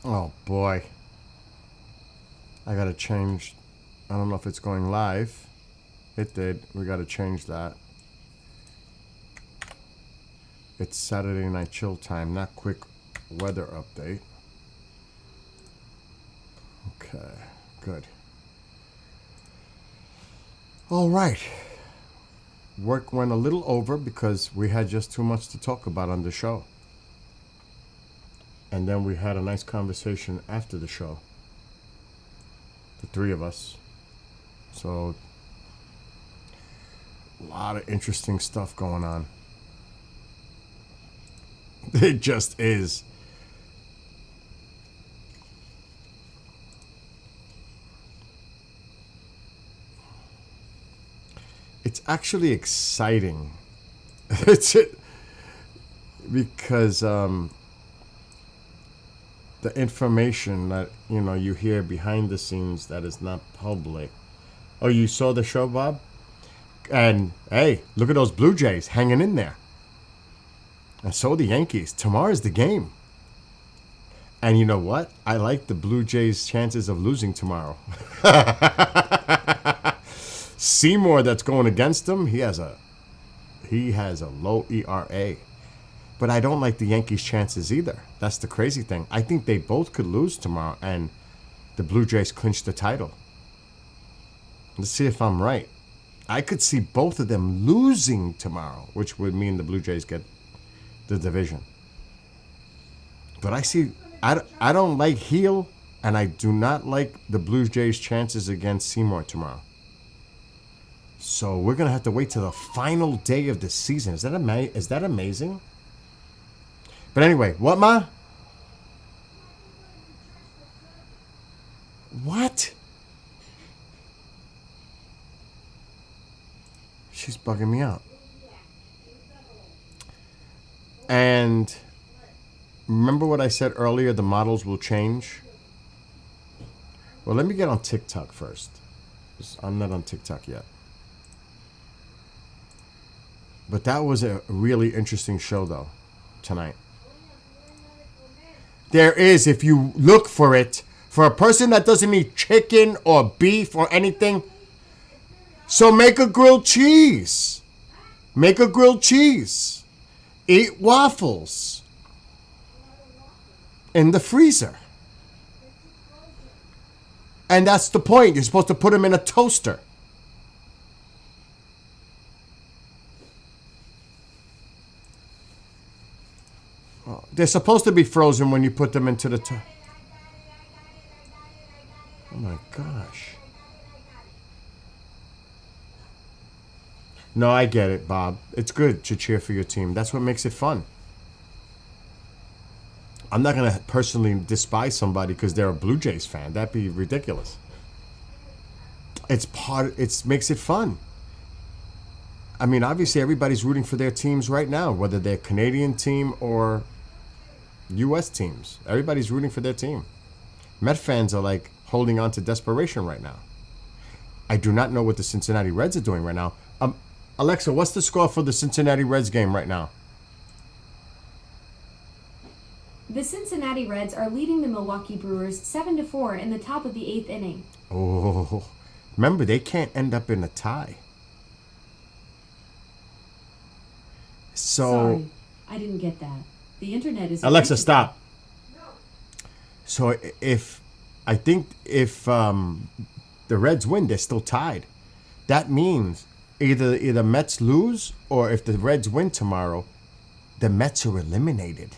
Oh boy. I gotta change. I don't know if it's going live. It did. We gotta change that. It's Saturday night chill time, not quick weather update. Okay, good. All right. Work went a little over because we had just too much to talk about on the show. And then we had a nice conversation after the show. The three of us. So, a lot of interesting stuff going on. It just is. It's actually exciting. It's because the information that you hear behind the scenes that is not public. Oh, you saw the show, Bob? And hey, look at those Blue Jays hanging in there. And so the Yankees. Tomorrow's the game. And you know what? I like the Blue Jays' chances of losing tomorrow. Seymour, that's going against him, he has a low ERA. But I don't like the Yankees' chances either. That's the crazy thing. I think they both could lose tomorrow and the Blue Jays clinch the title. Let's see if I'm right. I could see both of them losing tomorrow, which would mean the Blue Jays get the division. But I don't like Heel, and I do not like the Blue Jays' chances against Seymour tomorrow. So we're going to have to wait till the final day of the season. Is that amazing? But anyway, what, Ma? What? She's bugging me out. And remember what I said earlier, the models will change? Well, let me get on TikTok first. I'm not on TikTok yet. But that was a really interesting show, though, tonight. There is, if you look for it, for a person that doesn't eat chicken or beef or anything, so make a grilled cheese. Make a grilled cheese. Eat waffles in the freezer. And that's the point. You're supposed to put them in a toaster. They're supposed to be frozen when you put them into the Oh my gosh. No, I get it, Bob. It's good to cheer for your team. That's what makes it fun. I'm not going to personally despise somebody because they're a Blue Jays fan. That'd be ridiculous. It makes it fun. I mean, obviously everybody's rooting for their teams right now, whether they're Canadian team or U.S. teams. Everybody's rooting for their team. Met fans are like holding on to desperation right now. I do not know what the Cincinnati Reds are doing right now. Alexa, what's the score for the Cincinnati Reds game right now? The Cincinnati Reds are leading the Milwaukee Brewers 7-4 in the top of the 8th inning. Oh, remember, they can't end up in a tie. So, sorry, I didn't get that. The internet is... Alexa, stop. So if the Reds win, they're still tied. That means either Mets lose, or if the Reds win tomorrow, the Mets are eliminated.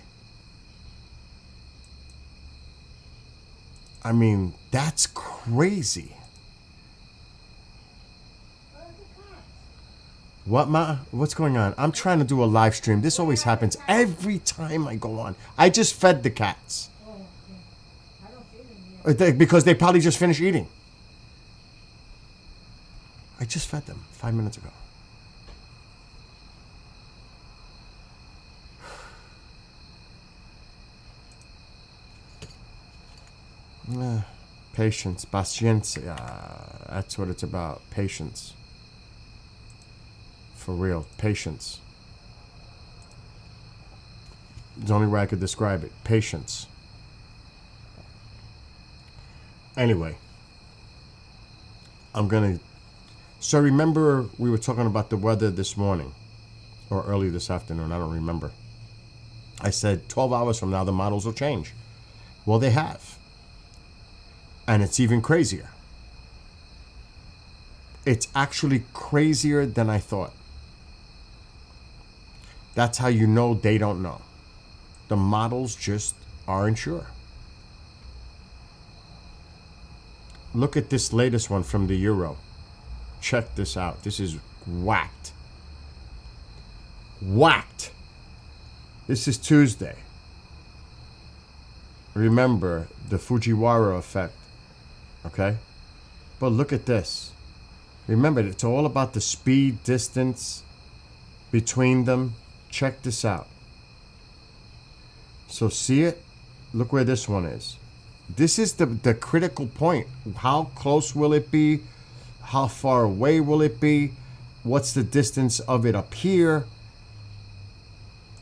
I mean, that's crazy. What, Ma? What's going on? I'm trying to do a live stream. This always happens every time I go on. I just fed the cats. Because they probably just finished eating. I just fed them 5 minutes ago. Patience, paciencia. That's what it's about. Patience. For real, patience. It's the only way I could describe it. Patience. Anyway, I'm going to... So remember we were talking about the weather this morning or early this afternoon. I don't remember. I said 12 hours from now the models will change. Well, they have. And it's even crazier. It's actually crazier than I thought. That's how you know they don't know. The models just aren't sure. Look at this latest one from the Euro. Check this out. This is whacked. Whacked. This is Tuesday. Remember the Fujiwara effect. Okay? But look at this. Remember, it's all about the speed, distance between them. Check this out. So see it? Look where this one is. This is the critical point. How close will it be? How far away will it be? What's the distance of it up here?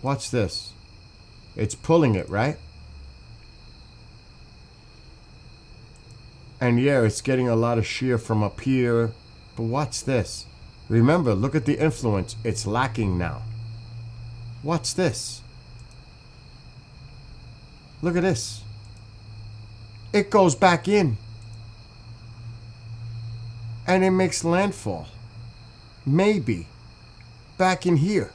Watch this. It's pulling it, right? And yeah, it's getting a lot of shear from up here. But watch this. Remember, look at the influence. It's lacking now. Watch this. Look at this. It goes back in. And it makes landfall. Maybe. Back in here.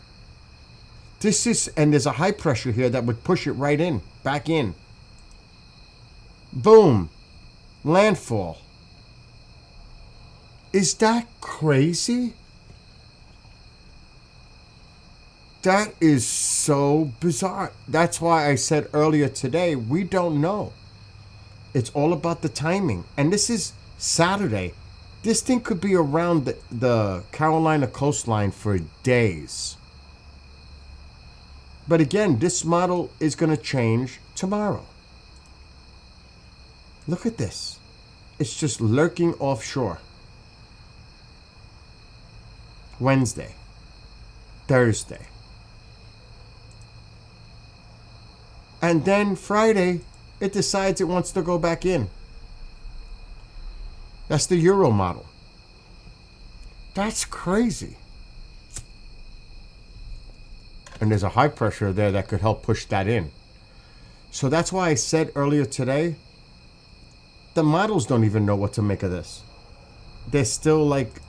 This is, and there's a high pressure here that would push it right in. Back in. Boom. Landfall. Is that crazy? That is so bizarre. That's why I said earlier today, we don't know. It's all about the timing. And this is Saturday. This thing could be around the Carolina coastline for days. But again, this model is going to change tomorrow. Look at this. It's just lurking offshore. Wednesday. Thursday. And then Friday, it decides it wants to go back in. That's the Euro model. That's crazy. And there's a high pressure there that could help push that in. So that's why I said earlier today, the models don't even know what to make of this. They're still like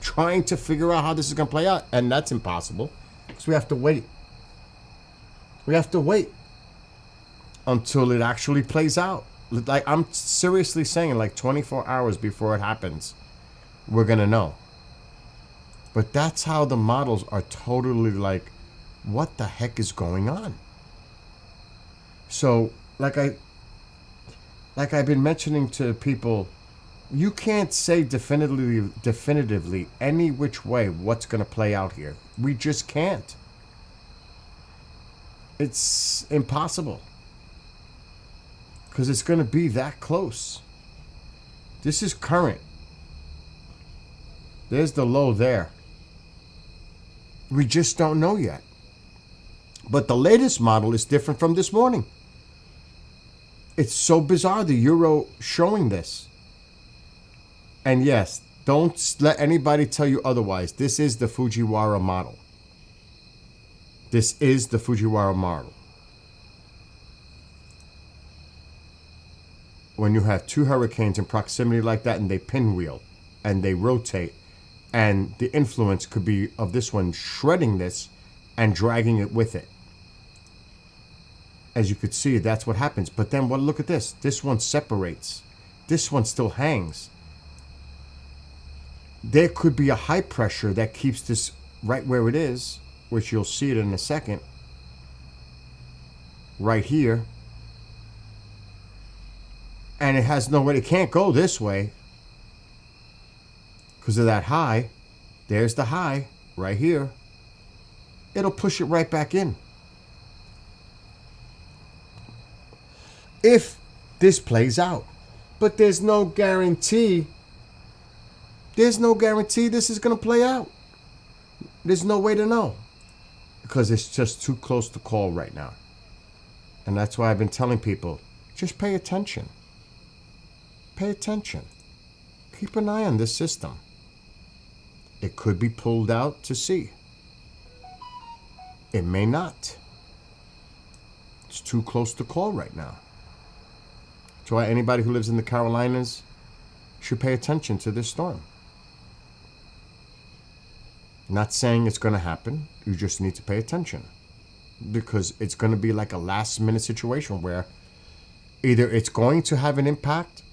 trying to figure out how this is going to play out. And that's impossible. Because we have to wait. We have to wait until it actually plays out. Like, I'm seriously saying, like 24 hours before it happens, we're going to know. But that's how the models are totally like, what the heck is going on? So, like I've been mentioning to people, you can't say definitively any which way what's going to play out here. We just can't. It's impossible. Because it's going to be that close. This is current. There's the low there. We just don't know yet. But the latest model is different from this morning. It's so bizarre, the Euro showing this. And yes, don't let anybody tell you otherwise. This is the Fujiwara model. This is the Fujiwara model. When you have two hurricanes in proximity like that and they pinwheel and they rotate, and the influence could be of this one shredding this and dragging it with it. As you could see, that's what happens. But then look at this. This one separates. This one still hangs. There could be a high pressure that keeps this right where it is, which you'll see it in a second. Right here. And it has nowhere, it can't go this way because of that high. There's the high right here. It'll push it right back in. If this plays out. But there's no guarantee. There's no guarantee this is going to play out. There's no way to know. Because it's just too close to call right now. And that's why I've been telling people, just pay attention. pay attention. Keep an eye on this system. It could be pulled out to sea. It may not. It's too close to call right now. That's why anybody who lives in the Carolinas should pay attention to this storm. Not saying it's going to happen. You just need to pay attention. Because it's going to be like a last minute situation where either it's going to have an impact,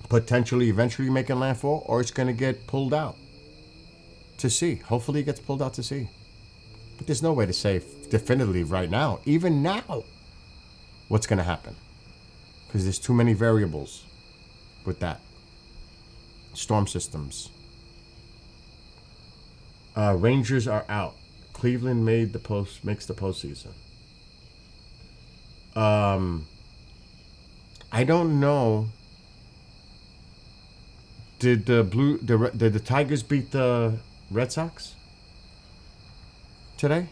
potentially eventually making landfall, or it's going to get pulled out to sea. Hopefully it gets pulled out to sea. But there's no way to say definitively right now, even now, what's going to happen. Because there's too many variables with that. Storm systems. Rangers are out. Cleveland makes the postseason. I don't know. Did the Tigers beat the Red Sox today?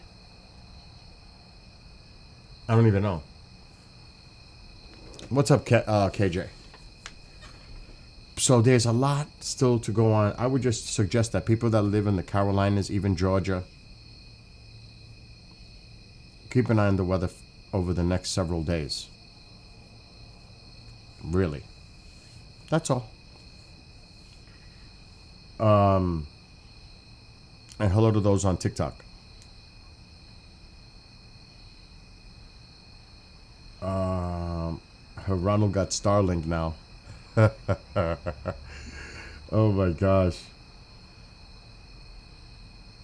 I don't even know. What's up, KJ? So there's a lot still to go on. I would just suggest that people that live in the Carolinas, even Georgia, keep an eye on the weather over the next several days. Really. That's all. And hello to those on TikTok. Ronald got Starlink now. Oh my gosh.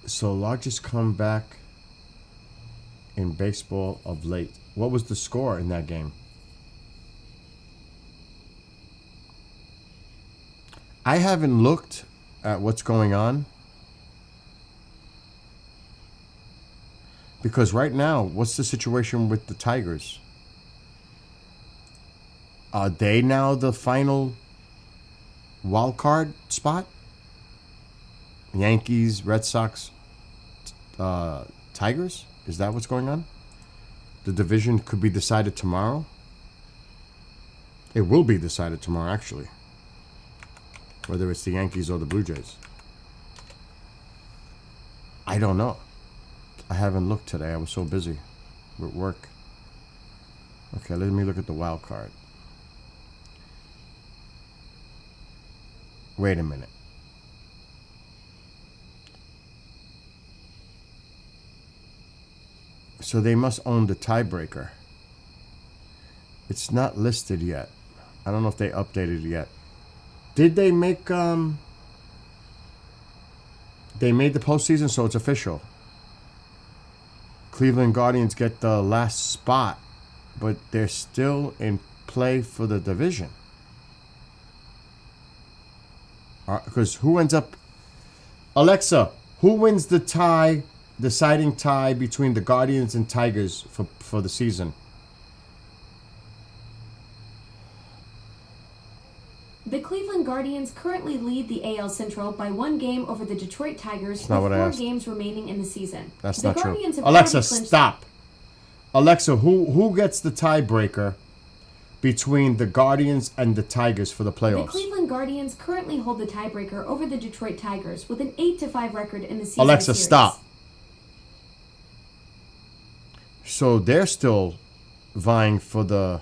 So largest comeback in baseball of late. What was the score in that game? I haven't looked at what's going on. Because right now, what's the situation with the Tigers? Are they now the final wild card spot? Yankees, Red Sox, Tigers? Is that what's going on? The division could be decided tomorrow. It will be decided tomorrow, actually. Whether it's the Yankees or the Blue Jays. I don't know. I haven't looked today. I was so busy with work. Okay, let me look at the wild card. Wait a minute. So they must own the tiebreaker. It's not listed yet. I don't know if they updated it yet. Did they make they made the postseason, so it's official. Cleveland Guardians get the last spot, but they're still in play for the division. Because who ends up... Alexa, who wins the tie, deciding tie between the Guardians and Tigers for the season? The Cleveland Guardians currently lead the AL Central by 1 game over the Detroit Tigers with 4 games remaining in the season. That's not true. Alexa, stop. Alexa, who gets the tiebreaker between the Guardians and the Tigers for the playoffs? The Cleveland Guardians currently hold the tiebreaker over the Detroit Tigers with an 8-5 record in the season. Alexa, series. stop. So they're still vying for the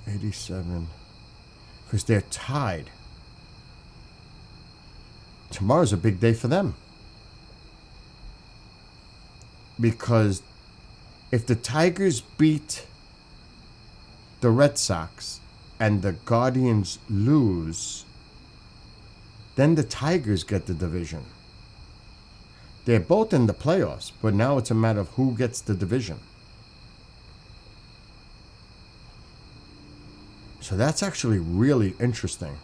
87 because they're tied. Tomorrow's a big day for them. Because if the Tigers beat the Red Sox and the Guardians lose, then the Tigers get the division. They're both in the playoffs, but now it's a matter of who gets the division. So that's actually really interesting.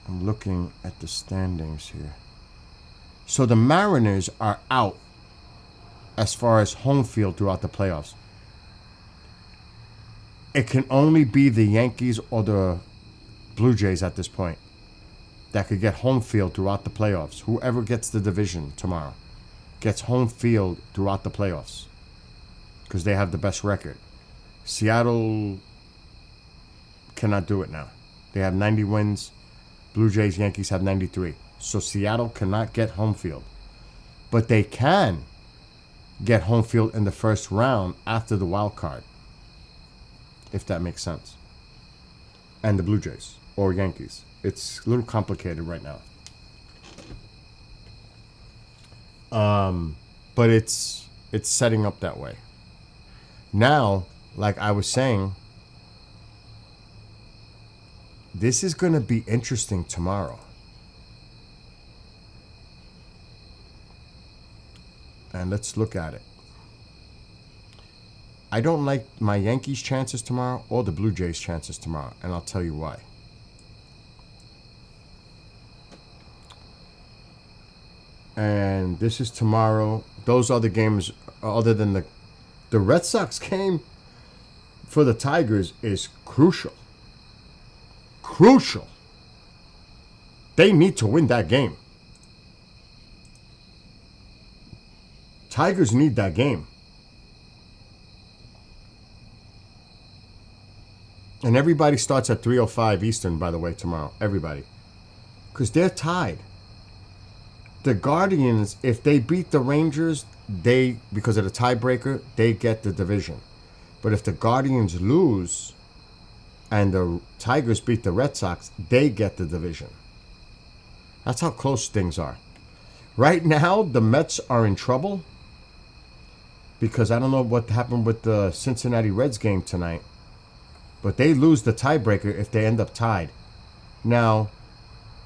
I'm looking at the standings here. So the Mariners are out as far as home field throughout the playoffs. It can only be the Yankees or the Blue Jays at this point. that could get home field throughout the playoffs. Whoever gets the division tomorrow gets home field throughout the playoffs because they have the best record. Seattle cannot do it now. They have 90 wins. Blue Jays, Yankees have 93. So Seattle cannot get home field. But they can get home field in the first round after the wild card, if that makes sense. And the Blue Jays or Yankees. It's a little complicated right now. But it's setting up that way. Now, like I was saying, this is going to be interesting tomorrow. And let's look at it. I don't like my Yankees' chances tomorrow or the Blue Jays' chances tomorrow, and I'll tell you why. And this is tomorrow. Those are the games other than the Red Sox game for the Tigers is crucial. Crucial. They need to win that game. Tigers need that game. And everybody starts at 3:05 Eastern, by the way, tomorrow. Everybody. Because they're tied. The Guardians, if they beat the Rangers, because of the tiebreaker, they get the division. But if the Guardians lose and the Tigers beat the Red Sox, they get the division. That's how close things are. Right now, the Mets are in trouble because I don't know what happened with the Cincinnati Reds game tonight, but they lose the tiebreaker if they end up tied. Now,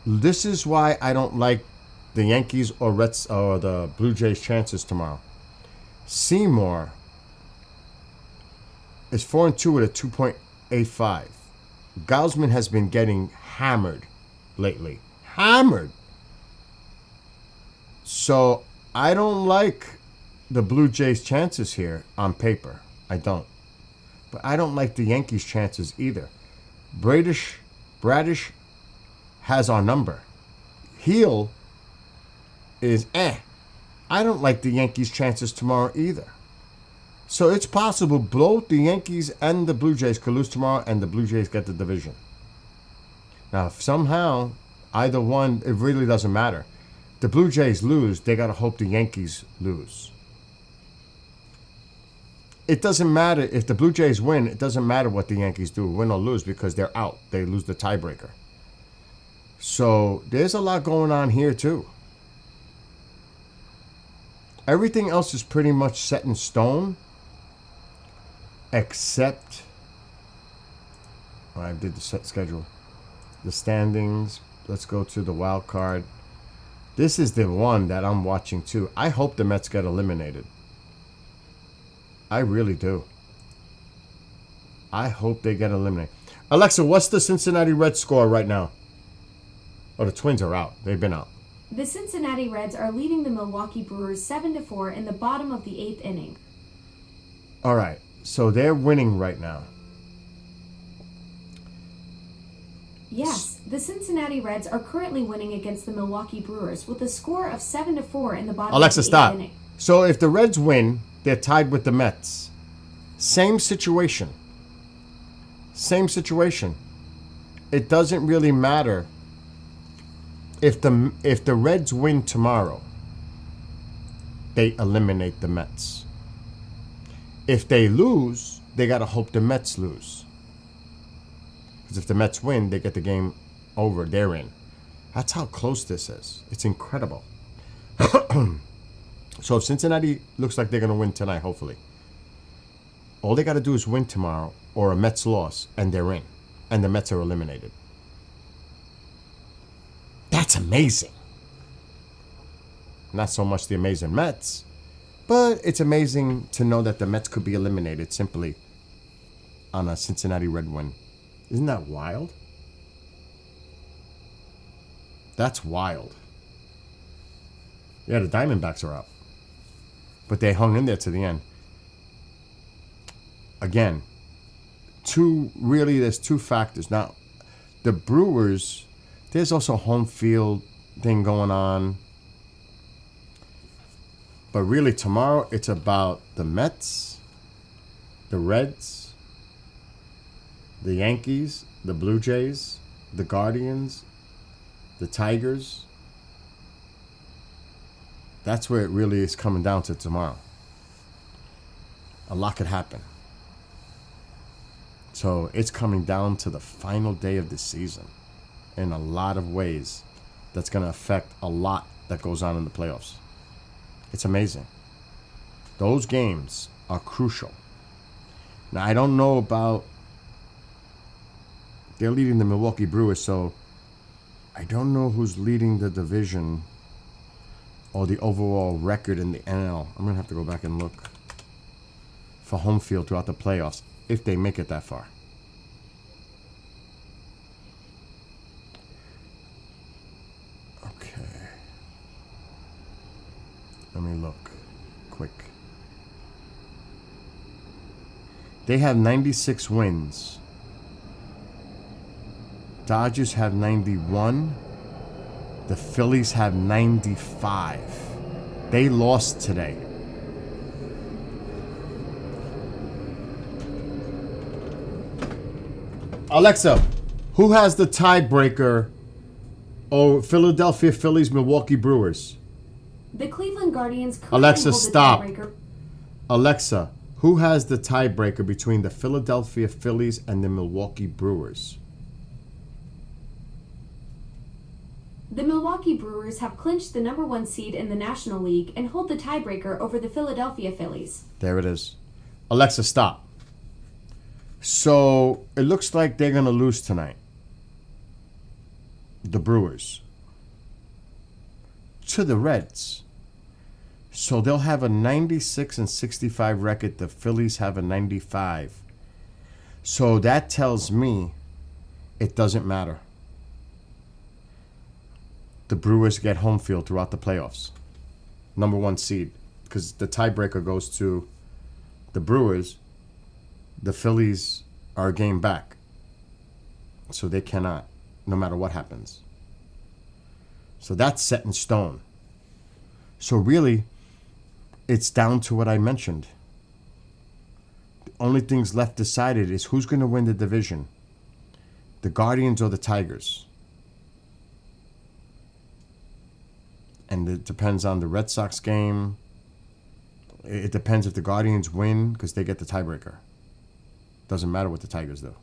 this is why I don't like the Yankees or the Blue Jays' chances tomorrow. Seymour is 4-2 with a 2.85. Gausman has been getting hammered lately. Hammered. So I don't like the Blue Jays' chances here on paper. I don't. But I don't like the Yankees' chances either. Bradish has our number. Heel is I don't like the Yankees' chances tomorrow either. So it's possible both the Yankees and the Blue Jays could lose tomorrow and the Blue Jays get the division. Now, if somehow either one, it really doesn't matter. The Blue Jays lose, they got to hope the Yankees lose. It doesn't matter if the Blue Jays win, it doesn't matter what the Yankees do, win or lose, because they're out. They lose the tiebreaker. So there's a lot going on here too. Everything else is pretty much set in stone, except I did the set schedule. The standings. Let's go to the wild card. This is the one that I'm watching too. I hope the Mets get eliminated. I really do. I hope they get eliminated. Alexa, what's the Cincinnati Reds score right now? Oh, the Twins are out. They've been out. The Cincinnati Reds are leading the Milwaukee Brewers 7-4 in the bottom of the 8th inning. All right. So they're winning right now. Yes, the Cincinnati Reds are currently winning against the Milwaukee Brewers with a score of 7-4 in the bottom Alexa, of the stop. 8th inning. So if the Reds win, they're tied with the Mets. Same situation. Same situation. It doesn't really matter if the Reds win tomorrow. They eliminate the Mets. If they lose, they got to hope the Mets lose. Because if the Mets win, they get the game over. They're in. That's how close this is. It's incredible. So if Cincinnati looks like they're going to win tonight, hopefully, all they got to do is win tomorrow or a Mets loss, and they're in. And the Mets are eliminated. That's amazing. Not so much the amazing Mets, but it's amazing to know that the Mets could be eliminated simply on a Cincinnati Red win. Isn't that wild? That's wild. Yeah, the Diamondbacks are out. But they hung in there to the end. Again, there's two factors. Now, the Brewers, There's also a home field thing going on. But really, tomorrow, it's about the Mets, the Reds, the Yankees, the Blue Jays, the Guardians, the Tigers. That's where it really is coming down to tomorrow. A lot could happen. So it's coming down to the final day of the season in a lot of ways. That's going to affect a lot that goes on in the playoffs. It's amazing. Those games are crucial. Now, I don't know about... They're leading the Milwaukee Brewers, so I don't know who's leading the division or the overall record in the NL. I'm going to have to go back and look for home field throughout the playoffs if they make it that far. Okay. Let me look quick. They have 96 wins. Dodgers have 91. The Phillies have 95. They lost today. Alexa, who has the tiebreaker? Oh, Philadelphia Phillies, Milwaukee Brewers. The Cleveland Guardians currently Alexa, hold the stop. tiebreaker. Alexa, who has the tiebreaker between the Philadelphia Phillies and the Milwaukee Brewers? The Milwaukee Brewers have clinched the number 1 seed in the National League and hold the tiebreaker over the Philadelphia Phillies. There it is. Alexa, stop. So it looks like they're going to lose tonight. The Brewers. To the Reds. So they'll have a 96 and 65 record. The Phillies have a 95. So that tells me it doesn't matter. The Brewers get home field throughout the playoffs. Number 1 seed. Because the tiebreaker goes to the Brewers. The Phillies are a game back. So they cannot, no matter what happens. So that's set in stone. So really, it's down to what I mentioned. The only things left decided is who's going to win the division. The Guardians or the Tigers. And it depends on the Red Sox game. It depends if the Guardians win because they get the tiebreaker. Doesn't matter what the Tigers do.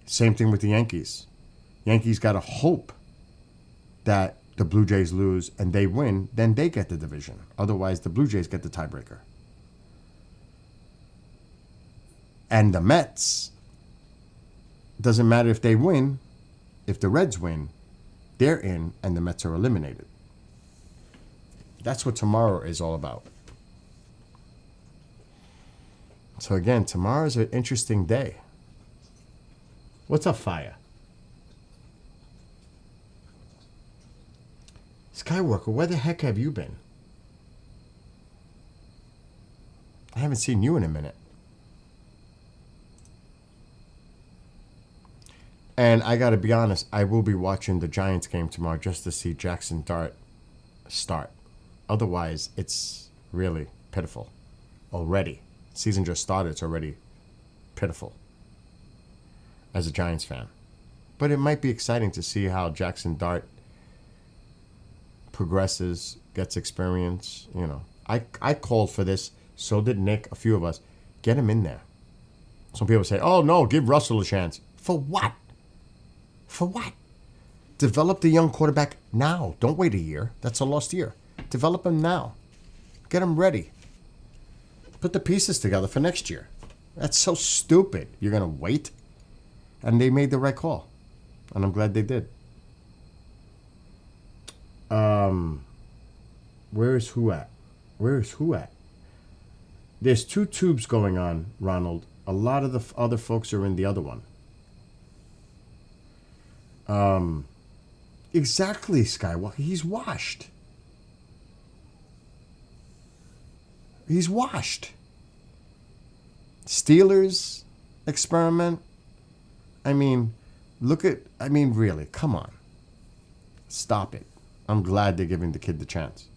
Same thing with the Yankees. Yankees got to hope that the Blue Jays lose and they win, then they get the division. Otherwise, the Blue Jays get the tiebreaker. And the Mets, doesn't matter if they win, if the Reds win, they're in and the Mets are eliminated. That's what tomorrow is all about. So again, tomorrow's an interesting day. What's up, Fire? Skywalker, where the heck have you been? I haven't seen you in a minute. And I gotta be honest, I will be watching the Giants game tomorrow just to see Jackson Dart start. Otherwise, it's really pitiful already. Season just started, it's already pitiful as a Giants fan. But it might be exciting to see how Jackson Dart progresses, gets experience. You know, I called for this, so did Nick, a few of us. Get him in there. Some people say, oh no, give Russell a chance. For what? For what? Develop the young quarterback now. Don't wait a year. That's a lost year. Develop him now. Get him ready. Put the pieces together for next year. That's so stupid. You're going to wait? And they made the right call. And I'm glad they did. Where is who at? Where is who at? There's 2 tubes going on, Ronald. A lot of the other folks are in the other one. Exactly, Skywalker. He's washed. He's washed. Steelers experiment. I mean, really, come on. Stop it. I'm glad they're giving the kid the chance.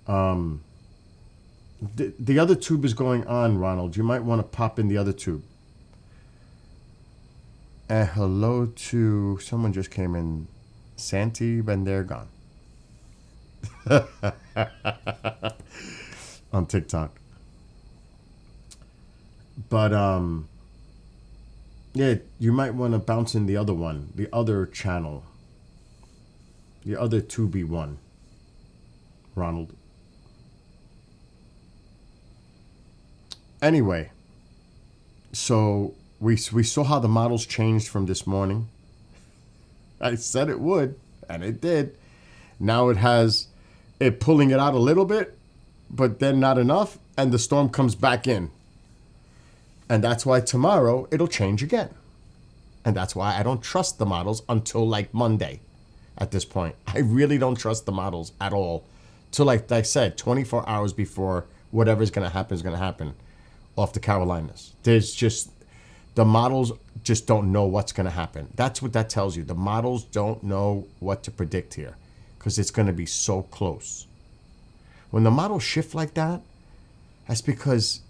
The other tube is going on, Ronald. You might want to pop in the other tube. And hello to someone just came in. Santi Bendergon. On TikTok. But yeah, you might want to bounce in the other one, the other channel, the other 2B1, Ronald. Anyway, so we saw how the models changed from this morning. I said it would, and it did. Now it has it pulling it out a little bit, but then not enough, and the storm comes back in. And that's why tomorrow it'll change again. And that's why I don't trust the models until like Monday at this point. I really don't trust the models at all. Till, like I said, 24 hours before whatever's going to happen is going to happen off the Carolinas. There's just, the models just don't know what's going to happen. That's what that tells you. The models don't know what to predict here because it's going to be so close. When the models shift like that, that's because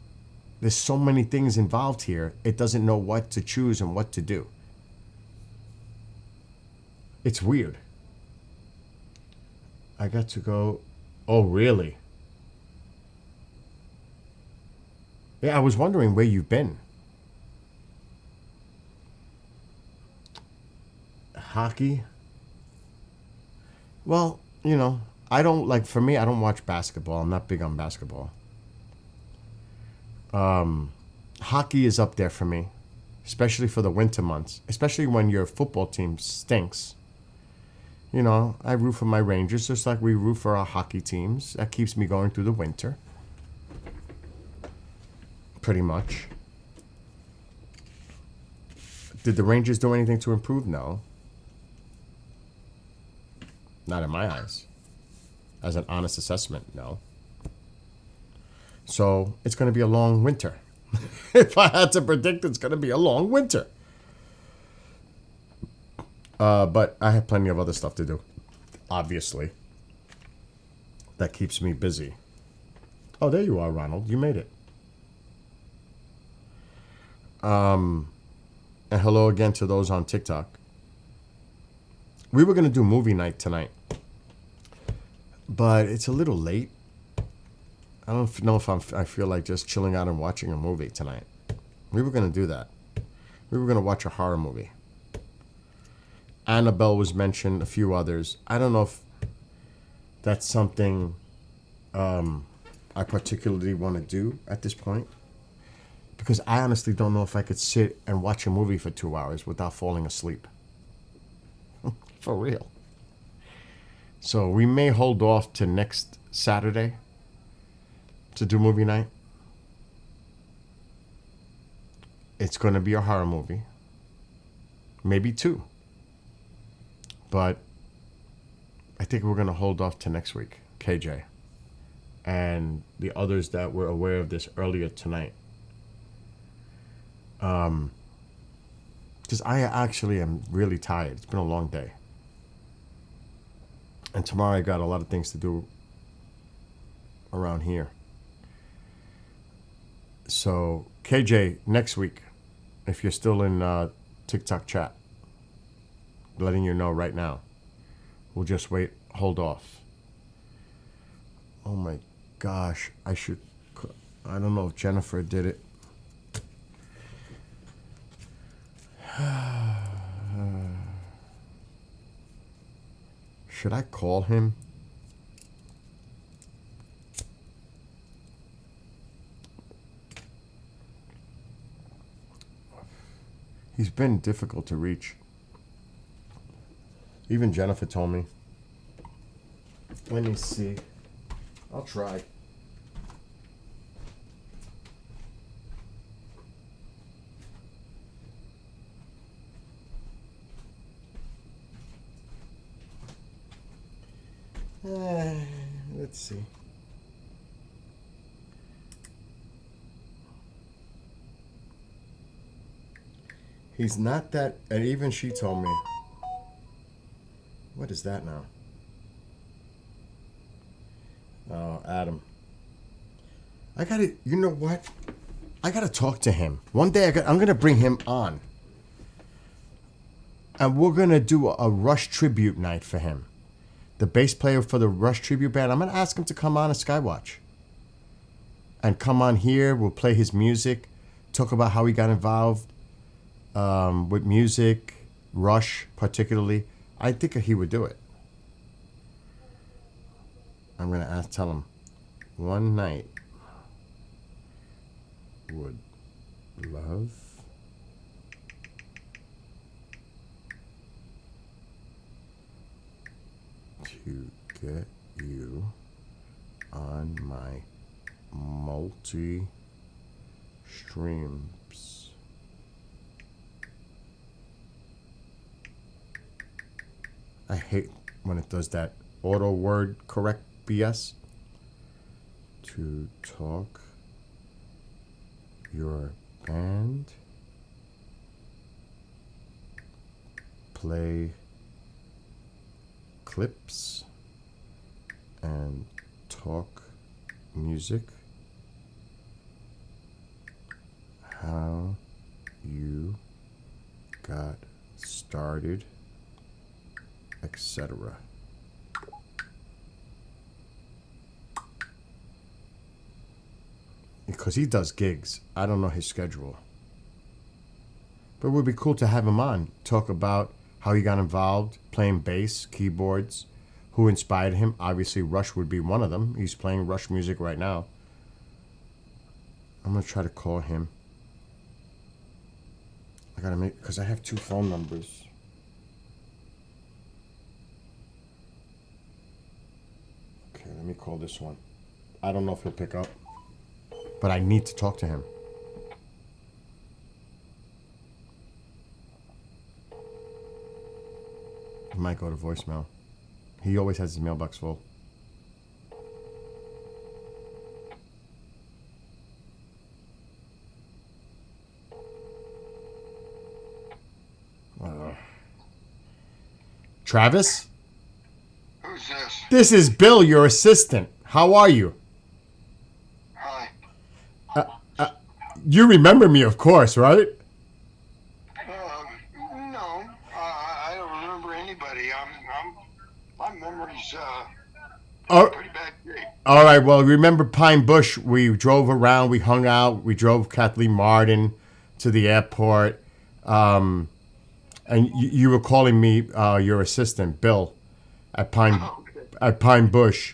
there's so many things involved here, it doesn't know what to choose and what to do. It's weird. I got to go. Oh, really? Yeah, I was wondering where you've been. Hockey? Well, you know, I don't like, for me, I don't watch basketball. I'm not big on basketball. Hockey is up there for me, especially for the winter months, especially when your football team stinks. You know, I root for my Rangers just like we root for our hockey teams. That keeps me going through the winter. Pretty much. Did the Rangers do anything to improve? No. Not in my eyes. As an honest assessment, no. So it's going to be a long winter. If I had to predict, it's going to be a long winter. But I have plenty of other stuff to do, obviously. That keeps me busy. Oh, there you are, Ronald. You made it. And hello again to those on TikTok. We were going to do movie night tonight, but it's a little late. I don't know if I feel like just chilling out and watching a movie tonight. We were going to do that. We were going to watch a horror movie. Annabelle was mentioned, a few others. I don't know if that's something I particularly want to do at this point. Because I honestly don't know if I could sit and watch a movie for 2 hours without falling asleep. For real. So we may hold off to next Saturday to do movie night. It's going to be a horror movie. Maybe 2. But I think we're going to hold off to next week, KJ. And the others that were aware of this earlier tonight. Because I actually am really tired. It's been a long day. And tomorrow I got a lot of things to do around here. So, KJ, next week, if you're still in TikTok chat, letting you know right now. We'll just wait, hold off. Oh my gosh, I don't know if Jennifer did it. Should I call him? He's been difficult to reach. Even Jennifer told me. Let me see. I'll try. Let's see. He's not that, and even she told me. What is that now? Oh, Adam. I gotta, you know what? I gotta talk to him. One day I'm gonna bring him on. And we're gonna do a Rush tribute night for him. The bass player for the Rush tribute band. I'm gonna ask him to come on a Skywatch. And come on here, we'll play his music, talk about how he got involved with music, Rush particularly. I think he would do it. I'm going to tell him, one night would love to get you on my multi-streams. I hate when it does that auto word correct BS. To talk your band, play clips, and talk music. How you got started, etc. Because he does gigs. I don't know his schedule. But it would be cool to have him on. Talk about how he got involved, playing bass, keyboards, who inspired him. Obviously, Rush would be one of them. He's playing Rush music right now. I'm going to try to call him. I got to make, because I have 2 phone numbers. Okay, let me call this one. I don't know if he'll pick up. But I need to talk to him. He might go to voicemail. He always has his mailbox full. Travis? Who's this? This is Bill, your assistant. How are you? Hi. You remember me, of course, right? No, I don't remember anybody. My memory's pretty bad shape. All right, well, remember Pine Bush? We drove around, we hung out, we drove Kathleen Martin to the airport. And you were calling me your assistant, Bill, at Pine Bush.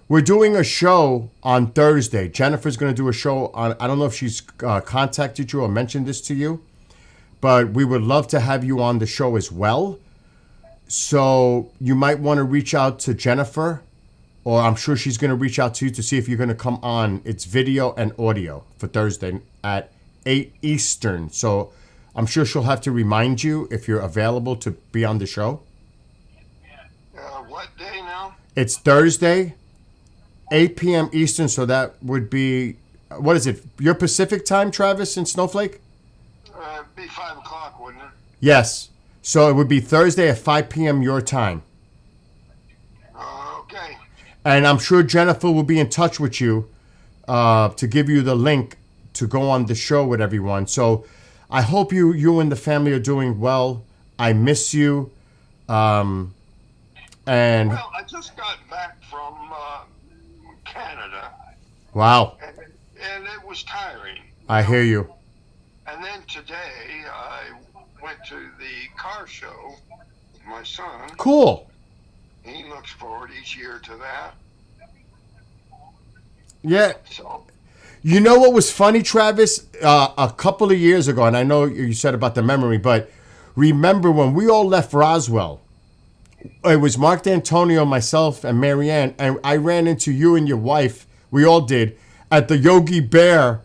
We're doing a show on Thursday. Jennifer's going to do a show on, I don't know if she's contacted you or mentioned this to you, but we would love to have you on the show as well. So you might want to reach out to Jennifer, or I'm sure she's going to reach out to you to see if you're going to come on. It's video and audio for Thursday at 8 Eastern. So I'm sure she'll have to remind you if you're available to be on the show. What day now? It's Thursday, 8 p.m. Eastern, so that would be, what is it, your Pacific time, Travis, in Snowflake? It'd be 5 o'clock, wouldn't it? Yes. So it would be Thursday at 5 p.m. your time. Okay. And I'm sure Jennifer will be in touch with you to give you the link to go on the show with everyone. So I hope you and the family are doing well. I miss you. And Well, I just got back from Canada. wow, And it was tiring. I hear you. And then today I went to the car show with my son. Cool. He looks forward each year to that. Yeah. So, You know what was funny, Travis? A couple of years ago, and I know you said about the memory, but remember when we all left Roswell? It was Mark D'Antonio, myself, and Marianne, and I ran into you and your wife. We all did at the Yogi Bear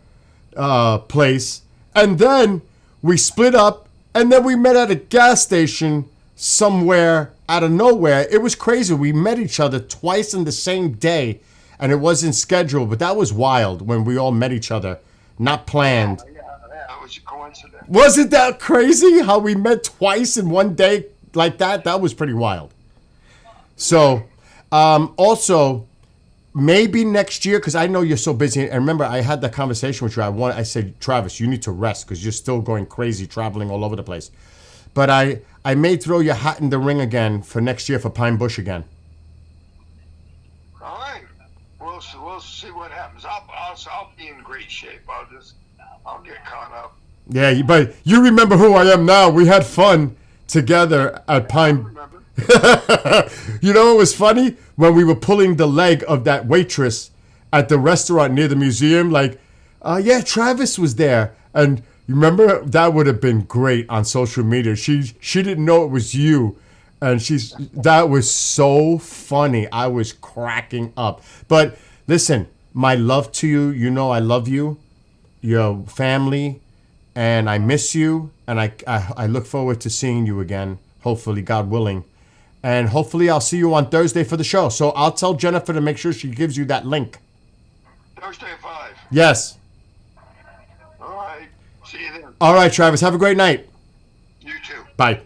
place, and then we split up, and then we met at a gas station somewhere out of nowhere. It was crazy. We met each other twice in the same day, and it wasn't scheduled, but that was wild when we all met each other, not planned. yeah, it was a coincidence. Wasn't that crazy how we met twice in one day like that was pretty wild. So, also, maybe next year, because I know you're so busy. And remember, I had that conversation with you. I said, Travis, you need to rest because you're still going crazy, traveling all over the place. But I may throw your hat in the ring again for next year for Pine Bush again. All right. We'll see what happens. I'll be in great shape. I'll get caught up. Yeah, but you remember who I am now. We had fun together at Pine. Remember? You know what was funny? When we were pulling the leg of that waitress at the restaurant near the museum, like, yeah, Travis was there. And you remember, that would have been great on social media. She didn't know it was you. And that was so funny. I was cracking up. But listen, my love to you. You know I love you, your family, and I miss you. And I look forward to seeing you again, hopefully, God willing. And hopefully I'll see you on Thursday for the show. So I'll tell Jennifer to make sure she gives you that link. Thursday at 5. Yes. All right. See you then. All right, Travis. Have a great night. You too. Bye.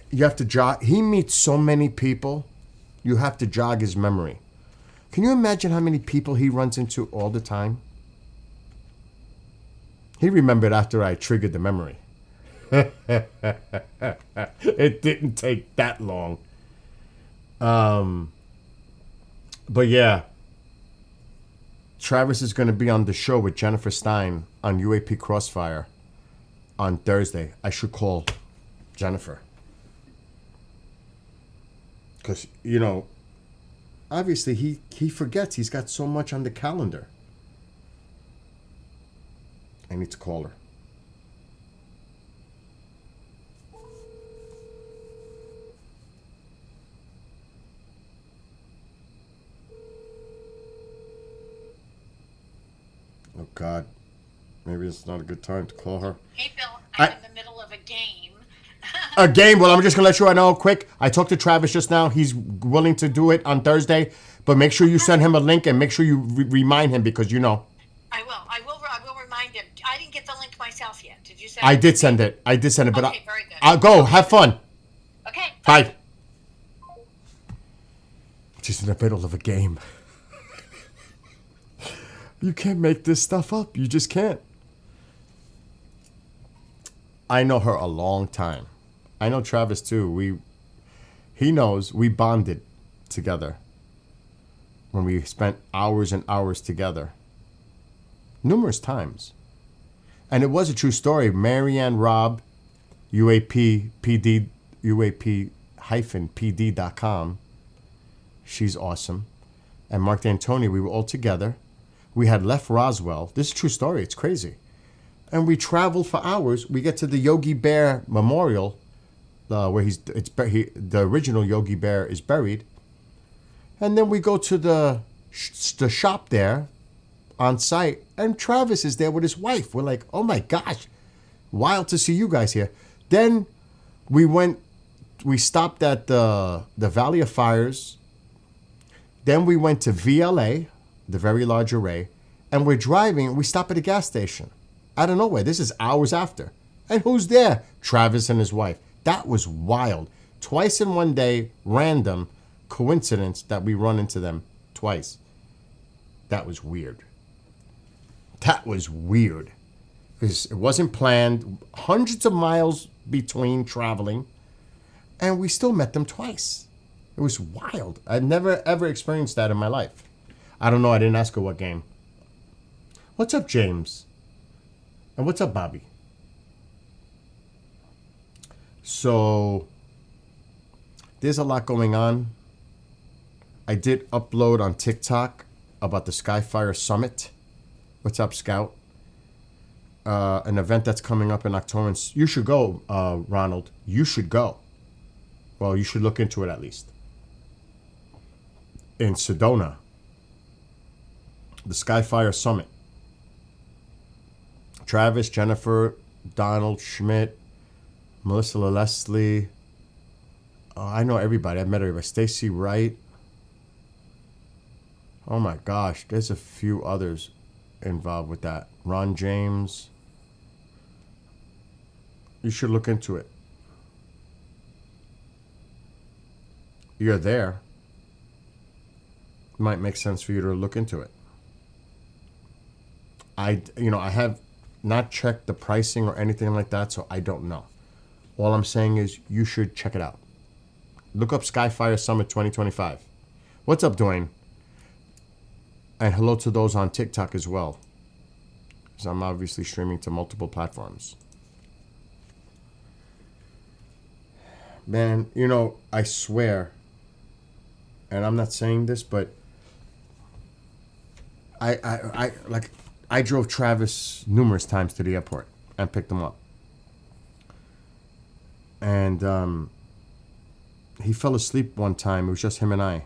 You have to jog. He meets so many people. You have to jog his memory. Can you imagine how many people he runs into all the time? He remembered after I triggered the memory. It didn't take that long. But yeah, Travis is going to be on the show with Jennifer Stein on UAP Crossfire on Thursday. I should call Jennifer. Because, you know, obviously he forgets. He's got so much on the calendar. I need to call her. Oh, God. Maybe it's not a good time to call her. Hey, Bill, I'm in the middle of a game. A game? Well, I'm just going to let you know quick. I talked to Travis just now. He's willing to do it on Thursday. But make sure you send him a link and make sure you remind him because you know. I will remind him. I didn't get the link myself yet. Did you send I it? did send it. But Okay, very good. I'll go. Have fun. Okay. Bye. She's in the middle of a game. You can't make this stuff up. You just can't. I know her a long time. I know Travis too. He knows we bonded together when we spent hours and hours together. Numerous times. And it was a true story. Marianne Robb, UAP PD, UAP-PD.com. She's awesome. And Mark D'Antoni, we were all together. We had left Roswell. This is a true story. It's crazy. And we traveled for hours. We get to the Yogi Bear Memorial, where the original Yogi Bear is buried. And then we go to the shop there on site, and Travis is there with his wife. We're like, oh my gosh, wild to see you guys here. Then we stopped at the Valley of Fires. Then we went to VLA, the Very Large Array, and we're driving. We stop at a gas station out of nowhere. This is hours after. And who's there? Travis and his wife. That was wild. Twice in one day, random coincidence that we run into them twice. That was weird. Because it wasn't planned. Hundreds of miles between traveling. And we still met them twice. It was wild. I've never, ever experienced that in my life. I don't know. I didn't ask her what game. What's up, James? And what's up, Bobby? So, there's a lot going on. I did upload on TikTok about the Skyfire Summit. What's up, Scout? An event that's coming up in October. You should go, Ronald. You should go. Well, you should look into it at least. In Sedona. The Skyfire Summit. Travis, Jennifer, Donald, Schmidt, Melissa Leslie. I know everybody. I've met everybody. Stacy Wright. Oh my gosh. There's a few others involved with that. Ron James. You should look into it. you're there, it might make sense for you to look into it. I have not checked the pricing or anything like that, so I don't know. All I'm saying is you should check it out. Look up Skyfire Summit 2025. What's up, Dwayne? And hello to those on TikTok as well, because I'm obviously streaming to multiple platforms. Man, I swear, and I'm not saying this, but I drove Travis numerous times to the airport and picked him up. And he fell asleep one time. It was just him and I.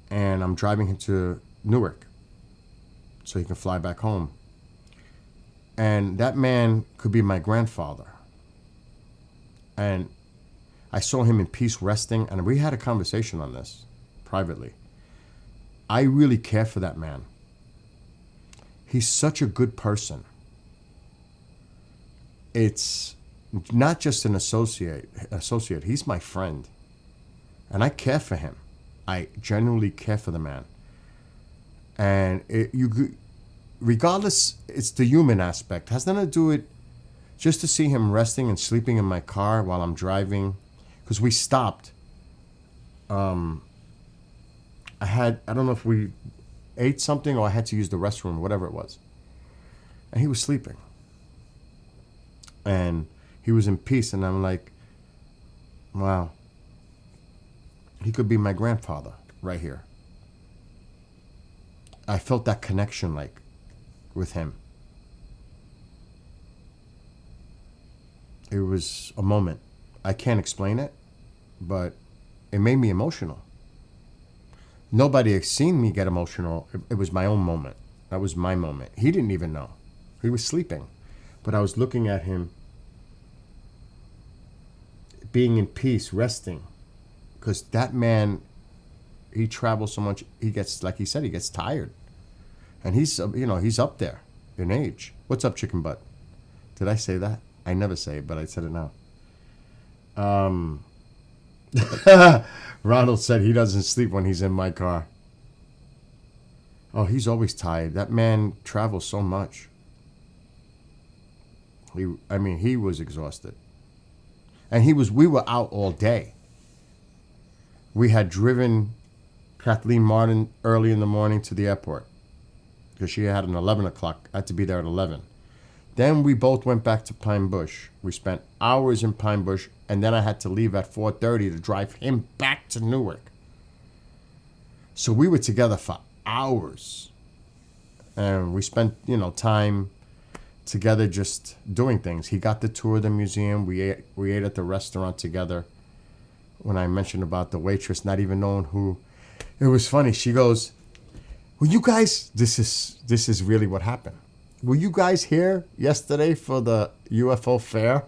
And I'm driving him to Newark so he can fly back home. And that man could be my grandfather. And I saw him in peace resting, and we had a conversation on this privately. I really care for that man. He's such a good person. It's not just an associate. He's my friend. And I care for him. I genuinely care for the man. And regardless, it's the human aspect. It has nothing to do with just to see him resting and sleeping in my car while I'm driving. Because we stopped. I don't know if we ate something or I had to use the restroom, whatever it was. And he was sleeping. And he was in peace. And I'm like, wow. He could be my grandfather right here. I felt that connection with him. It was a moment. I can't explain it, but it made me emotional. Nobody has seen me get emotional. It was my own moment. That was my moment. He didn't even know. He was sleeping. But I was looking at him being in peace, resting. Because that man, he travels so much, he gets, like he said, he gets tired. And he's up there in age. What's up, chicken butt? Did I say that? I never say it, but I said it now. Ronald said he doesn't sleep when he's in my car. Oh, he's always tired. That man travels so much. He was exhausted. And we were out all day. We had driven Kathleen Martin early in the morning to the airport because she had an 11 o'clock. I had to be there at 11. Then we both went back to Pine Bush. We spent hours in Pine Bush, and then I had to leave at 4:30 to drive him back to Newark. So we were together for hours. And we spent, time together just doing things. He got to tour the museum. We ate at the restaurant together. When I mentioned about the waitress not even knowing who, it was funny. She goes, "Well, you guys, this is really what happened. Were you guys here yesterday for the UFO fair?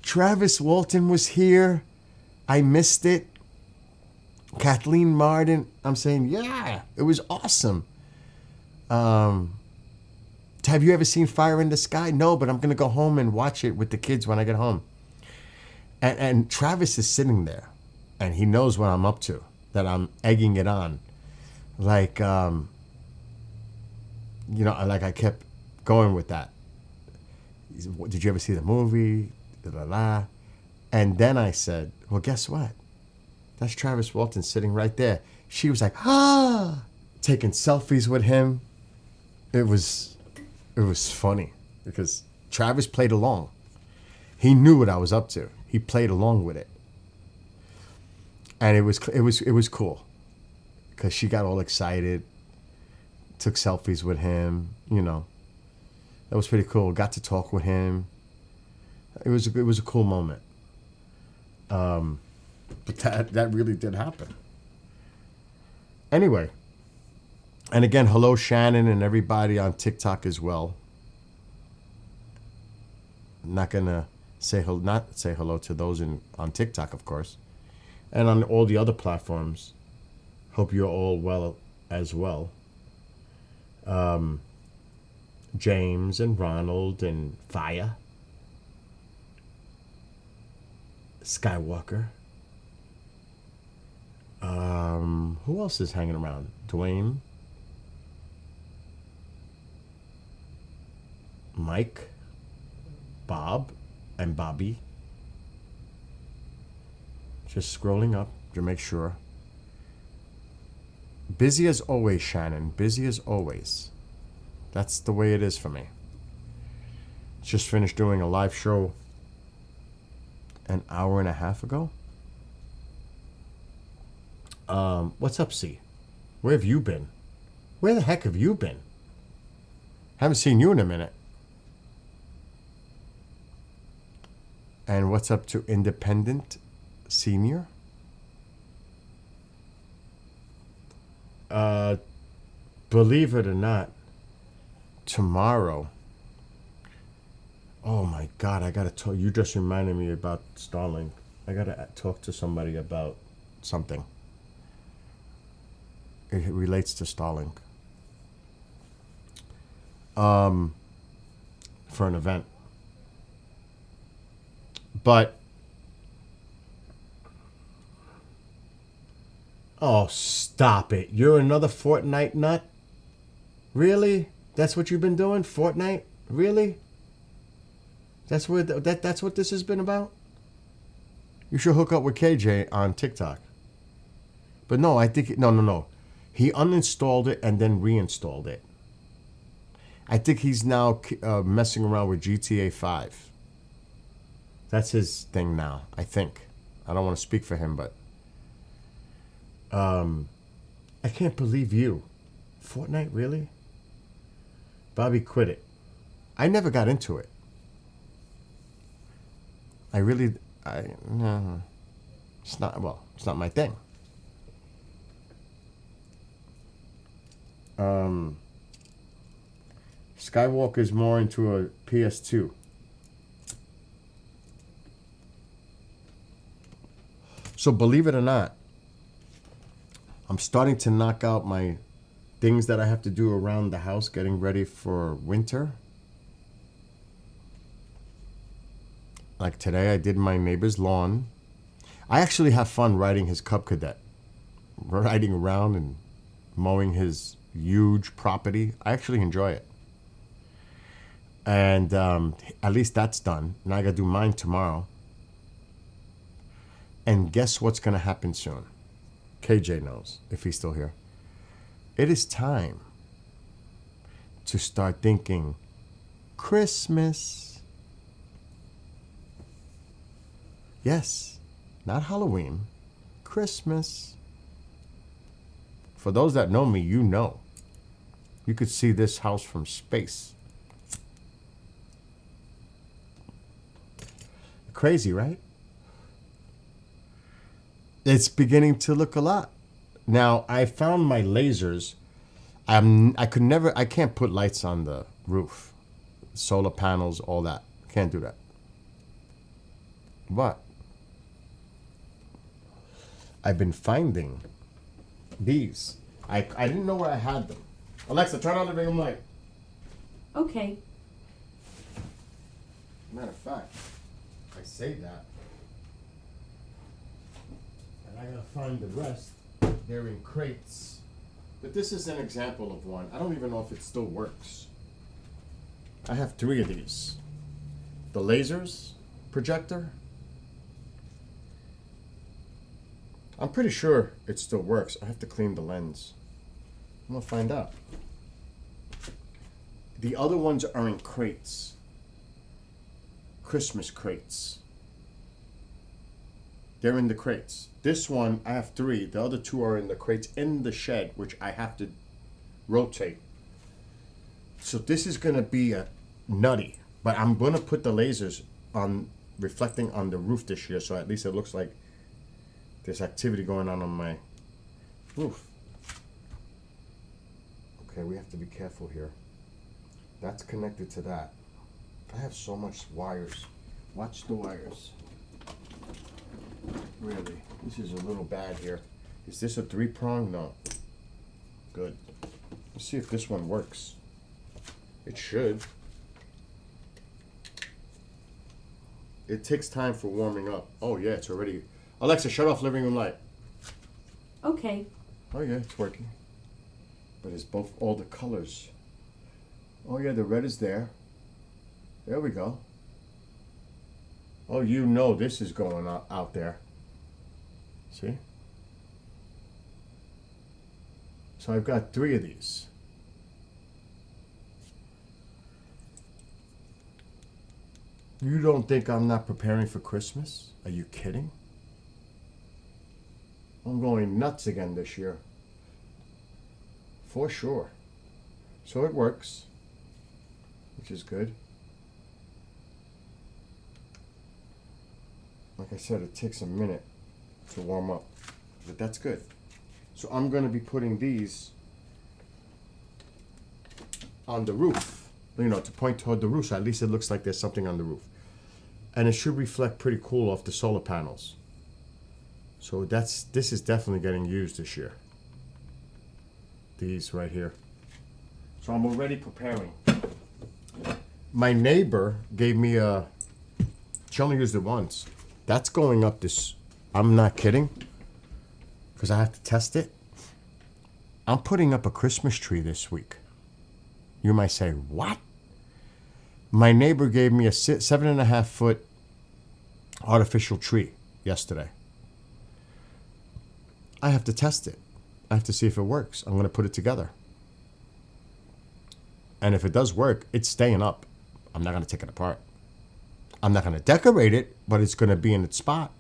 Travis Walton was here. I missed it. Kathleen Martin." I'm saying, yeah, it was awesome. Have you ever seen Fire in the Sky? No, but I'm going to go home and watch it with the kids when I get home. And Travis is sitting there, and he knows what I'm up to, that I'm egging it on. Like I kept going with that. He said, "Did you ever see the movie?" And then I said, "Well, guess what? That's Travis Walton sitting right there." She was like, "Ah!" Taking selfies with him. It was funny because Travis played along. He knew what I was up to. He played along with it. And it was cool because she got all excited, took selfies with him, That was pretty cool. Got to talk with him. It was a cool moment. But that really did happen. Anyway, and again, hello Shannon and everybody on TikTok as well. I'm not gonna not say hello to those on TikTok, of course, and on all the other platforms. Hope you're all well as well. James and Ronald and Fire. Skywalker. Who else is hanging around? Dwayne. Mike. Bob. And Bobby. Just scrolling up to make sure. Busy as always, Shannon. Busy as always. That's the way it is for me. Just finished doing a live show an hour and a half ago. What's up, C? Where have you been? Where the heck have you been? Haven't seen you in a minute. And what's up to Independent Senior? Believe it or not, tomorrow. Oh my God, I gotta talk. You just reminded me about Starlink. I gotta talk to somebody about something. It relates to Starlink. For an event. But oh, stop it. You're another Fortnite nut? Really? That's what you've been doing? Fortnite? Really? That's what that's what this has been about? You should hook up with KJ on TikTok. But no, I think no. He uninstalled it and then reinstalled it. I think he's now messing around with GTA 5. That's his thing now, I think. I don't want to speak for him, but I can't believe you. Fortnite, really? Bobby quit it. I never got into it. No. It's not my thing. Skywalker's more into a PS2. So believe it or not, I'm starting to knock out my things that I have to do around the house, getting ready for winter. Like today, I did my neighbor's lawn. I actually have fun riding his Cub Cadet. Riding around and mowing his huge property. I actually enjoy it. And at least that's done. Now I got to do mine tomorrow. And guess what's going to happen soon? KJ knows, if he's still here. It is time to start thinking Christmas. Yes, not Halloween, Christmas. For those that know me, you know. You could see this house from space. Crazy, right? It's beginning to look a lot. Now, I found my lasers. I can't put lights on the roof. Solar panels, all that. Can't do that. But I've been finding these. I didn't know where I had them. Alexa, turn on the living room light. Okay. Matter of fact, I say that. And I gotta find the rest. They're in crates. But this is an example of one. I don't even know if it still works. I have 3 of these. The lasers projector. I'm pretty sure it still works. I have to clean the lens. I'm gonna find out. The other ones are in crates. Christmas crates. They're in the crates. This one, I have 3. The other 2 are in the crates in the shed, which I have to rotate. So this is gonna be a nutty. But I'm gonna put the lasers on, reflecting on the roof this year, so at least it looks like there's activity going on my roof. Okay, we have to be careful here. That's connected to that. I have so much wires. Watch the wires. Really, this is a little bad here. Is this a 3-prong? No. Good. Let's see if this one works. It should. it takes time for warming up. Oh yeah, it's already. Alexa, shut off living room light. Okay. Oh yeah, it's working. But it's both all the colors. Oh yeah, the red is there. There we go. Oh, you know this is going out there. See? So I've got 3 of these. You don't think I'm not preparing for Christmas? Are you kidding? I'm going nuts again this year. For sure. So it works, which is good. Like I said, it takes a minute to warm up, but that's good. So I'm going to be putting these on the roof, you know, to point toward the roof, so at least it looks like there's something on the roof. And it should reflect pretty cool off the solar panels. So this is definitely getting used this year. These right here. So I'm already preparing. My neighbor gave me she only used it once. That's going up this, I'm not kidding, because I have to test it. I'm putting up a Christmas tree this week. You might say, what? My neighbor gave me a 7.5 foot artificial tree yesterday. I have to test it. I have to see if it works. I'm going to put it together. And if it does work, it's staying up. I'm not going to take it apart. I'm not going to decorate it, but it's going to be in its spot.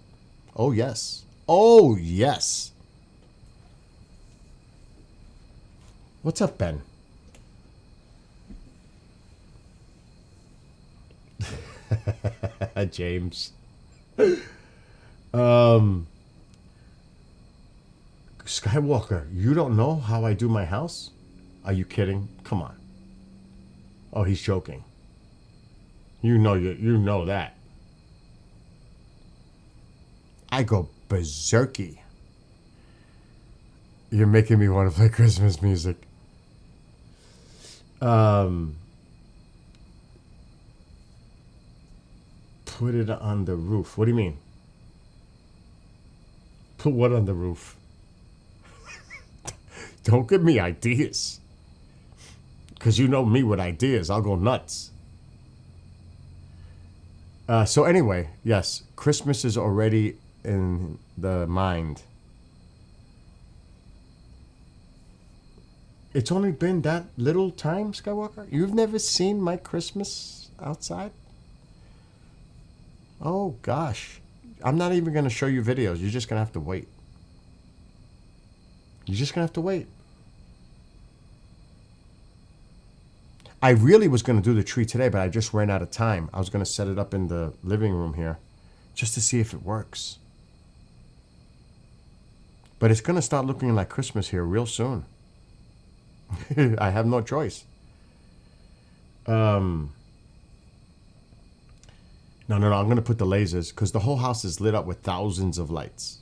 Oh, yes. Oh, yes. What's up, Ben? James. Skywalker, you don't know how I do my house? Are you kidding? Come on. Oh, he's joking. You know that. I go berserky. You're making me want to play Christmas music. Put it on the roof. What do you mean? Put what on the roof? Don't give me ideas. Because you know me with ideas. I'll go nuts. So anyway, yes, Christmas is already in the mind. It's only been that little time, Skywalker? You've never seen my Christmas outside? Oh, gosh. I'm not even going to show you videos. You're just going to have to wait. You're just going to have to wait. I really was going to do the tree today, but I just ran out of time. I was going to set it up in the living room here just to see if it works. But it's going to start looking like Christmas here real soon. I have no choice. No. I'm going to put the lasers because the whole house is lit up with thousands of lights.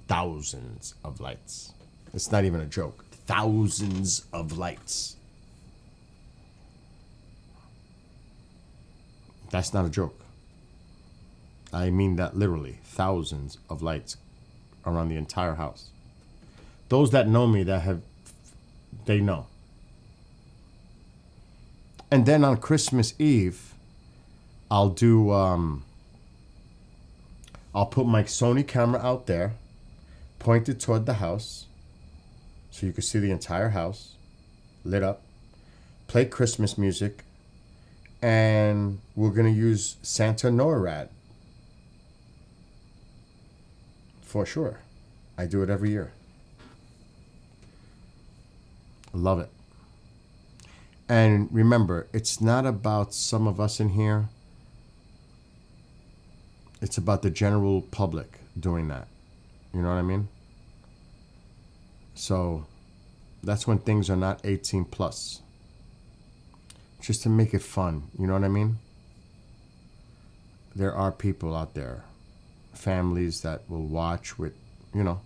Thousands of lights. It's not even a joke. Thousands of lights. That's not a joke. I mean that literally. Thousands of lights around the entire house. Those that know me they know. And then on Christmas Eve, I'll put my Sony camera out there, pointed toward the house, so you can see the entire house lit up, play Christmas music, and we're going to use Santa NORAD. For sure. I do it every year. Love it. And remember, it's not about some of us in here. It's about the general public doing that. You know what I mean? So that's when things are not 18 plus. Just to make it fun. You know what I mean? There are people out there, families that will watch with, you know.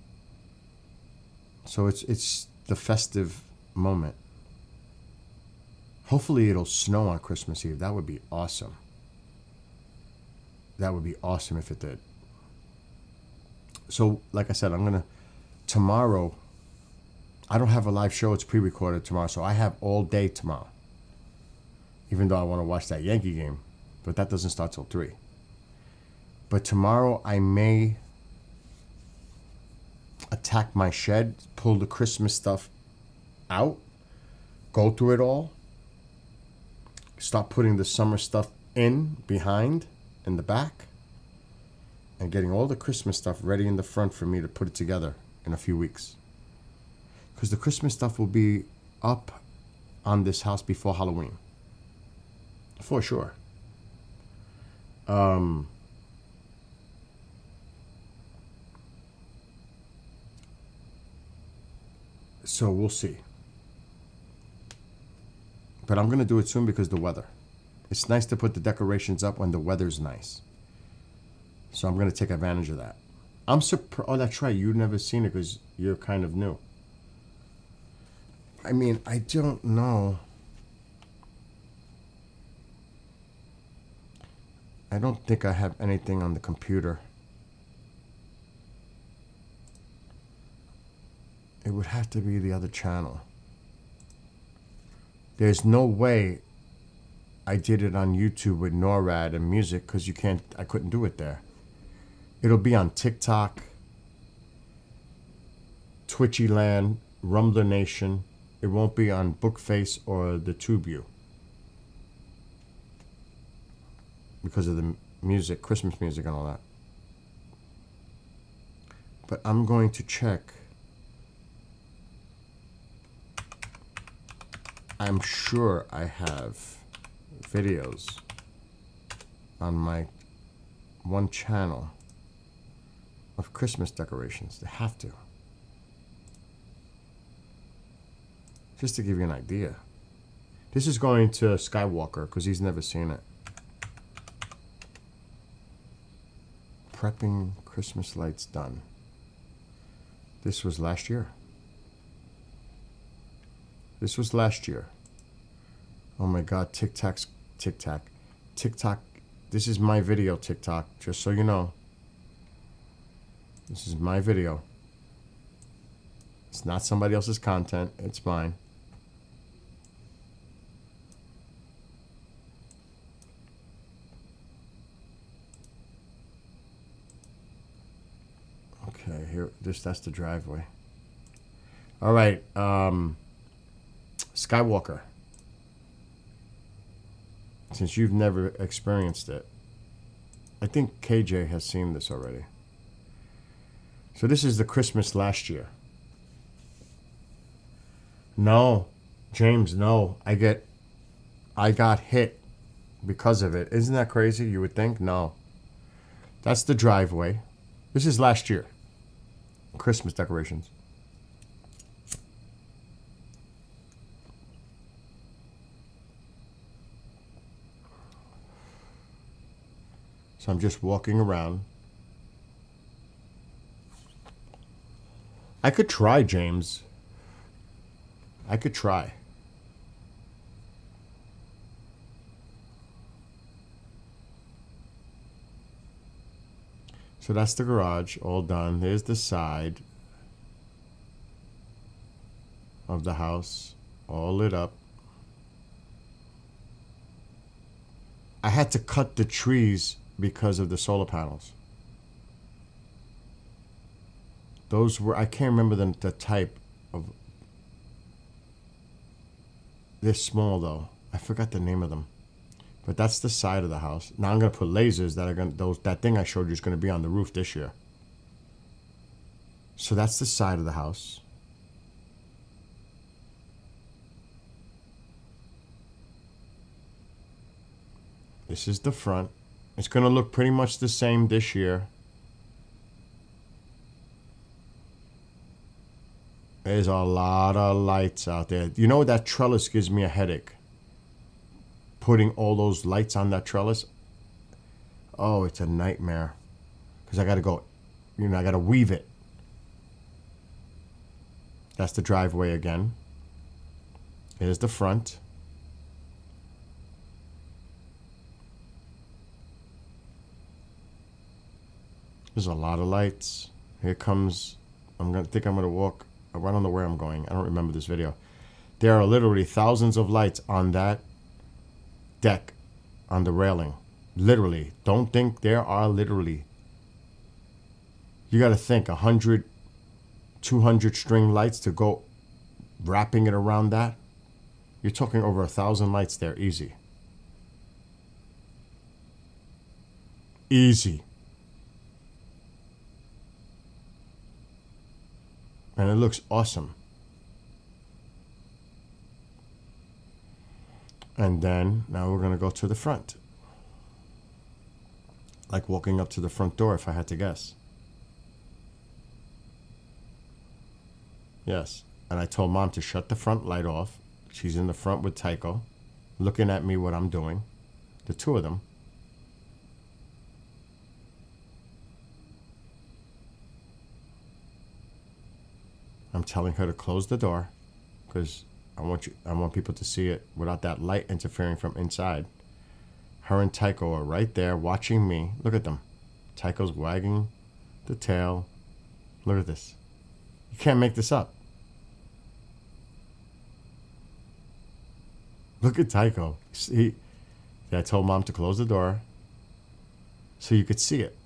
So it's the festive moment. Hopefully it'll snow on Christmas Eve. That would be awesome. That would be awesome if it did. So, like I said, tomorrow, I don't have a live show. It's pre-recorded tomorrow, so I have all day tomorrow. Even though I want to watch that Yankee game, but that doesn't start till 3. But tomorrow I may attack my shed, pull the Christmas stuff out, go through it all, start putting the summer stuff in behind in the back, and getting all the Christmas stuff ready in the front for me to put it together in a few weeks. Because the Christmas stuff will be up on this house before Halloween. For sure. So we'll see. But I'm going to do it soon because the weather. It's nice to put the decorations up when the weather's nice. So I'm going to take advantage of that. I'm surprised. Oh, that's right. You've never seen it because you're kind of new. I mean, I don't know. I don't think I have anything on the computer. It would have to be the other channel. There's no way I did it on YouTube with NORAD and music because I couldn't do it there. It'll be on TikTok, Twitchy Land, Rumbler Nation. It won't be on Bookface or the TubeU because of the music, Christmas music and all that. But I'm going to check. I'm sure I have videos on my one channel of Christmas decorations. They have to. Just to give you an idea. This is going to Skywalker because he's never seen it. Prepping Christmas lights done. This was last year. This was last year. Oh my God, TikTok. This is my video, TikTok, just so you know. This is my video. It's not somebody else's content, it's mine. Okay, here, that's the driveway. All right, Skywalker. Since you've never experienced it, I think KJ has seen this already. So this is the Christmas last year. No, James, no. I got hit because of it. Isn't that crazy? You would think? No. That's the driveway. This is last year. Christmas decorations. So I'm just walking around. I could try, James. I could try. So that's the garage, all done. There's the side of the house, all lit up. I had to cut the trees because of the solar panels. Those were, I can't remember the type of, they're small though. I forgot the name of them. But that's the side of the house. Now I'm going to put lasers that are going to, that thing I showed you is going to be on the roof this year. So that's the side of the house. This is the front. It's going to look pretty much the same this year. There's a lot of lights out there. You know, that trellis gives me a headache. Putting all those lights on that trellis. Oh, it's a nightmare. Because I got to go, I got to weave it. That's the driveway again. Here's the front. There's a lot of lights. Here comes, I'm gonna walk, I don't know where I'm going. I don't remember this video. There are literally thousands of lights on that deck, on the railing. Literally. Don't think there are literally. You gotta think 100, 200 string lights to go wrapping it around that. You're talking over 1,000 lights there, easy. Easy. And it looks awesome. And then, now we're going to go to the front. Like walking up to the front door, if I had to guess. Yes. And I told Mom to shut the front light off. She's in the front with Tycho, looking at me what I'm doing. The two of them. I'm telling her to close the door because I want people to see it without that light interfering from inside. Her and Tycho are right there watching me. Look at them. Tycho's wagging the tail. Look at this. You can't make this up. Look at Tycho. I told Mom to close the door so you could see it.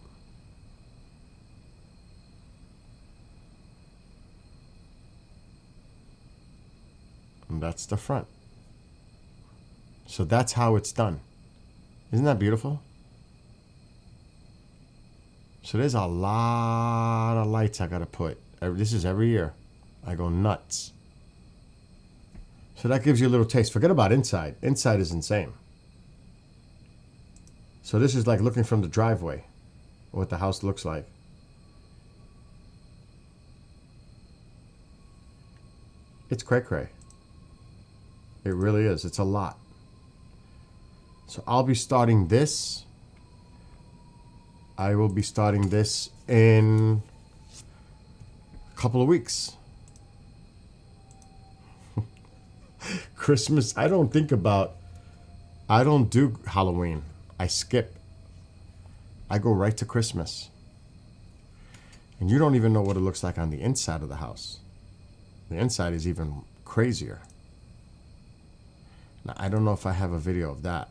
And that's the front. So that's how it's done. Isn't that beautiful? So there's a lot of lights I gotta put. This is every year. I go nuts. So that gives you a little taste. Forget about inside. Inside is insane. So this is like looking from the driveway, what the house looks like. It's cray-cray. It really is. It's a lot. So I'll be starting this. I will be starting this in a couple of weeks. Christmas, I don't do Halloween. I skip. I go right to Christmas. And you don't even know what it looks like on the inside of the house. The inside is even crazier. Now, I don't know if I have a video of that.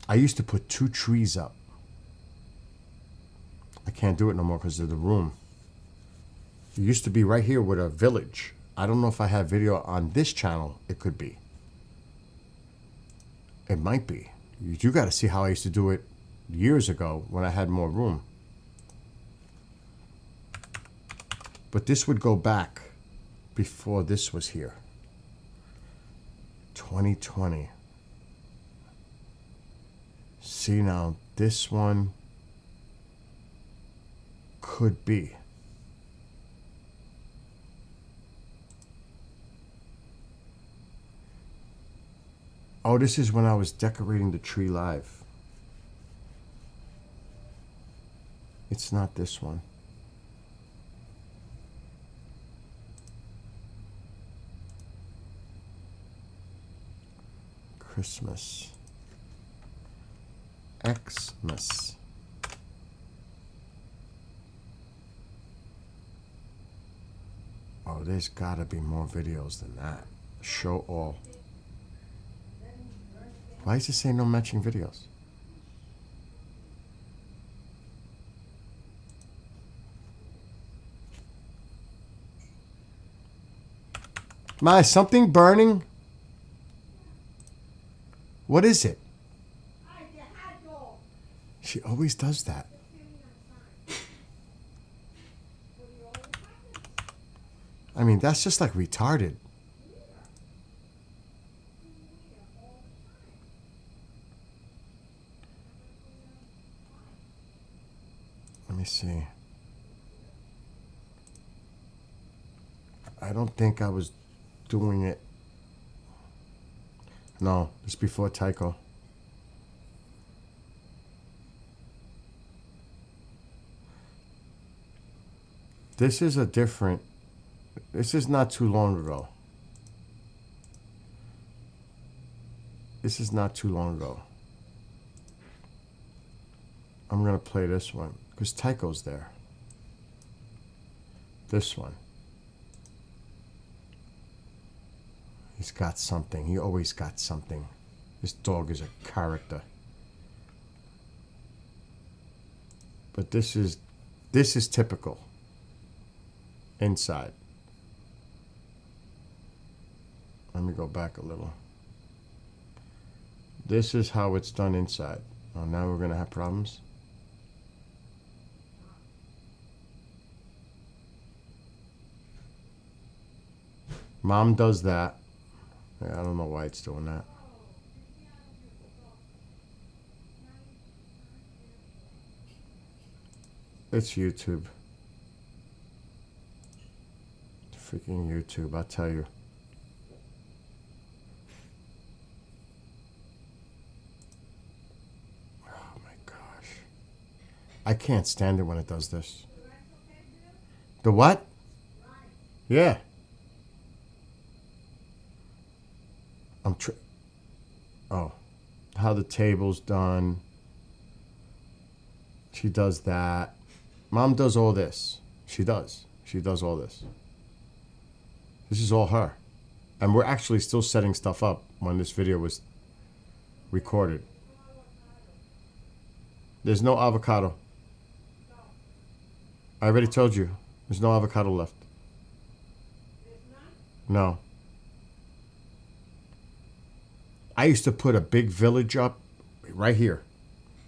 I used to put 2 trees up. I can't do it no more because of the room. It used to be right here with a village. I don't know if I have video on this channel. It could be. It might be. You got to see how I used to do it years ago when I had more room. But this would go back before this was here. 2020. See now, this one could be. Oh, this is when I was decorating the tree live. It's not this one. Christmas. Xmas. Oh, there's gotta be more videos than that. Show all. Why does it say no matching videos? Ma, is something burning? What is it? She always does that. I mean, that's just like retarded. Let me see. I don't think I was doing it. No, it's before Tycho. This is a different. This is not too long ago. This is not too long ago. I'm going to play this one because Tycho's there. This one. He's got something. He always got something. This dog is a character. But this is typical. Inside. Let me go back a little. This is how it's done inside. Oh, now we're going to have problems. Mom does that. Yeah, I don't know why it's doing that. It's YouTube. Freaking YouTube, I tell you. Oh my gosh. I can't stand it when it does this. The what? Yeah. Oh, how the table's done. She does that. Mom does all this. She does. She does all this. This is all her. And we're actually still setting stuff up when this video was recorded. There's no avocado. I already told you. There's no avocado left. No. I used to put a big village up right here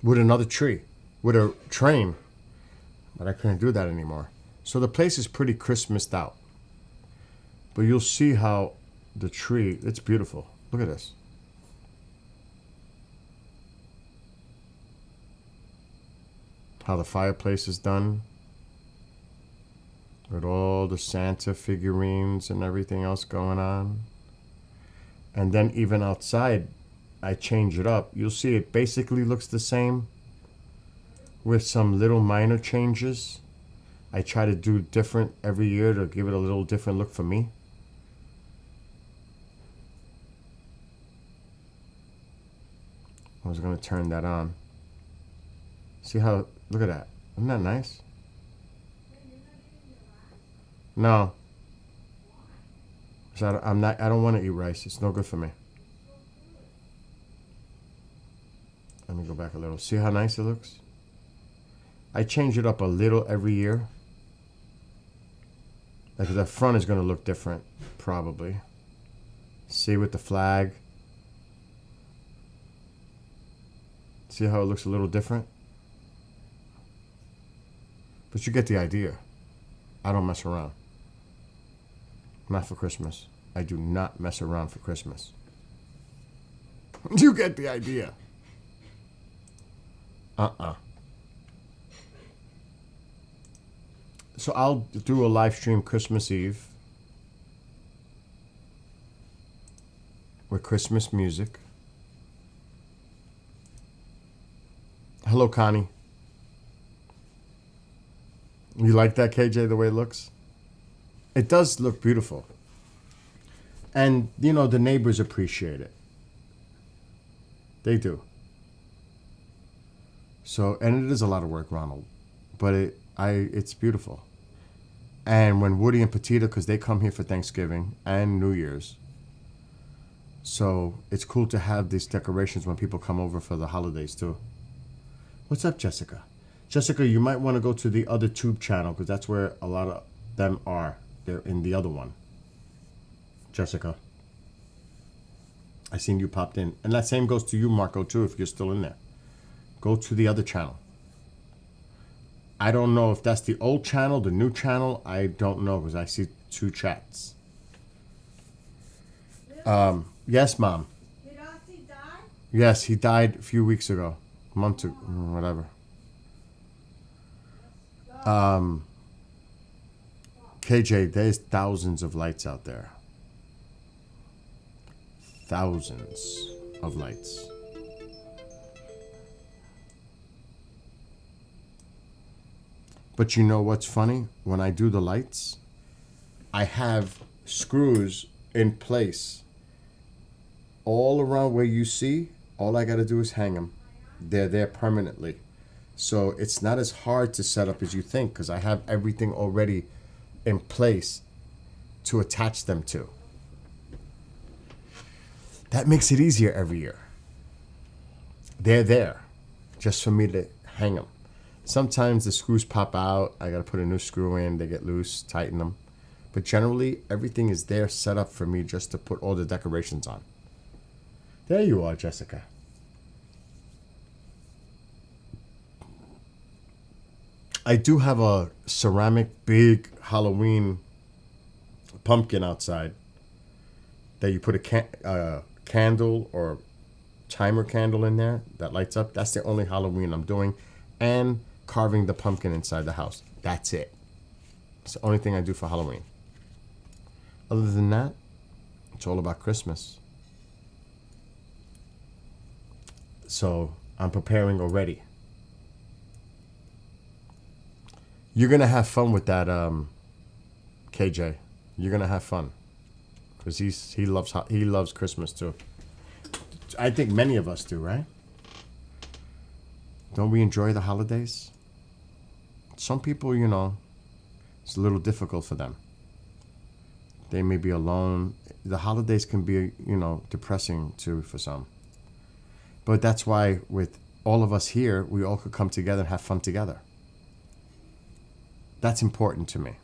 with another tree, with a train, but I couldn't do that anymore. So the place is pretty Christmased out. But you'll see how the tree, it's beautiful. Look at this. How the fireplace is done. With all the Santa figurines and everything else going on. And then even outside, I change it up. You'll see it basically looks the same with some little minor changes. I try to do different every year to give it a little different look for me. I was going to turn that on. See how, look at that. Isn't that nice? No. So I don't want to eat rice. It's no good for me. Let me go back a little. See how nice it looks? I change it up a little every year. Like the front is going to look different, probably. See with the flag. See how it looks a little different? But you get the idea. I don't mess around. Not for Christmas. I do not mess around for Christmas. You get the idea. So I'll do a live stream Christmas Eve with Christmas music. Hello, Connie. You like that, KJ, the way it looks? It does look beautiful. And, you know, the neighbors appreciate it. They do. So, and it is a lot of work, Ronald. But it's beautiful. And when Woody and Petita, because they come here for Thanksgiving and New Year's. So, it's cool to have these decorations when people come over for the holidays, too. What's up, Jessica? Jessica, you might want to go to the other tube channel, because that's where a lot of them are. They're in the other one. Jessica. I seen you popped in. And that same goes to you, Marco, too, if you're still in there. Go to the other channel. I don't know if that's the old channel, the new channel. I don't know, because I see two chats. Yes, Mom. Did Ozzy die? Yes, he died a few weeks ago. A month ago, whatever. KJ, there's thousands of lights out there. Thousands of lights. But you know what's funny? When I do the lights, I have screws in place all around where you see. All I got to do is hang them. They're there permanently. So it's not as hard to set up as you think because I have everything already in place to attach them to. That makes it easier every year. They're there just for me to hang them. Sometimes the screws pop out. I got to put a new screw in. They get loose, tighten them. But generally, everything is there set up for me just to put all the decorations on. There you are, Jessica. I do have a ceramic big Halloween pumpkin outside that you put a candle or timer candle in there that lights up. That's the only Halloween I'm doing. And carving the pumpkin inside the house. That's it. It's the only thing I do for Halloween. Other than that, it's all about Christmas. So I'm preparing already. You're going to have fun with that, KJ. You're going to have fun. Because he loves Christmas too. I think many of us do, right? Don't we enjoy the holidays? Some people, it's a little difficult for them. They may be alone. The holidays can be, depressing too for some. But that's why with all of us here, we all could come together and have fun together. That's important to me.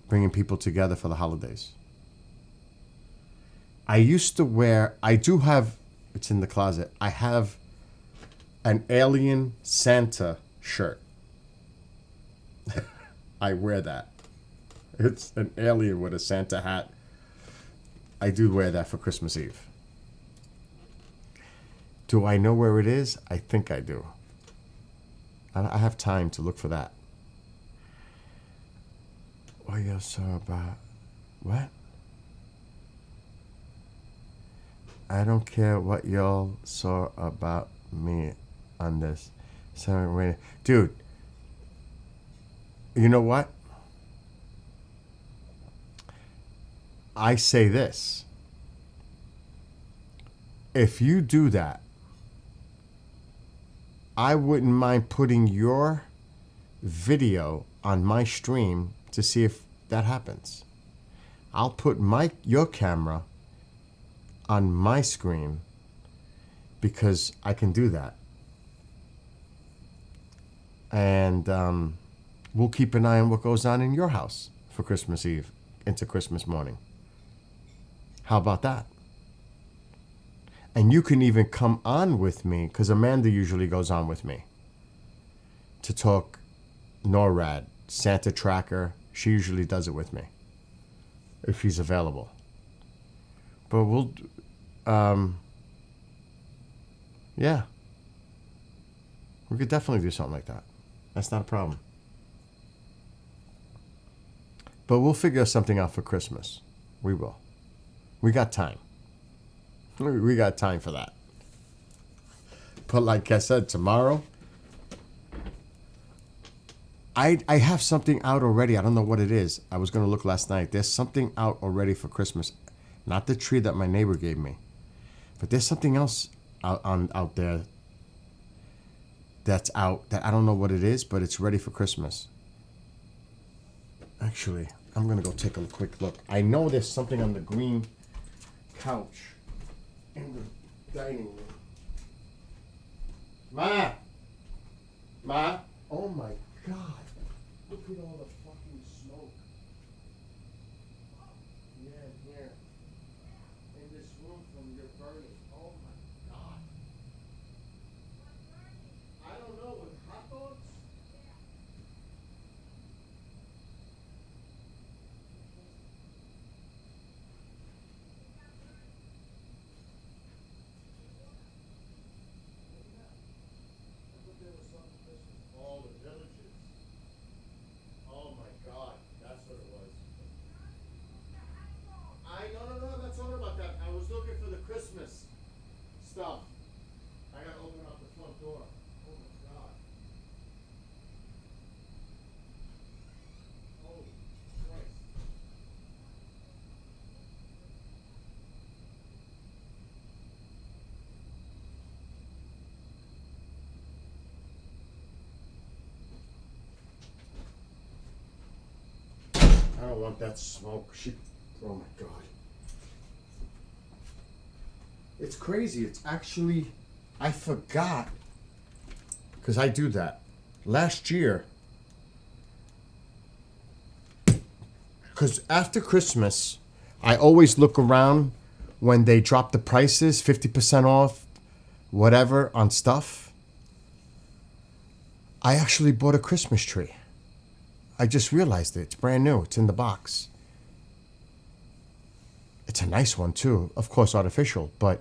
Bringing people together for the holidays. I used to wear, it's in the closet, I have an alien Santa shirt. I wear that. It's an alien with a Santa hat. I do wear that for Christmas Eve. Do I know where it is? I think I do. I have time to look for that. What you saw about what? I don't care what y'all saw about me on this. So, dude, you know what? I say this. If you do that, I wouldn't mind putting your video on my stream to see if that happens. I'll put your camera on my screen because I can do that. And we'll keep an eye on what goes on in your house for Christmas Eve into Christmas morning. How about that? And you can even come on with me, because Amanda usually goes on with me to talk NORAD, Santa Tracker. She usually does it with me if she's available. But we'll, yeah. We could definitely do something like that. That's not a problem. But we'll figure something out for Christmas. We will. We got time. We got time for that. But like I said, tomorrow, I have something out already. I don't know what it is. I was going to look last night. There's something out already for Christmas. Not the tree that my neighbor gave me. But there's something else out there that's out that I don't know what it is, but it's ready for Christmas. Actually, I'm going to go take a quick look. I know there's something on the green couch in the dining room. Ma, oh my God, look at all the fucking smoke. Yeah, here, in this room from your burning. Oh my God. I don't know, with hot dogs? Oh, the villages. Oh my God, that's what it was. No, that's not about that. I was looking for the Christmas stuff. I gotta open up the front door. Oh my God. Holy Christ. don't want that smoke. Oh my God. It's crazy. It's actually, I forgot, because I do that. Last year, because after Christmas, I always look around when they drop the prices, 50% off, whatever, on stuff. I actually bought a Christmas tree. I just realized it. It's brand new. It's in the box. It's a nice one, too. Of course, artificial, but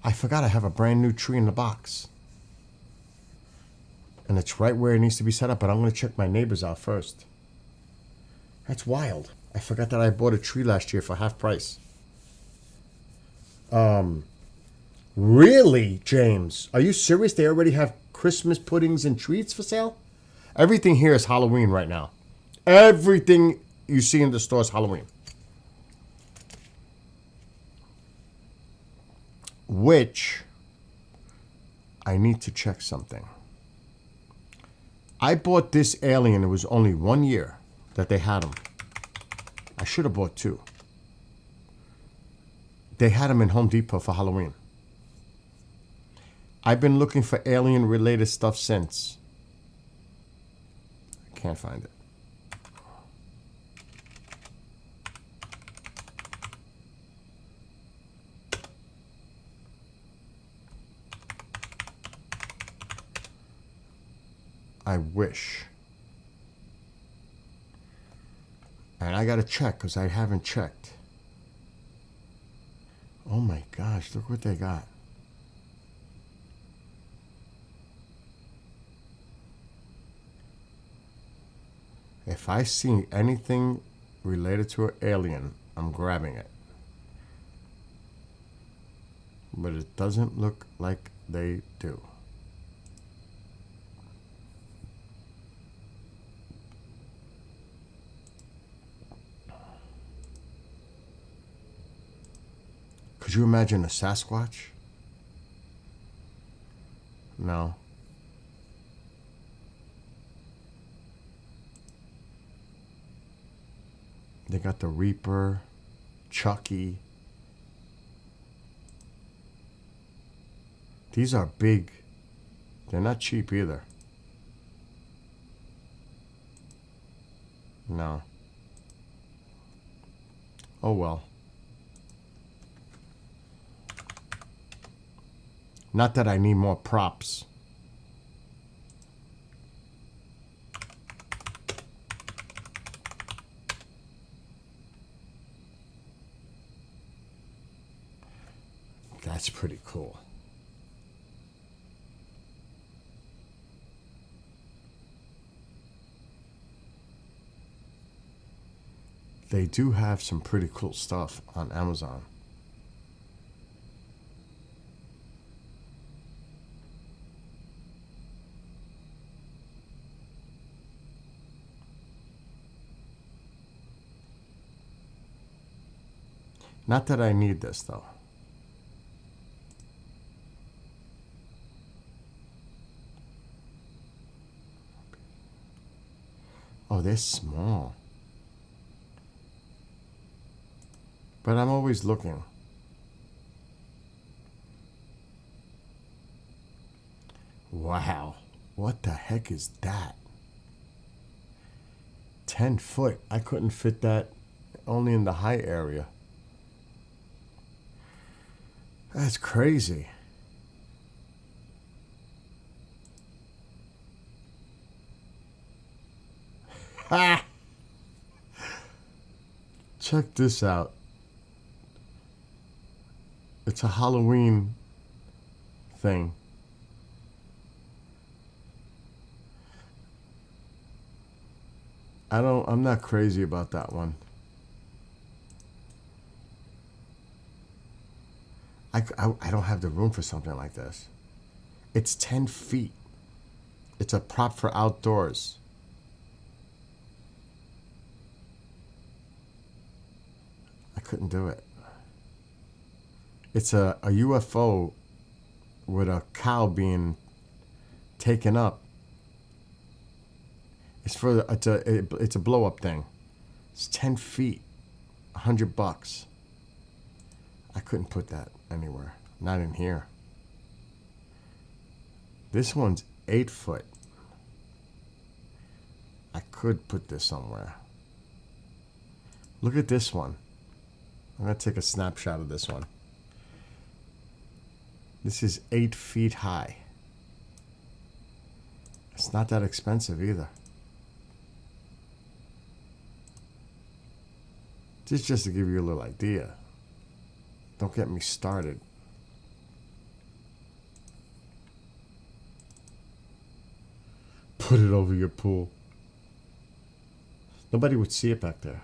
I forgot I have a brand new tree in the box. And it's right where it needs to be set up, but I'm going to check my neighbors out first. That's wild. I forgot that I bought a tree last year for half price. Really, James? Are you serious? They already have Christmas puddings and treats for sale? Everything here is Halloween right now. Everything you see in the store is Halloween. Which, I need to check something. I bought this Alien. It was only 1 year that they had them. I should have bought 2. They had them in Home Depot for Halloween. I've been looking for Alien-related stuff since. I can't find it. I wish. And I gotta check because I haven't checked. Oh my gosh, look what they got. If I see anything related to an Alien, I'm grabbing it. But it doesn't look like they do. Could you imagine a Sasquatch? No. They got the Reaper, Chucky. These are big. They're not cheap either. No. Oh well. Not that I need more props. That's pretty cool. They do have some pretty cool stuff on Amazon. Not that I need this, though. Oh, they're small. But I'm always looking. Wow. What the heck is that? 10 foot. I couldn't fit that only in the high area. That's crazy. Ha! Check this out. It's a Halloween thing. I'm not crazy about that one. I don't have the room for something like this. It's 10 feet. It's a prop for outdoors. I couldn't do it. It's a UFO with a cow being taken up. It's a blow up thing. It's 10 feet, $100. I couldn't put that anywhere, not in here. This one's 8 foot. I could put this somewhere. Look at this one. I'm gonna take a snapshot of this one. This is 8 feet high. It's not that expensive either. This is just to give you a little idea. Don't get me started. Put it over your pool. Nobody would see it back there.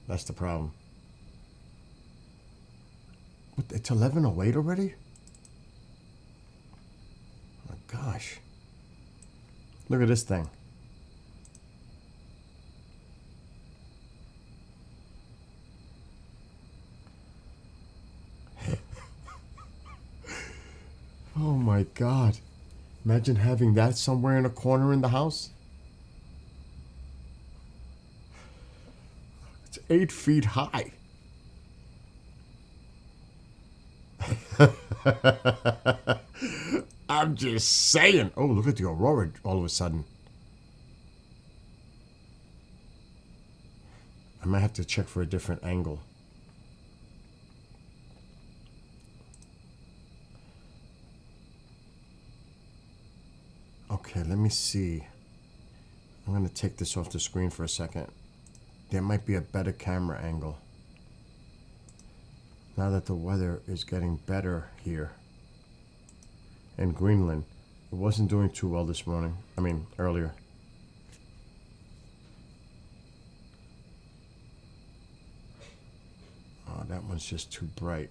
That's the problem. What, it's 11:08 already? Oh my gosh. Look at this thing. Oh my God. Imagine having that somewhere in a corner in the house. It's 8 feet high. I'm just saying. Oh, look at the aurora all of a sudden. I might have to check for a different angle. Okay, let me see. I'm going to take this off the screen for a second. There might be a better camera angle. Now that the weather is getting better here in Greenland. It wasn't doing too well this morning. I mean, earlier. Oh, that one's just too bright.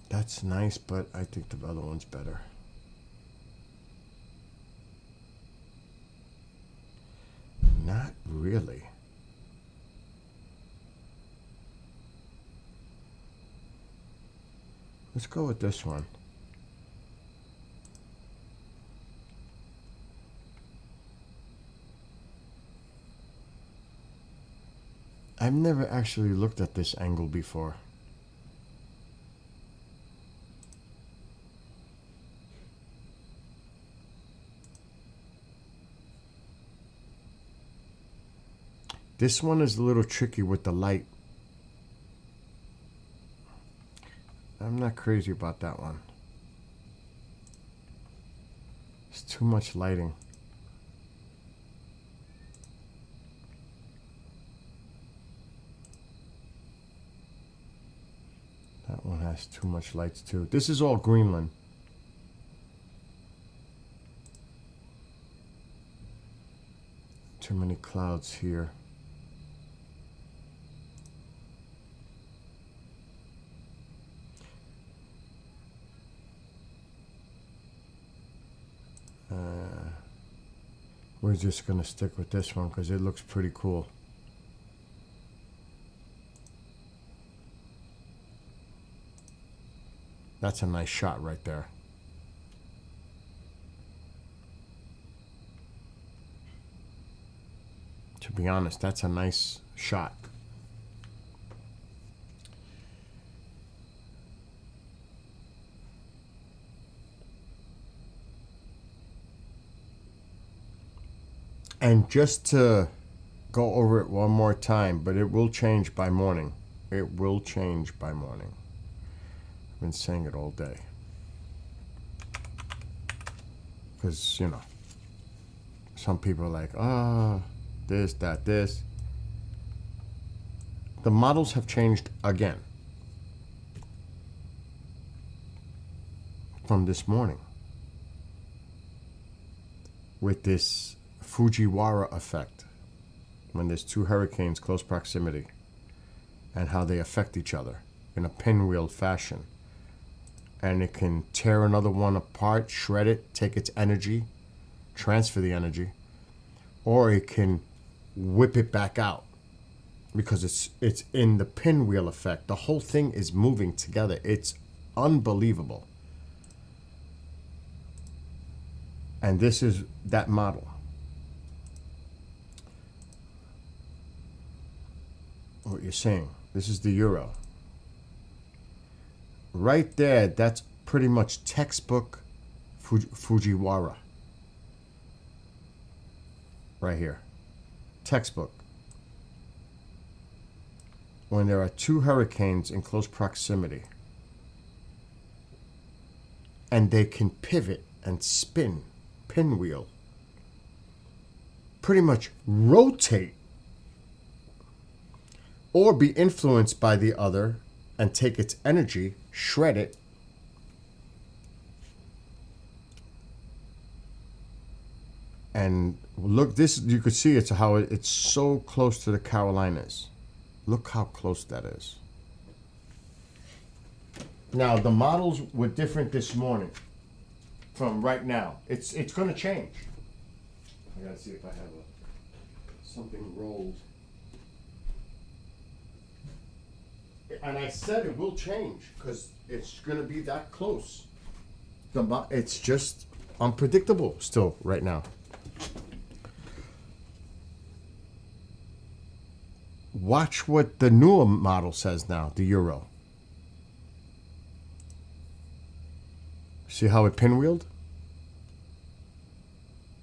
That's nice, but I think the other one's better. Not really. Let's go with this one. I've never actually looked at this angle before. This one is a little tricky with the light. I'm not crazy about that one. It's too much lighting. That one has too much lights too. This is all Greenland. Too many clouds here. We're just going to stick with this one because it looks pretty cool. That's a nice shot right there. To be honest, that's a nice shot. And just to go over it one more time, but it will change by morning. It will change by morning. I've been saying it all day. Because, you know, some people are like, this, that, this. The models have changed again from this morning with this Fujiwara effect, when there's two hurricanes close proximity and how they affect each other in a pinwheel fashion. And it can tear another one apart, shred it, take its energy, transfer the energy, or it can whip it back out because it's in the pinwheel effect. The whole thing is moving together. It's unbelievable. And this is that model. What you're saying. This is the euro. Right there, that's pretty much textbook Fujiwara. Right here. Textbook. When there are two hurricanes in close proximity and they can pivot and spin, pinwheel, pretty much rotate or be influenced by the other and take its energy, shred it, and look, this, you could see it's how it's so close to the Carolinas. Look how close that is. Now the models were different this morning from right now. It's going to change. I gotta see if I have something rolled. And I said it will change because it's going to be that close. It's just unpredictable still right now. Watch what the newer model says now, the euro. See how it pinwheeled?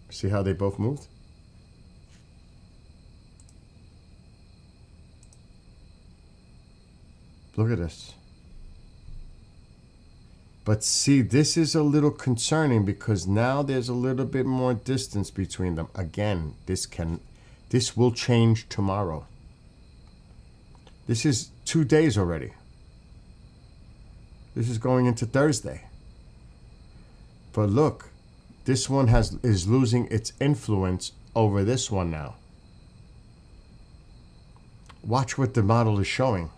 See how they both moved? Look at this. But see, this is a little concerning because now there's a little bit more distance between them. Again, this will change tomorrow. This is 2 days already. This is going into Thursday. But look, this one is losing its influence over this one now. Watch what the model is showing.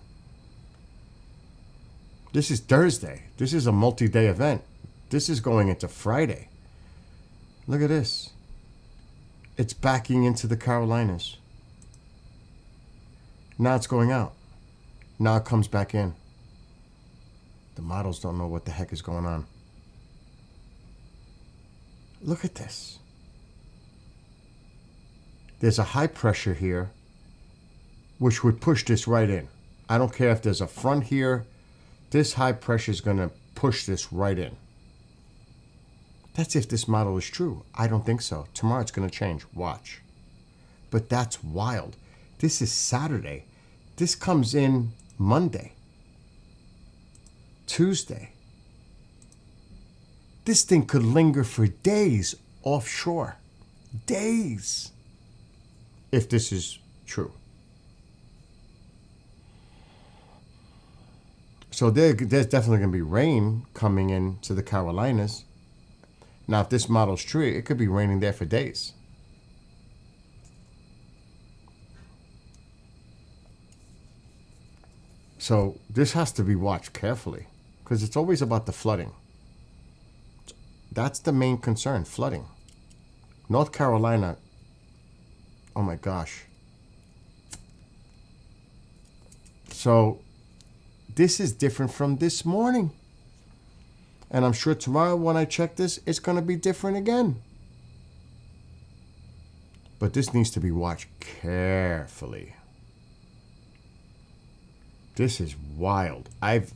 This is Thursday. This is a multi-day event. This is going into Friday. Look at this. It's backing into the Carolinas. Now it's going out. Now it comes back in. The models don't know what the heck is going on. Look at this. There's a high pressure here, which would push this right in. I don't care if there's a front here. This high pressure is going to push this right in. That's if this model is true. I don't think so. Tomorrow it's going to change. Watch. But that's wild. This is Saturday. This comes in Monday. Tuesday. This thing could linger for days offshore. Days. If this is true. So there's definitely going to be rain coming into the Carolinas. Now, if this model's true, it could be raining there for days. So this has to be watched carefully because it's always about the flooding. That's the main concern, flooding. North Carolina, oh my gosh. So this is different from this morning. And I'm sure tomorrow when I check this, it's going to be different again. But this needs to be watched carefully. This is wild. I've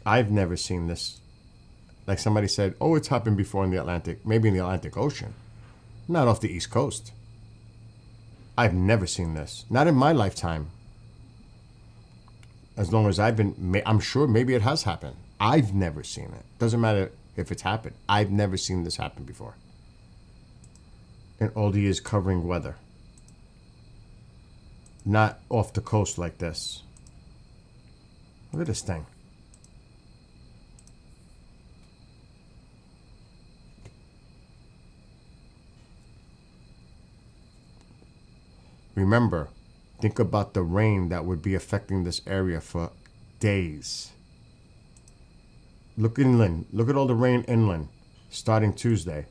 never seen this. Like somebody said, oh, it's happened before in the Atlantic, maybe in the Atlantic Ocean. Not off the East Coast. I've never seen this. Not in my lifetime. As long as I've been, I'm sure maybe it has happened. I've never seen it. Doesn't matter if it's happened. I've never seen this happen before. In all the years covering weather. Not off the coast like this. Look at this thing. Remember, think about the rain that would be affecting this area for days. Look inland. Look at all the rain inland starting Tuesday.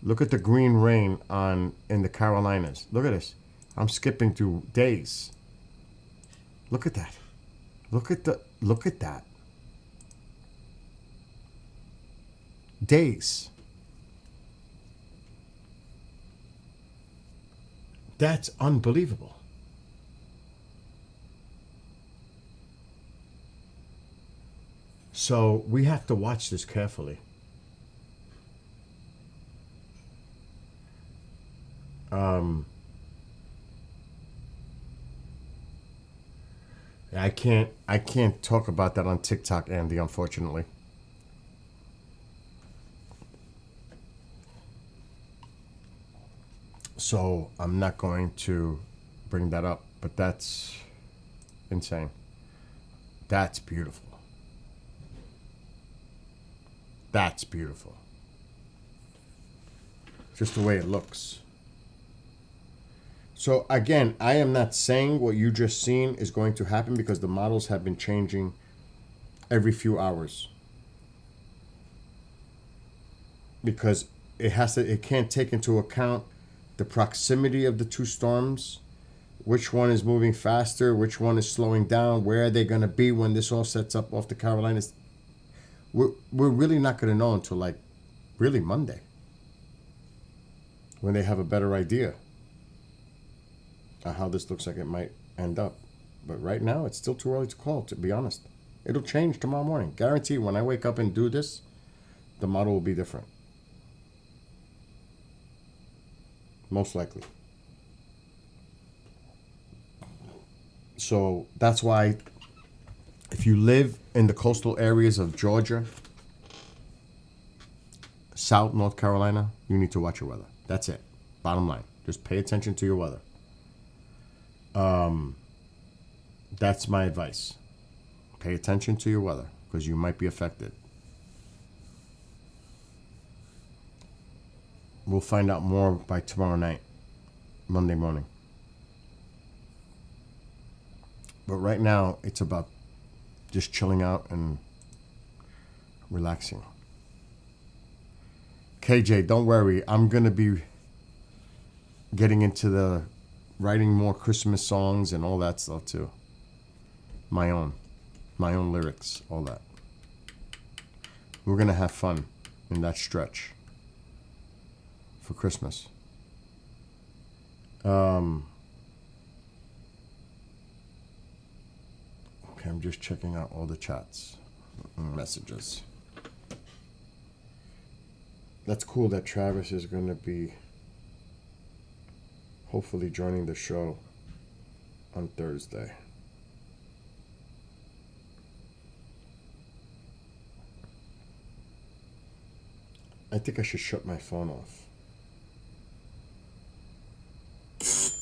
Look at the green rain in the Carolinas. Look at this. I'm skipping through days. Look at that. Look at that. Days. That's unbelievable. So we have to watch this carefully. I can't talk about that on TikTok, Andy, unfortunately. So I'm not going to bring that up, but that's insane. That's beautiful. That's beautiful. Just the way it looks. So again, I am not saying what you just seen is going to happen because the models have been changing every few hours. Because it can't take into account the proximity of the two storms, which one is moving faster, which one is slowing down, where are they going to be when this all sets up off the Carolinas. We're really not going to know until like really Monday, when they have a better idea of how this looks like it might end up. But right now, it's still too early to call, to be honest. It'll change tomorrow morning. Guarantee when I wake up and do this, the model will be different. Most likely. So that's why if you live in the coastal areas of Georgia, South North Carolina, you need to watch your weather. That's it. Bottom line. Just pay attention to your weather. That's my advice. Pay attention to your weather because you might be affected. We'll find out more by tomorrow night, Monday morning. But right now, it's about just chilling out and relaxing. KJ, don't worry. I'm going to be getting into the writing more Christmas songs and all that stuff too. My own lyrics, all that. We're going to have fun in that stretch for Christmas. Okay, I'm just checking out all the chats, messages. That's cool that Travis is going to be hopefully joining the show on Thursday. I think I should shut my phone off.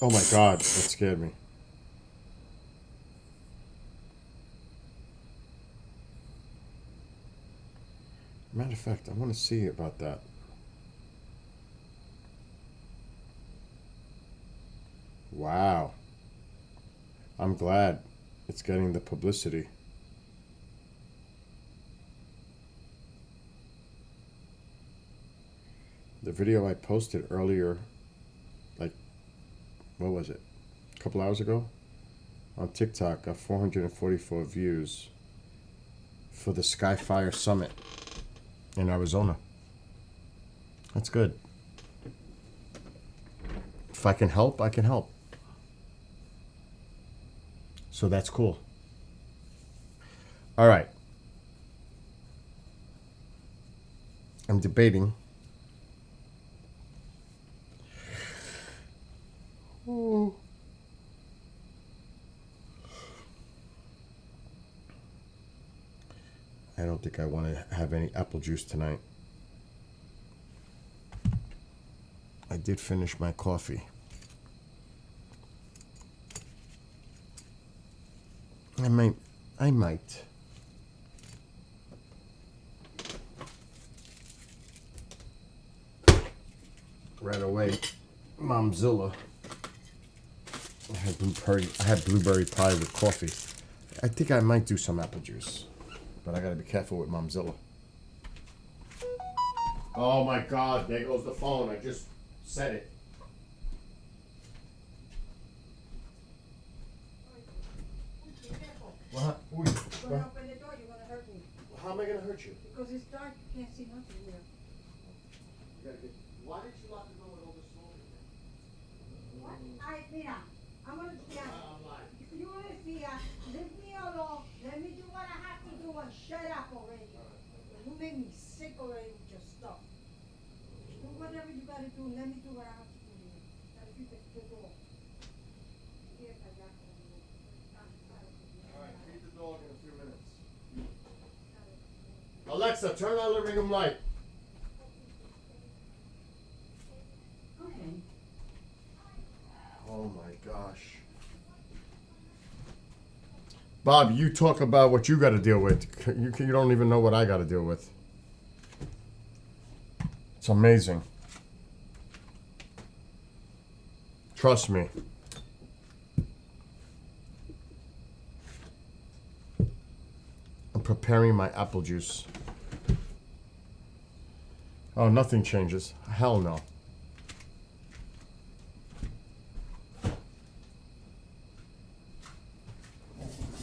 Oh my God, that scared me. Matter of fact, I want to see about that. Wow. I'm glad it's getting the publicity. The video I posted earlier, like, what was it? A couple hours ago? On TikTok, got 444 views for the Skyfire Summit in Arizona. That's good. If I can help, I can help. So that's cool. All right. I'm debating. Oh. I don't think I want to have any apple juice tonight. I did finish my coffee. I might. Right away, Momzilla. I had blueberry pie with coffee. I think I might do some apple juice, but I gotta be careful with Momzilla. Oh my God! There goes the phone. I just said it. What? Ooh, You're gonna open the door, you're gonna hurt me. how am I gonna hurt you? Because it's dark, you can't see nothing here. Why did you lock the door with all this smoke in there? What? Mira, I'm gonna, I'm lying. you wanna see, leave me alone, let me do what I have to do and shut up already. You make me sick already with your stuff. Do whatever you gotta do, let me do what I have to do here. Gotta keep the door. Here, I got it. Alright, feed the dog in a few minutes. Alexa, turn on the living room light. Okay. Oh my gosh. Bob, you talk about what you got to deal with. You don't even know what I got to deal with. It's amazing. Trust me. I'm preparing my apple juice. Oh, nothing changes. Hell no.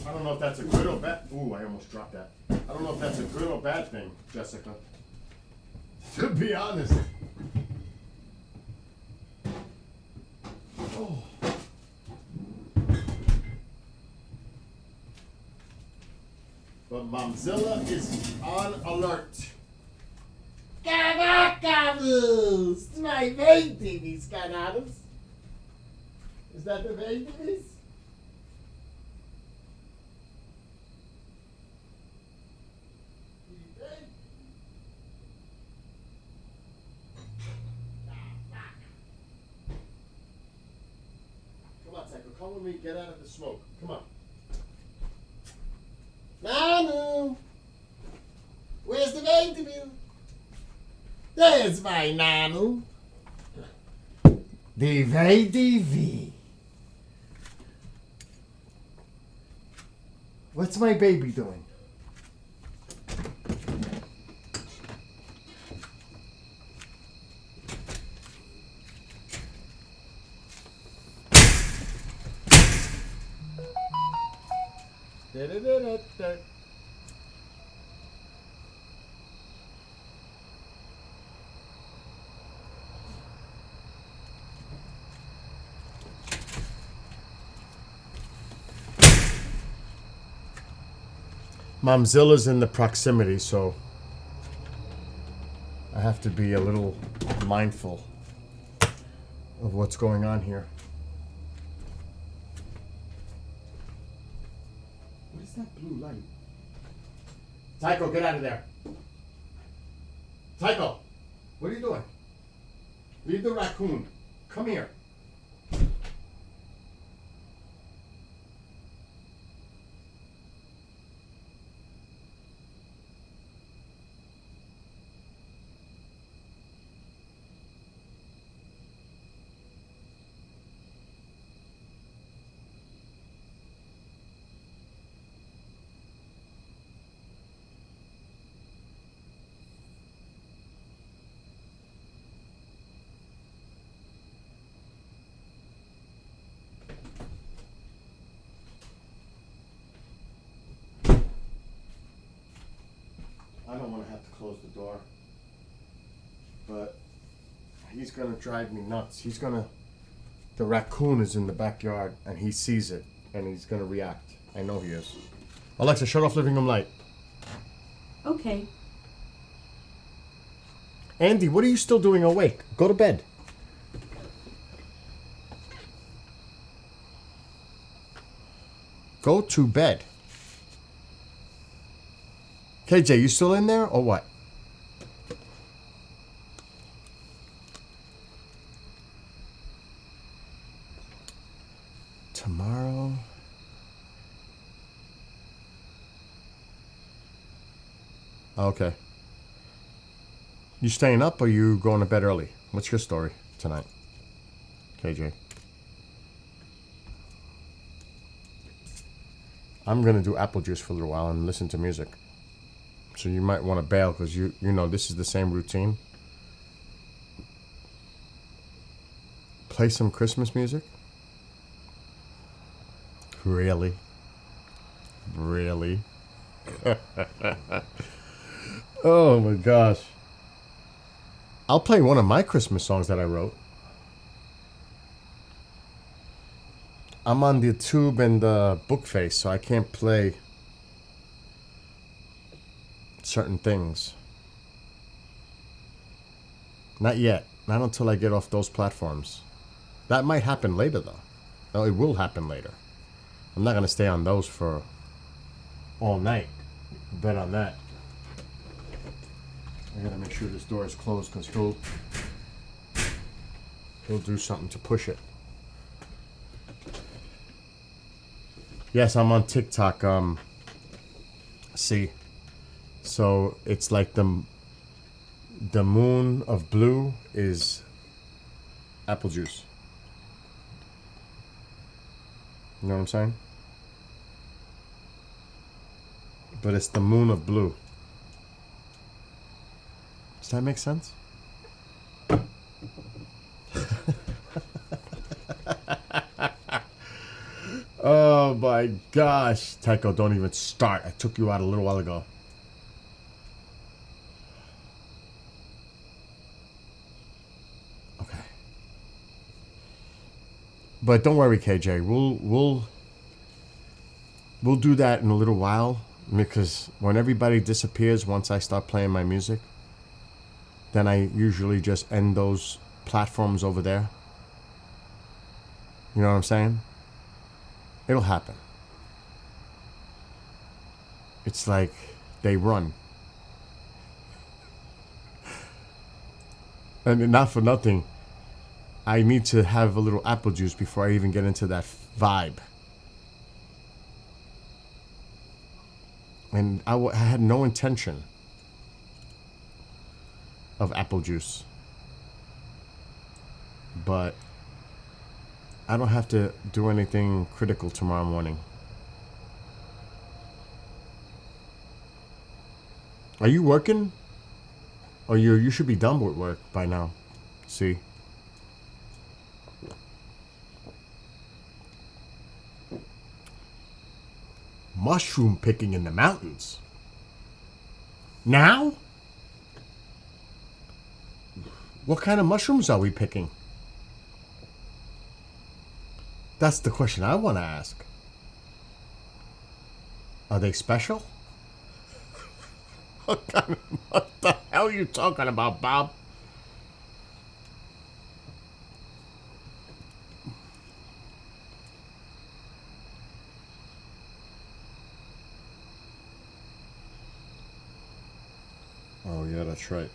I don't know if that's a good or bad. Ooh, I almost dropped that. I don't know if that's a good or bad thing, Jessica. To be honest. Oh. But Momzilla is on alert. Caracas! My baby, mis canados. Is that the babies? Come on, Psycho. Come with me. Get out of the smoke. Come on. Nanu! Where's the baby? There's my Nanu. The baby. What's my baby doing? Da-da-da-da-da. Momzilla's in the proximity, so I have to be a little mindful of what's going on here. What is that blue light? Tycho, get out of there. Tycho, what are you doing? Leave the raccoon. Come here. I don't want to have to close the door, but he's gonna drive me nuts. The raccoon is in the backyard and he sees it and he's gonna react. I know he is. Alexa, shut off living room light. Okay. Andy, what are you still doing awake? Go to bed. Go to bed. KJ, you still in there or what? Tomorrow. Okay. You staying up or you going to bed early? What's your story tonight, KJ? I'm gonna do apple juice for a little while and listen to music. So you might want to bail because you know this is the same routine. Play some Christmas music? Really? Really? Oh my gosh. I'll play one of my Christmas songs that I wrote. I'm on the tube and the book face, so I can't play certain things. Not yet. Not until I get off those platforms. That might happen later, though. No, it will happen later. I'm not going to stay on those for all night. Bet on that. I got to make sure this door is closed because he'll do something to push it. Yes, I'm on TikTok. See, so it's like the moon of blue is apple juice. You know what I'm saying? But it's the moon of blue. Does that make sense? Oh my gosh. Tycho, don't even start. I took you out a little while ago. Okay. But don't worry, KJ. We'll do that in a little while, because when everybody disappears once I start playing my music, then I usually just end those platforms over there. You know what I'm saying? It'll happen. It's like they run. And not for nothing, I need to have a little apple juice before I even get into that vibe. And I had no intention of apple juice. But I don't have to do anything critical tomorrow morning. Are you working? Or you should be done with work by now. See? Mushroom picking in the mountains. Now? What kind of mushrooms are we picking? That's the question I want to ask. Are they special? What the hell are you talking about, Bob? Oh, yeah, that's right.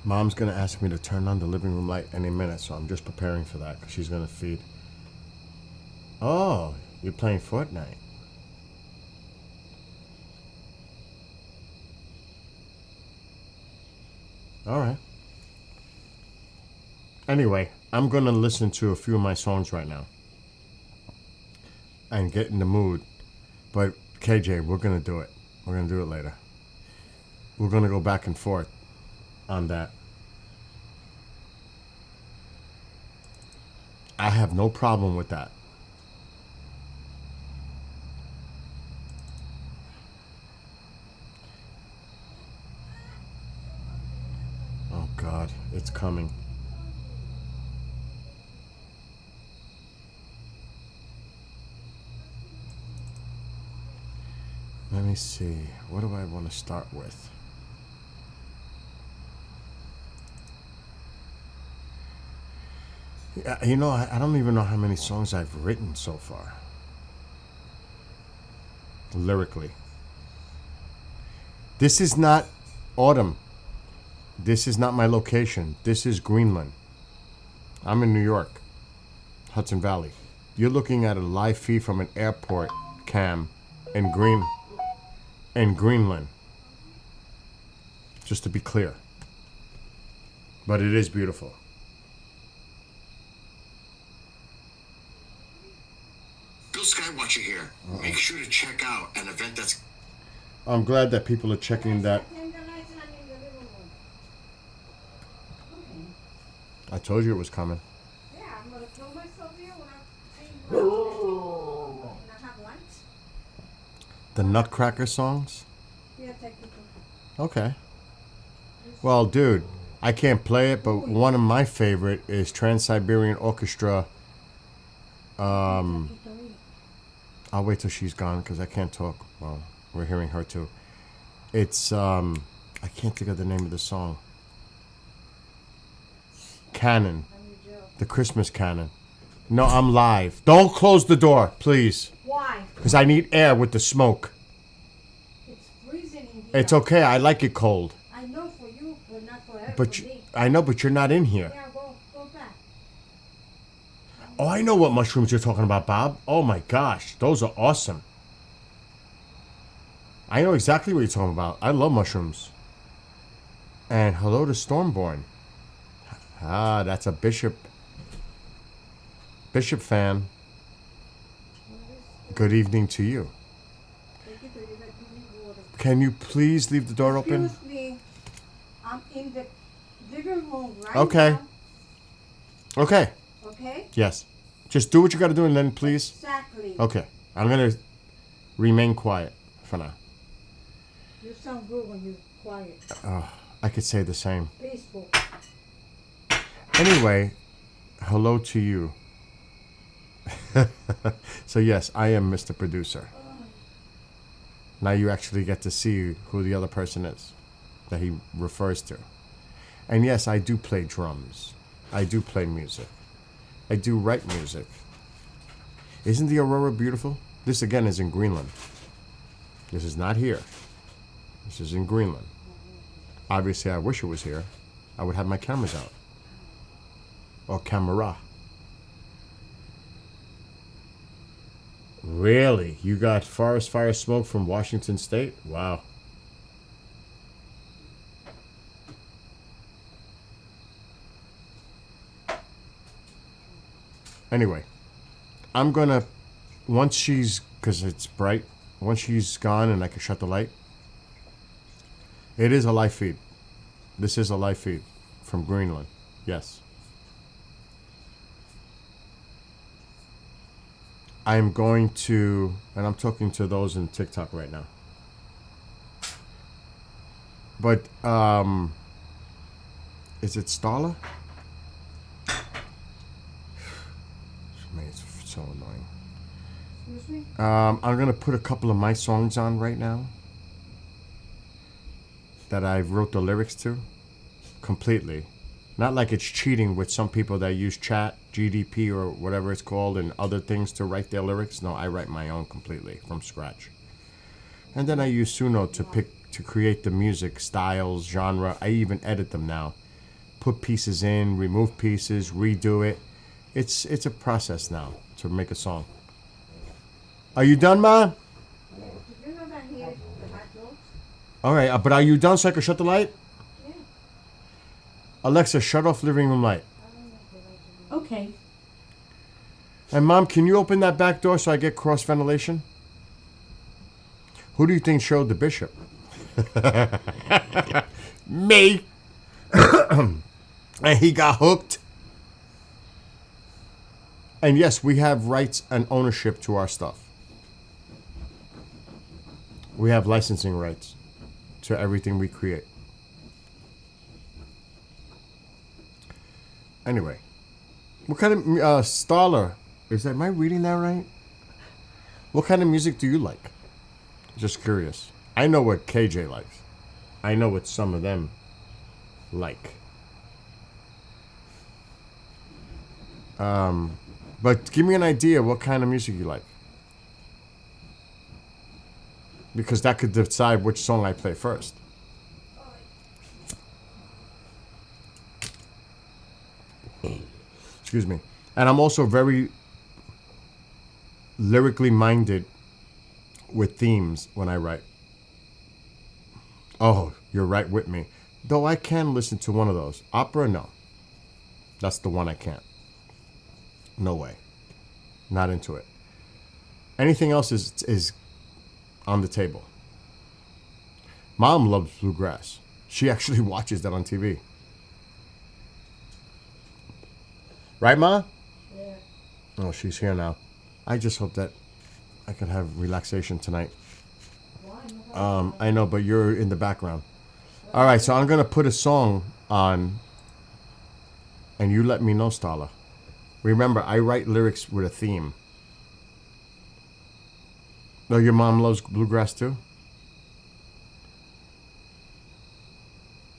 Mom's going to ask me to turn on the living room light any minute, so I'm just preparing for that, because she's going to feed. Oh, you're playing Fortnite. All right. Anyway, I'm going to listen to a few of my songs right now and get in the mood. But, KJ, we're going to do it. We're going to do it later. We're going to go back and forth on that. I have no problem with that. Oh God, it's coming. Let me see. What do I want to start with? Yeah, you know, I don't even know how many songs I've written so far. Lyrically. This is not autumn. This is not my location. This is Greenland. I'm in New York, Hudson Valley. You're looking at a live feed from an airport cam in Greenland. Just to be clear. But it is beautiful. Bill Skywatcher here. Make sure to check out an event that's... I'm glad that people are checking that. Turn the lights on in the living room. I told you it was coming. Yeah. The Nutcracker songs? Yeah, take it. Okay. Well, dude, I can't play it, but one of my favorite is Trans-Siberian Orchestra. I'll wait till she's gone because I can't talk. Well, we're hearing her too. It's, I can't think of the name of the song. Canon. The Christmas Canon. No, I'm live. Don't close the door, please. Why? Because I need air with the smoke. It's freezing in here. It's okay. I like it cold. I know for you, but not for everybody. But I know, but you're not in here. Yeah, go back. Oh, I know what mushrooms you're talking about, Bob. Oh my gosh, those are awesome. I know exactly what you're talking about. I love mushrooms. And hello to Stormborn. Ah, that's a Bishop fan. Good evening to you. Take it, you got to need water. Can you please leave the door open? Excuse me. I'm in the living room right Okay. now. Okay. Okay? Yes. Just do what you got to do and then please. Exactly. Okay. I'm going to remain quiet for now. You sound good when you're quiet. I could say the same. Peaceful. Anyway, hello to you. So yes, I am Mr. Producer. Now you actually get to see who the other person is that he refers to. And yes, I do play drums. I do play music. I do write music. Isn't the aurora beautiful? This again is in Greenland. This is not here. This is in Greenland. Obviously, I wish it was here. I would have my cameras out. Or camera. Really? You got forest fire smoke from Washington State? Wow. Anyway, I'm gonna, once she's, because it's bright, once she's gone and I can shut the light, it is a live feed. This is a live feed from Greenland. Yes. I'm going to, and I'm talking to those in TikTok right now. But, is it Starla? Man, it's so annoying. Excuse me? I'm going to put a couple of my songs on right now that I wrote the lyrics to completely. Not like it's cheating with some people that use chat, GDP or whatever it's called, and other things to write their lyrics. No, I write my own completely from scratch. And then I use Suno to create the music, styles, genre. I even edit them now. Put pieces in, remove pieces, redo it. It's a process now to make a song. Are you done, Ma? Did you know that here the hot dogs? All right, but are you done so I can shut the light? Yeah. Alexa, shut off living room light. Okay. And Mom, can you open that back door so I get cross ventilation? Who do you think showed the bishop? Me. And he got hooked. And yes, we have rights and ownership to our stuff. We have licensing rights to everything we create. Anyway, what kind of Starler? Am I reading that right? What kind of music do you like? Just curious. I know what KJ likes. I know what some of them like. But give me an idea what kind of music you like. Because that could decide which song I play first. Excuse me. And I'm also very lyrically minded with themes when I write. Oh, you're right with me. Though I can listen to one of those. Opera, no. That's the one I can't. No way. Not into it. Anything else is on the table. Mom loves bluegrass. She actually watches that on TV. Right, Ma? Yeah. Oh, she's here now. I just hope that I can have relaxation tonight. I know, but you're in the background. All right, so I'm gonna put a song on, and you let me know, Starla. Remember, I write lyrics with a theme. No, your mom loves bluegrass too?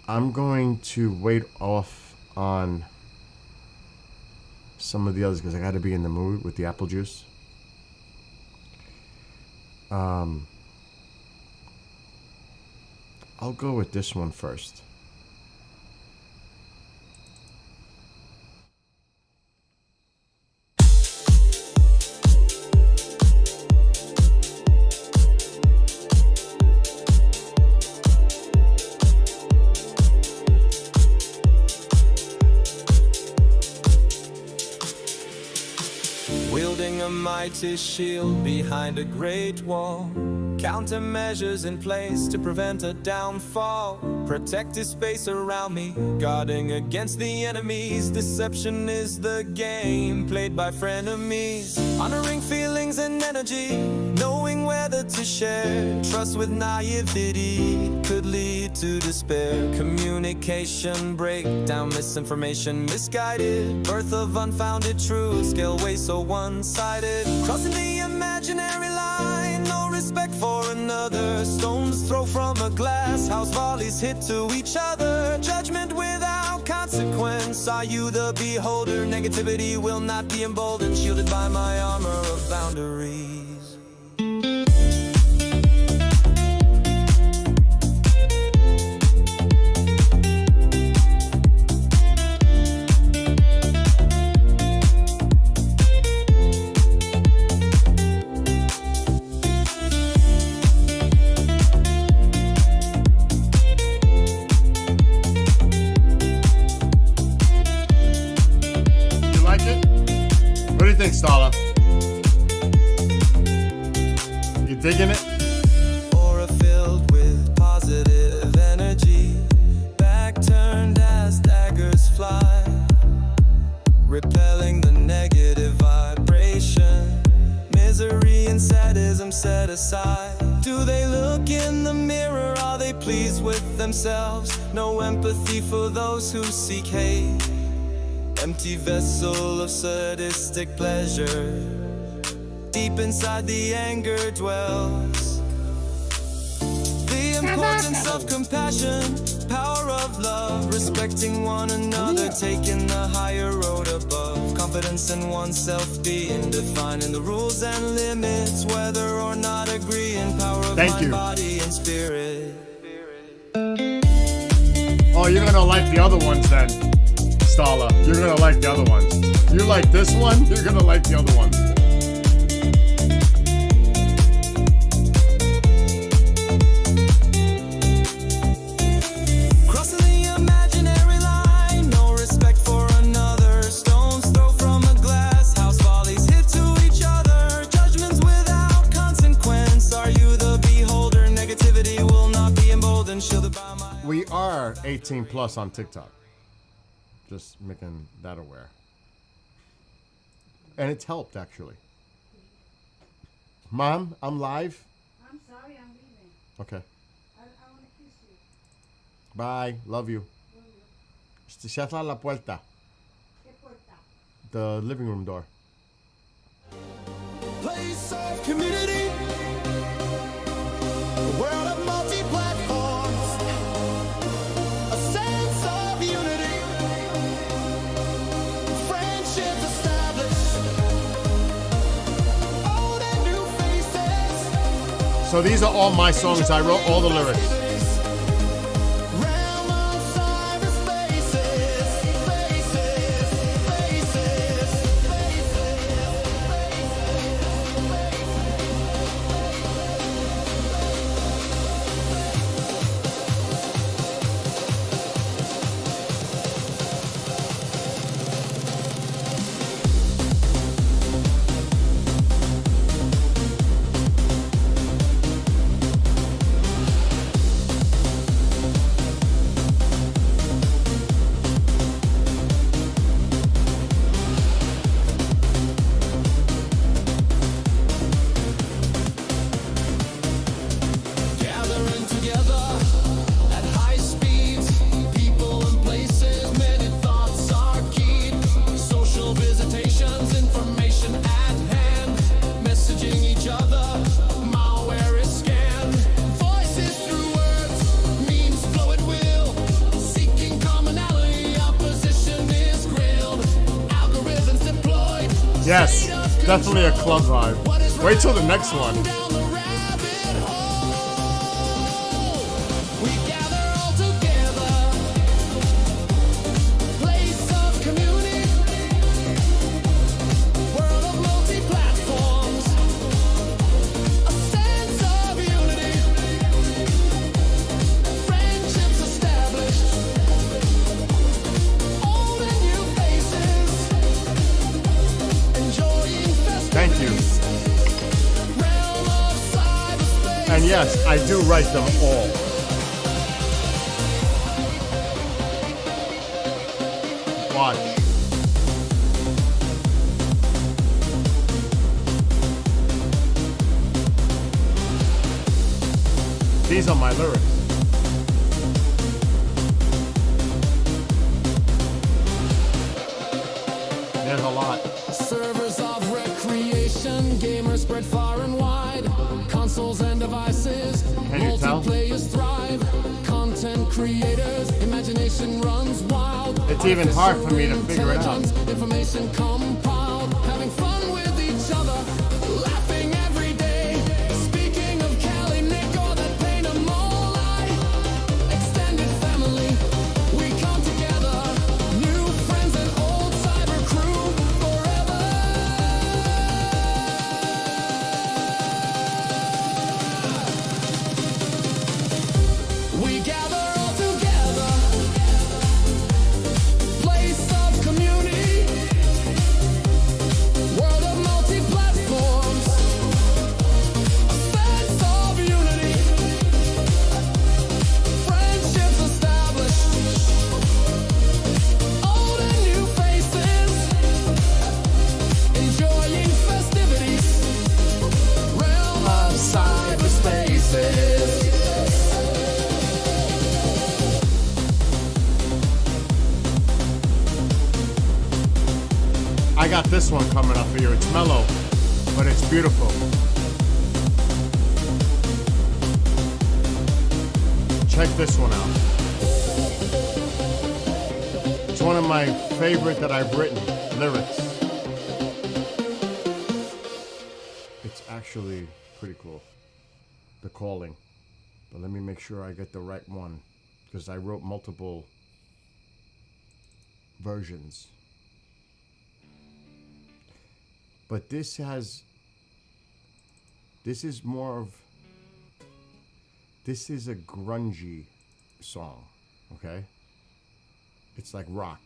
I'm going to wait off on some of the others because I got to be in the mood with the apple juice. I'll go with this one first. Wielding a mighty shield behind a great wall. Countermeasures in place to prevent a downfall. Protective space around me, guarding against the enemies. Deception is the game played by frenemies. Honoring feelings and energy, knowing whether to share. Trust with naivety could lead to despair. Communication breakdown, misinformation misguided. Birth of unfounded truth, scale way so one-sided. Crossing the imaginary line, no respect for another. Stones throw from a glass house, volleys hit to each other. Judgment without consequence, are you the beholder? Negativity will not be emboldened, shielded by my armor of boundaries. Starla, you digging it? Aura filled with positive energy, back turned as daggers fly, repelling the negative vibration. Misery and sadism set aside. Do they look in the mirror? Are they pleased with themselves? No empathy for those who seek hate. Empty vessel of sadistic pleasure. Deep inside the anger dwells. The importance of compassion, power of love, respecting one another, taking the higher road above. Confidence in oneself, being defining the rules and limits, whether or not agreeing. Power of mind, body, and spirit. Oh, you're gonna like the other ones then. Starla, you're gonna like the other ones. You like this one, you're gonna like the other ones. Crossing the imaginary line, no respect for another. Stones throw from a glass house, volleys hit to each other. Judgments without consequence, are you the beholder? Negativity will not be emboldened, shielded by my... We are 18 plus on TikTok. Just making that aware. And it's helped, actually. Mom, I'm live. I'm sorry, I'm leaving. Okay. I want to kiss you. Bye. Love you. Cierra la puerta. ¿Qué puerta? The living room door. Place of community, a world of multi-platforms, a sense of unity, friendships established, old and new faces. So these are all my songs. I wrote all the lyrics. Realm of cyberspaces, Yes, definitely a club vibe. Wait till the next one. Thank you. And yes, I do write them all. Watch. These are my lyrics. There's a lot. Servers of recreation, gamers spread far and wide. Consoles and devices, Can you tell? multiplayers thrive. Content creators, imagination runs wild. It's even hard for me to figure it out. Intelligence, information compiled. Having fun with each other, laughing every day. Speaking of Cali, Nick, or that pain of Molai. Extended family, we come together. New friends and old cyber crew forever. We gather all together. Place of community. World of multi-platforms. A sense of unity. Friendships established. Old and new faces. Enjoying festivities. Realm of cyberspaces. I got this one coming up for you. It's mellow, but it's beautiful. Check this one out. It's one of my favorite that I've written, lyrics. It's actually pretty cool. The Calling. But let me make sure I get the right one, because I wrote multiple versions. But this is a grungy song, okay? It's like rock.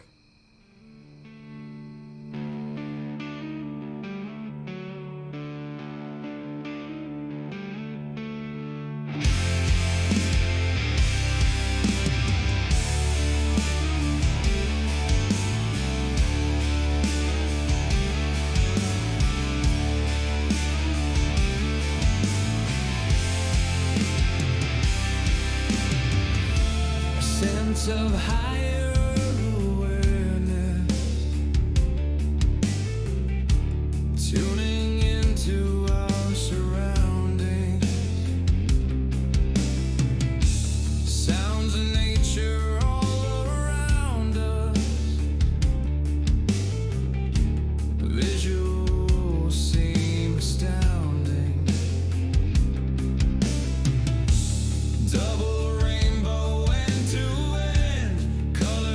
Sense of higher awareness, tuning into our surroundings, sounds of nature all around us, visuals seem astounding, double rainbow end to end, color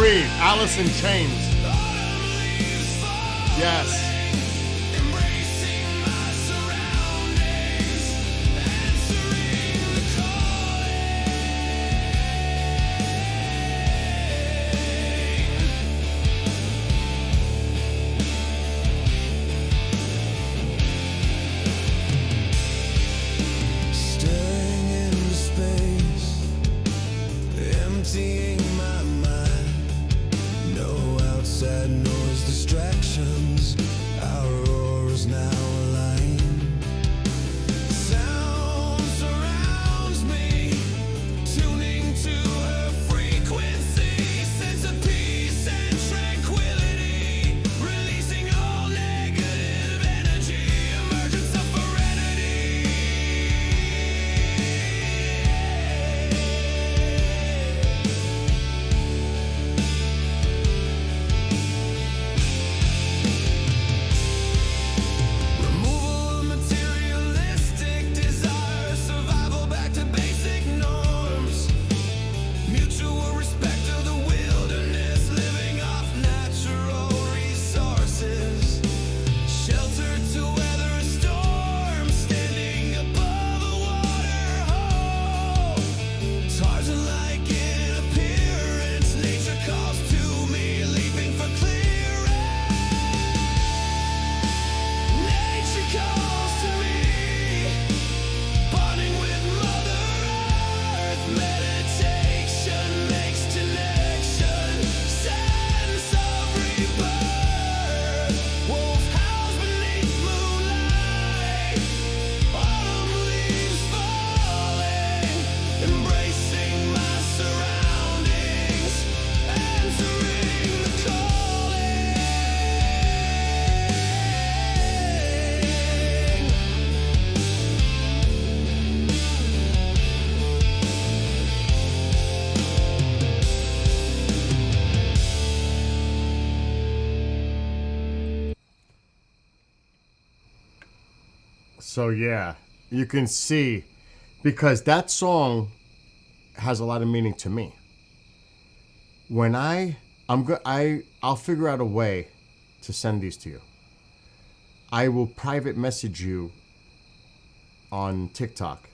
Reed, Alice in Chains. Yes. Staring into space, emptying my mind. No outside noise, distractions. Our auras now align. Sound surrounds me, tuning to her frequency. Sense of peace and tranquility, releasing all negative energy. Emergence of serenity. Removal of materialistic desire, survival back to basic norms. Mutual respect of the wilderness, living off natural resources. Shelter to weather a storm, standing above the water hole. Tarzan-like in appearance, nature calls to me, leaping for clearance. Nature calls to me, bonding with Mother Earth. Meditation makes connection, sense of rebirth. Wolf howls beneath moonlight, autumn leaves falling, embracing my surroundings, answering the calling. So yeah, you can see, because that song has a lot of meaning to me. When I'll figure out a way to send these to you. I will private message you on TikTok,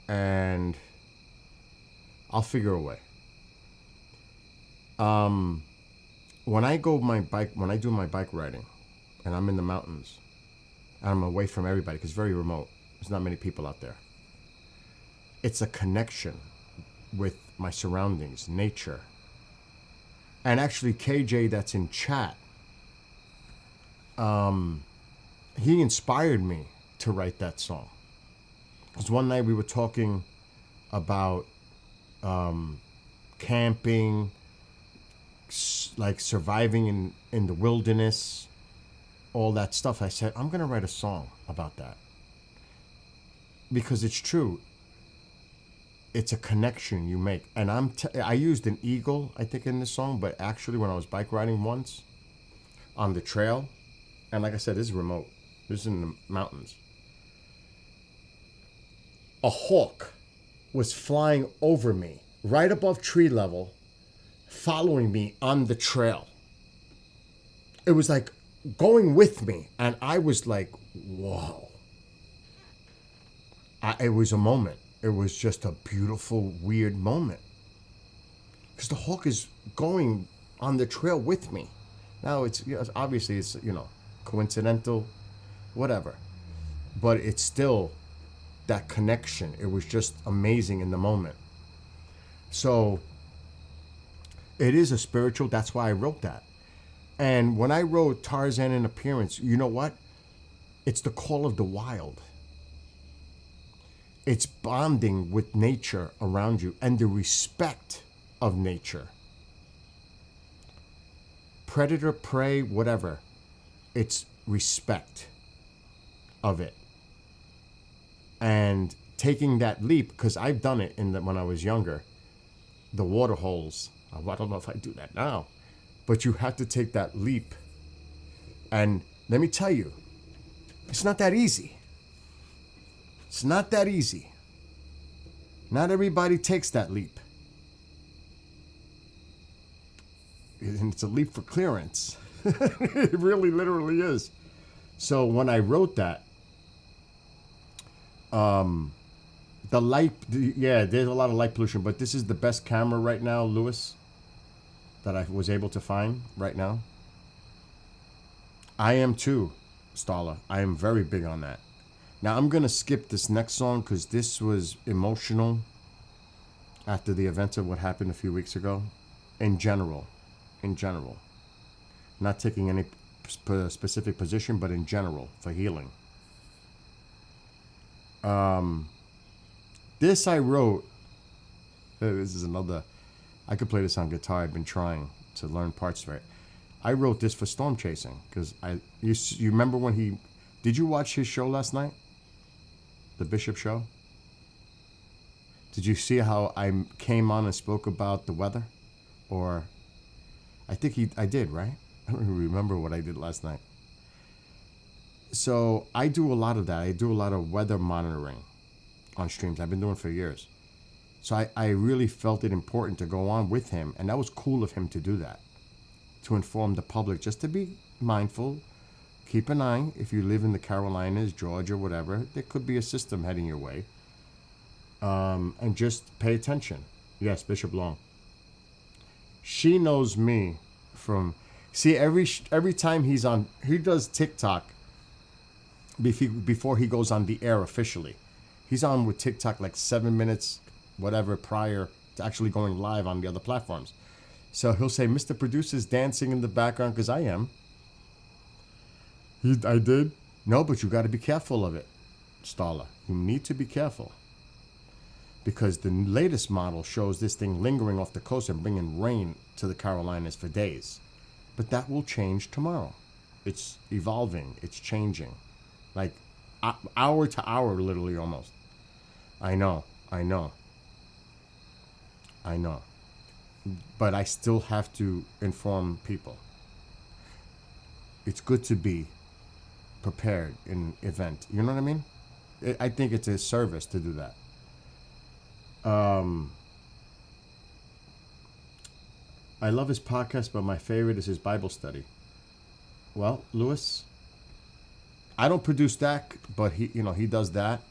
and I'll figure a way. When I do my bike riding, and I'm in the mountains, and I'm away from everybody because it's very remote. There's not many people out there. It's a connection with my surroundings, nature. And actually, KJ, that's in chat, he inspired me to write that song. Because one night we were talking about camping, like surviving in the wilderness, all that stuff. I said, I'm going to write a song about that. Because it's true. It's a connection you make. And I used an eagle, I think, in this song, but actually when I was bike riding once on the trail, and like I said, this is remote. This is in the mountains. A hawk was flying over me, right above tree level, following me on the trail. It was like going with me, and I was like, whoa. It was a moment. It was just a beautiful, weird moment. Because the hawk is going on the trail with me. Now, obviously, it's coincidental, whatever. But it's still that connection. It was just amazing in the moment. So, it is a spiritual, that's why I wrote that. And when I wrote Tarzan in Appearance, you know what? It's the call of the wild. It's bonding with nature around you and the respect of nature. Predator, prey, whatever. It's respect of it. And taking that leap, because I've done it when I was younger, the water holes. I don't know if I do that now. But you have to take that leap. And let me tell you, it's not that easy. It's not that easy. Not everybody takes that leap. and it's a leap for clearance. It really, literally is. So when I wrote that, the light, yeah, there's a lot of light pollution, but this is the best camera right now, Lewis, that I was able to find right now. I am too, Starla. I am very big on that. Now I'm going to skip this next song because this was emotional after the events of what happened a few weeks ago. In general. Not taking any specific position, but in general, for healing. This I wrote. This is another. I could play this on guitar. I've been trying to learn parts for it. I wrote this for Storm Chasing because you remember when he. Did you watch his show last night? The Bishop show? Did you see how I came on and spoke about the weather? Or I think I did, right? I don't even remember what I did last night. So I do a lot of that. I do a lot of weather monitoring on streams. I've been doing it for years. So I really felt it important to go on with him. And that was cool of him to do that. To inform the public, just to be mindful. Keep an eye. If you live in the Carolinas, Georgia, whatever, there could be a system heading your way. And just pay attention. Yes, Bishop Long. She knows me from... See, every time he's on... He does TikTok before he goes on the air officially. He's on with TikTok like 7 minutes, whatever, prior to actually going live on the other platforms. So he'll say, Mr. Producer's dancing in the background, because I am. I did? No, but you got to be careful of it, Starla. You need to be careful. Because the latest model shows this thing lingering off the coast and bringing rain to the Carolinas for days. But that will change tomorrow. It's evolving. It's changing. Like hour to hour, literally almost. I know. But I still have to inform people. It's good to be prepared in event. You know what I mean? I think it's a service to do that. I love his podcast, but my favorite is his Bible study. Well, Lewis, I don't produce that, but he does that.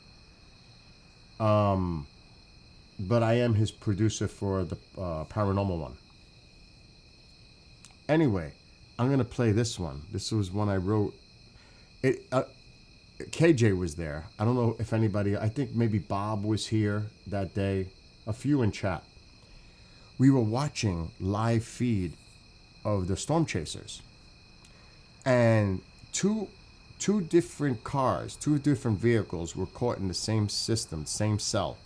But I am his producer for the paranormal one. Anyway, I'm going to play this one. This was one I wrote. KJ was there. I don't know if anybody, I think maybe Bob was here that day. A few in chat. We were watching live feed of the Storm Chasers. And two different cars, two different vehicles were caught in the same system, same cell.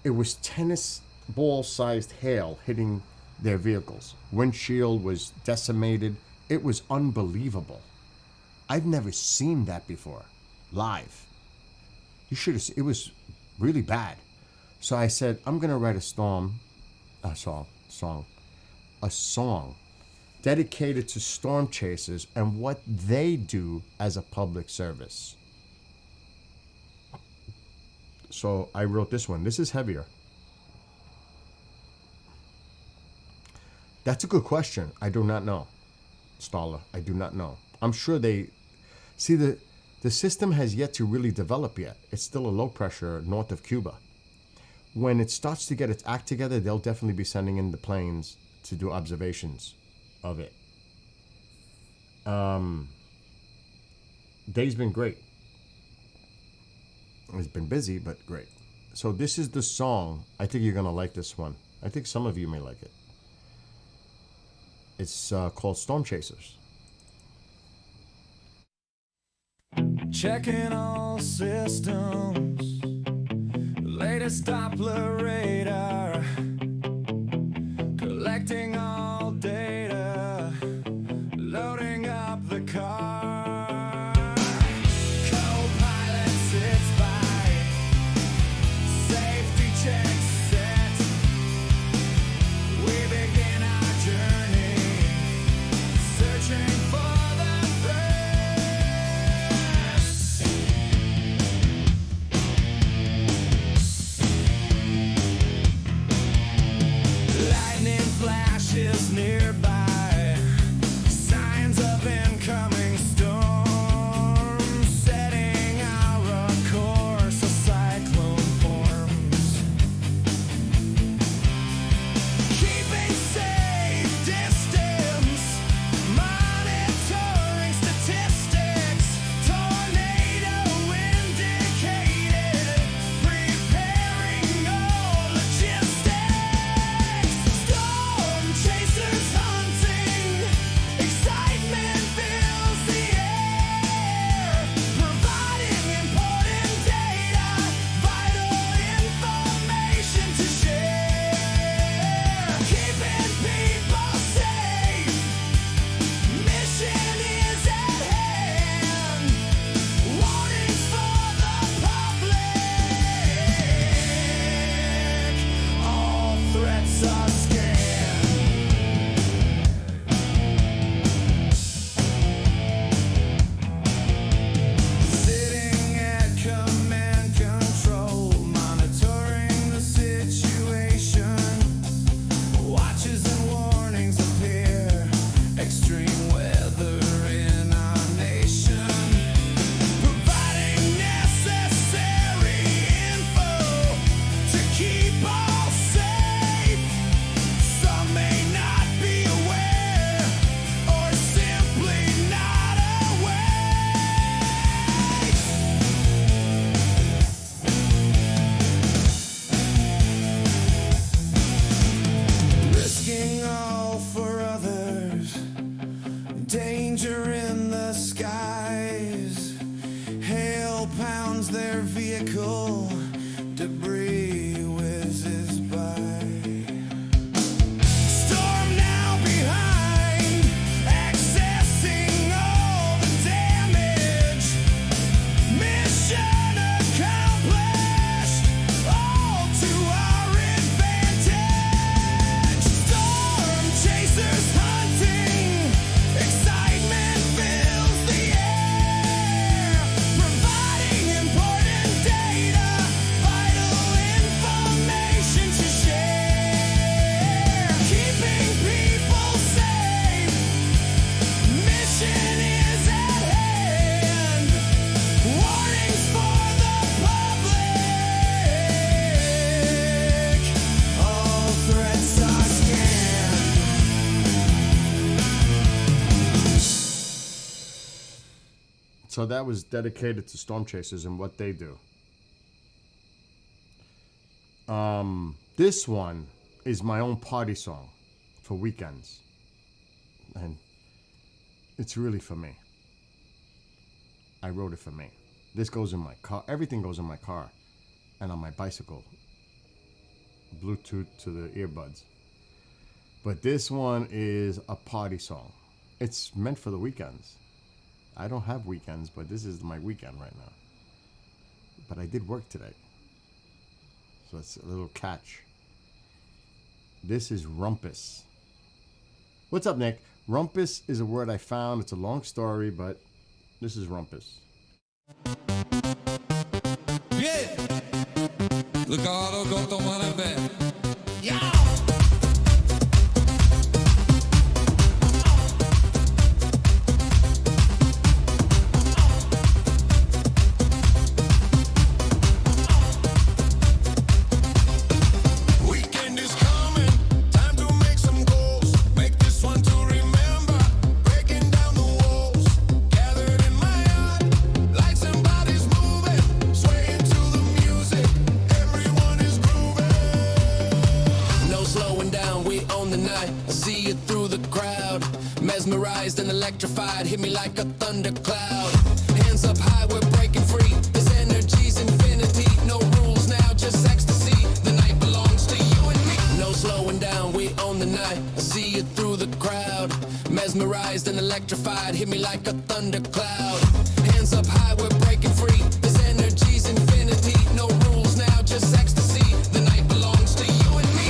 It was tennis ball-sized hail hitting their vehicles. Windshield was decimated. It was unbelievable. I've never seen that before, live. You should have. It was really bad. So I said, I'm gonna write a song dedicated to storm chasers and what they do as a public service. So I wrote this one. This is heavier. That's a good question. I do not know, Starla. I do not know. I'm sure they... See, the system has yet to really develop yet. It's still a low pressure north of Cuba. When it starts to get its act together, they'll definitely be sending in the planes to do observations of it. Day's been great. It's been busy, but great. So this is the song. I think you're going to like this one. I think some of you may like it. It's called Storm Chasers. Checking all systems, latest Doppler radar, collecting all data, loading up the car. Co-pilot sits by, safety check set. We begin our journey, searching for the threats. So that was dedicated to Storm Chasers and what they do. This one is my own party song for weekends. And it's really for me. I wrote it for me. This goes in my car. Everything goes in my car and on my bicycle. Bluetooth to the earbuds. But this one is a party song. It's meant for the weekends. I don't have weekends, but this is my weekend right now. But I did work today. So it's a little catch. This is rumpus. What's up, Nick? Rumpus is a word I found. It's a long story, but this is rumpus. Yeah. Ricardo Gotomanabé. Yeah. Weekend is coming, time to make some goals. Make this one to remember, breaking down the walls. Gathered in my yard, lights and bodies moving, swaying to the music. Everyone is grooving. No slowing down, we own the night. I see you through the crowd. Mesmerized and electrified, hit me like a thundercloud. Hands up high, we're breaking free. This energy's infinity. No rules now, just ecstasy. The night belongs to you and me. No slowing down, we own the night. I see you through the crowd. Mesmerized and electrified, hit me like a thundercloud. Hands up high, we're breaking free. This energy's infinity. No rules now, just ecstasy. The night belongs to you and me.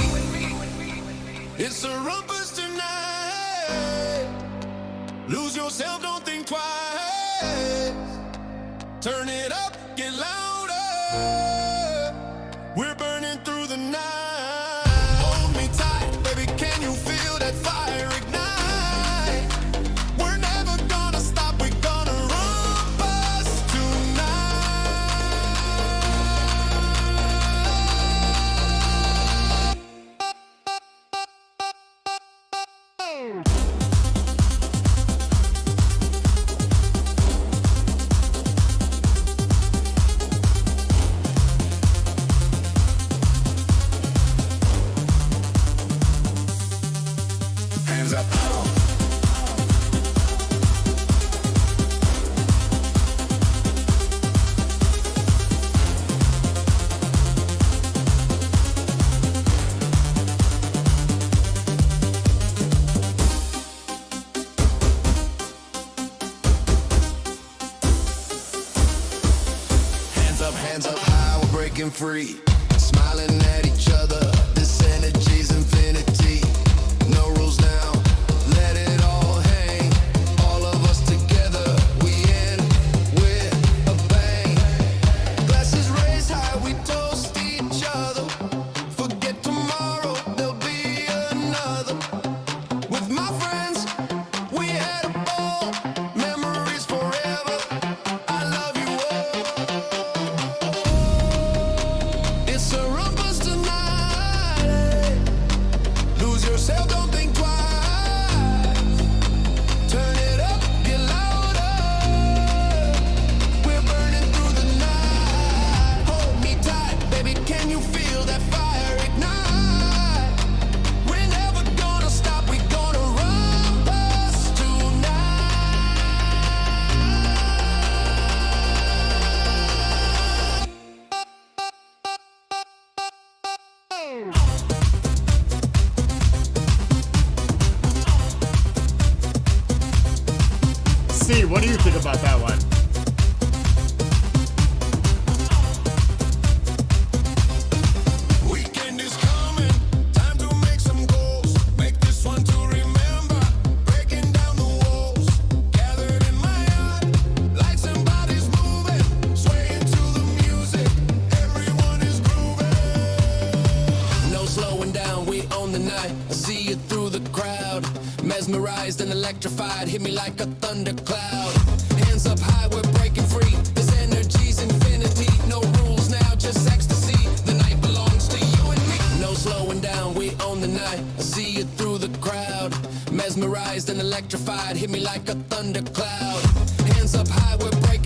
It's a rumpus tonight. Lose yourself, don't think twice. Turn it up, get louder. We're burning through the night. Hold me tight, baby, can you feel that fire ignite? We're never gonna stop, we're gonna rumpus tonight. Hands up. Hands up high, we're breaking free. Smiling at each other, this energy's infinity. No rules now, let it all hang. All of us together, we end with a bang. Glasses raised high, we toast each other. Forget tomorrow, there'll be another. With my friends, we had a ball. Memories forever, I love you all. It's a rumpus tonight. Lose yourself, don't think twice. Turn it up, get louder. We're burning through the night. Hold me tight, baby, can you feel that fire ignite? We're never gonna stop, we're gonna rumpus tonight. See, what do you think about that one? Weekend is coming, time to make some goals. Make this one to remember, breaking down the walls. Gathered in my yard, lights and bodies moving, swaying to the music. Everyone is grooving. No slowing down, we own the night. I see you through the crowd. Mesmerized and electrified, hit me like a thundercloud. Hands up high, we're breaking free. This energy's infinity. No rules now, just ecstasy. The night belongs to you and me. No slowing down, we own the night. I see you through the crowd. Mesmerized and electrified, hit me like a thundercloud. Hands up high, we're breaking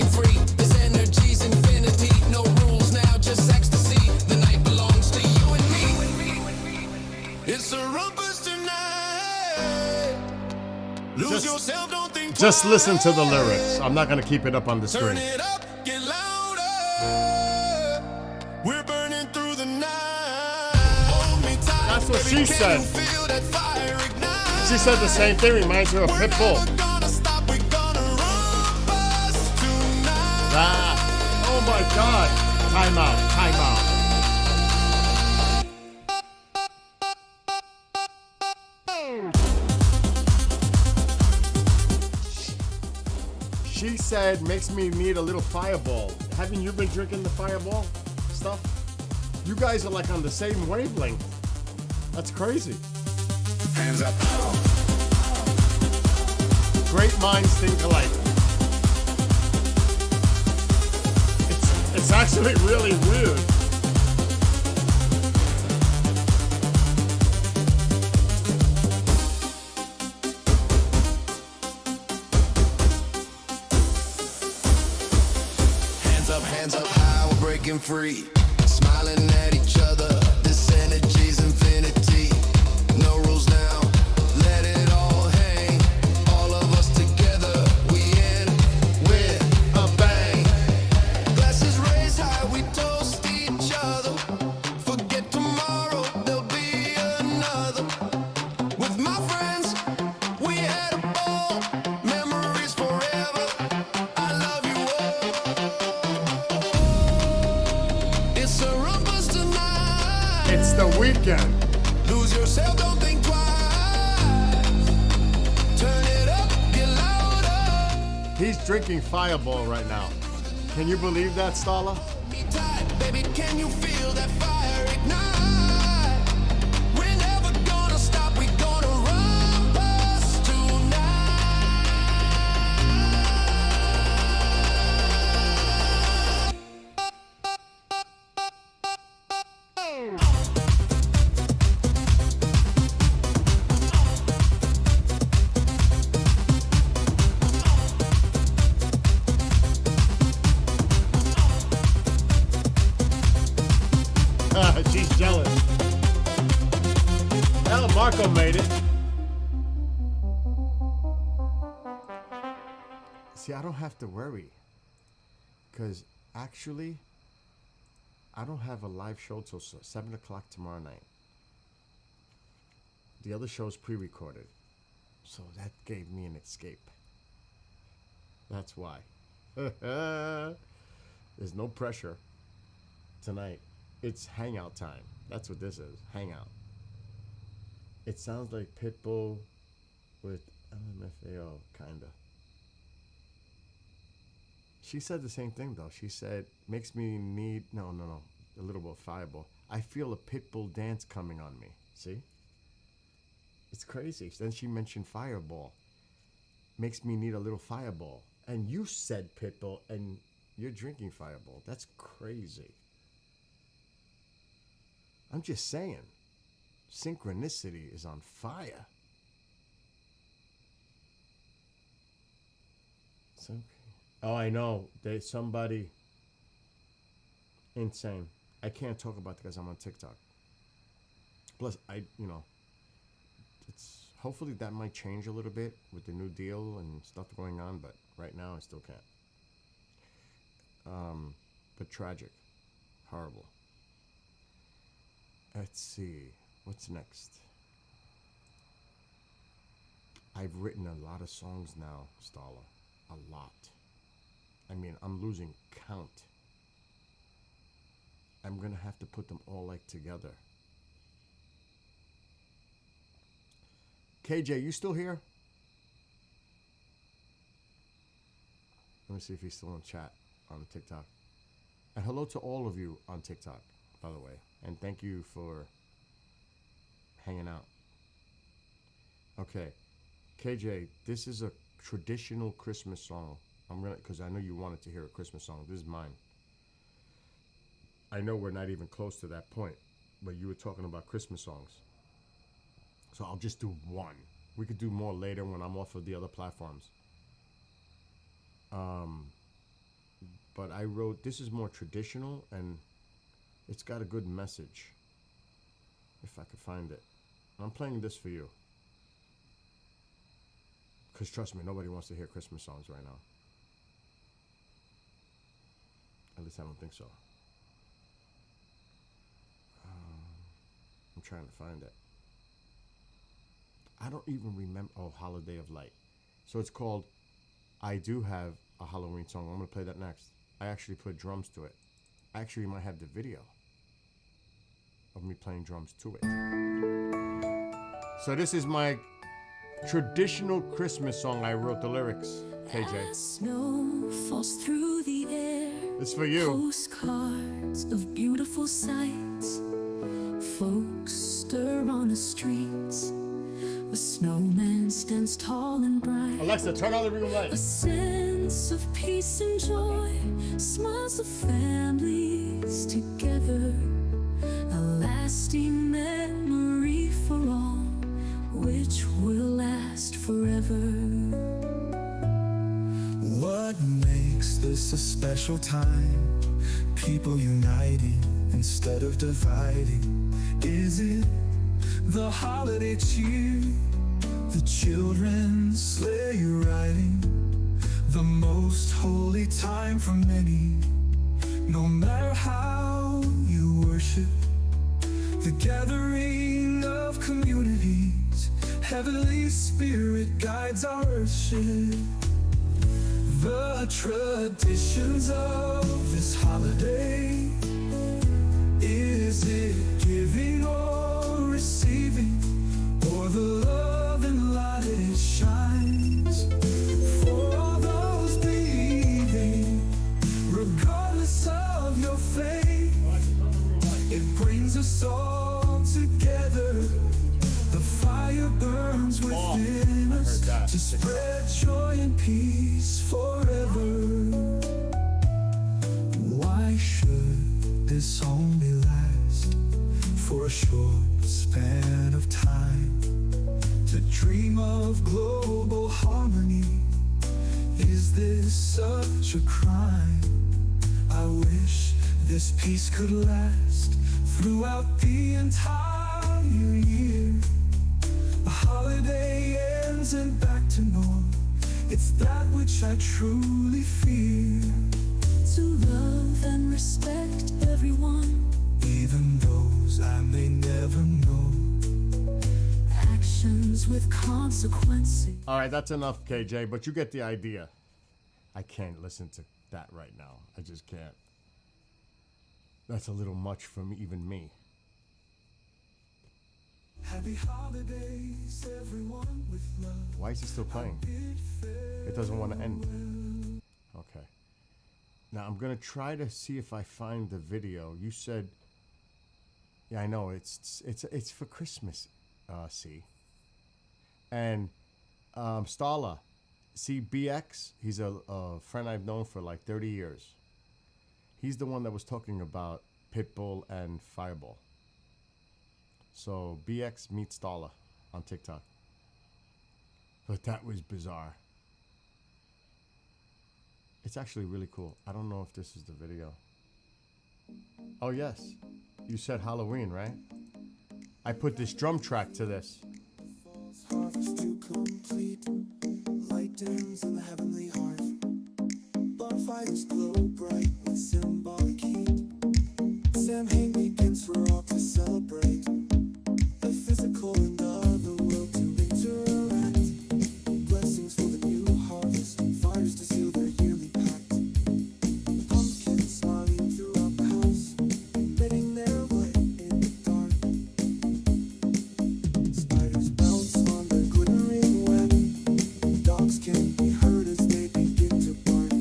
Just listen to the lyrics. I'm not gonna keep it up on the Turn screen. it up, get louder. We're burning through the night. Hold me tight. That's what baby, she can said. you feel that fire ignite? She said the same thing. Reminds her of We're Pitbull. never gonna stop. We're gonna run past tonight. Ah, oh my God. Time out. Time out. She said, makes me need a little fireball. Haven't you been drinking the fireball stuff? You guys are like on the same wavelength. That's crazy. Hands up. Great minds think alike. It's actually really weird. Hands up high, we're breaking free. Smiling at each other, this energy's infinity. No rules now, let it all hang. All of us together, we in with a bang. Glasses raised high, we toast each other. Forget tomorrow, there'll be another. With my friends, we had a ball. Memories forever. I love you all. It's a rumpus tonight. It's the weekend. Lose yourself, don't think twice. Turn it up, get louder. He's drinking Fireball right now. Can you believe that, Stala? Be tight, baby, can you feel that fire ignite? We're never gonna stop, we're gonna run past She's jealous. Hell, Marco made it. See, I don't have to worry. Because actually, I don't have a live show till 7 o'clock tomorrow night. The other show's pre-recorded. So that gave me an escape. That's why. There's no pressure tonight. It's hangout time. That's what this is. Hangout. It sounds like Pitbull with LMFAO, kinda. She said the same thing though. She said, makes me need, no, a little bit of Fireball. I feel a Pitbull dance coming on me. See? It's crazy. Then she mentioned Fireball. Makes me need a little Fireball. And you said Pitbull and you're drinking Fireball. That's crazy. I'm just saying. Synchronicity is on fire. Oh, I know. Somebody insane. I can't talk about it because I'm on TikTok. Plus, it's hopefully that might change a little bit with the new deal and stuff going on, but right now I still can't. But tragic. Horrible. Let's see. What's next? I've written a lot of songs now, Stala. A lot. I mean, I'm losing count. I'm gonna have to put them all like together. KJ, you still here? Let me see if he's still in chat on TikTok. And hello to all of you on TikTok, by the way. And thank you for hanging out. Okay. KJ, this is a traditional Christmas song. Because I know you wanted to hear a Christmas song. This is mine. I know we're not even close to that point, but you were talking about Christmas songs. So I'll just do one. We could do more later when I'm off of the other platforms. But I wrote, this is more traditional, and it's got a good message. If I could find it. I'm playing this for you. Because trust me, nobody wants to hear Christmas songs right now. At least I don't think so. I'm trying to find it. I don't even remember. Oh, Holiday of Light. So it's called I Do Have a Halloween Song. I'm going to play that next. I actually put drums to it. I actually might have the video of me playing drums to it. So this is my traditional Christmas song. I wrote the lyrics, KJ. Snow falls through the air. This is for you. Postcards of beautiful sights. Folks stir on the streets. A snowman stands tall and bright. Alexa, turn on the room A light. sense of peace and joy. Smiles of families together. A lasting memory for all, which will last forever. What makes this a special time? People uniting instead of dividing. Is it the holiday cheer? The children's sleigh riding? The most holy time for many. No matter how you worship, the gathering of communities. Heavenly Spirit guides our worship. The traditions of this holiday. Is it giving or receiving? Or the love and light it shines? For all those believing, regardless of your faith, it brings us all together. The fire burns within us to spread joy and peace forever. Why should this only last for a short span of time? To dream of global harmony, is this such a crime? I wish this peace could last throughout the entire year. The holiday ends and back to norm. It's that which I truly fear. To love and respect everyone, Even those I may never know. actions with consequences. All right, that's enough, KJ, but you get the idea. I can't listen to that right now. I just can't. That's a little much for me, even me. Happy holidays, everyone, with love. Why is it still playing? It doesn't want to end. Okay. Now I'm gonna try to see if I find the video. You said, yeah, I know it's for Christmas. See, and Stala, see BX. He's a friend I've known for like 30 years. He's the one that was talking about Pitbull and Fireball. So BX meets Stala on TikTok. But that was bizarre. It's actually really cool. I don't know if this is the video. Oh yes, you said Halloween, right? I put this drum track to this. Harvest to complete, light dims in the heavenly heart. Bonfires glow bright with symbolic heat. Samhain begins for all to celebrate. The physical and other world to interact. Blessings for the new harvest, fires to seal their yearly pact. Pumpkins smiling throughout the house, emitting their light in the dark. Spiders bounce on the glittering web. Dogs can be heard as they begin to bark.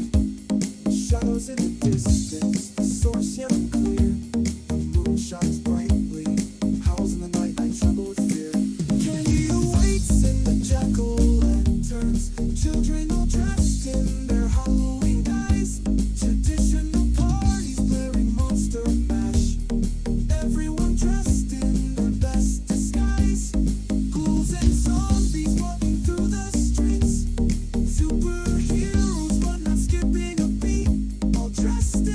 Shadows in the distance, the source yet clear. The moon shines brightly, howls in the night, I tremble with fear. Candy awaits in the jack-o'-lanterns. Children all dressed in their Halloween guise. Traditional parties blaring Monster Mash. Everyone dressed in their best disguise. Ghouls and zombies walking through the streets. Superheroes but not skipping a beat. All dressed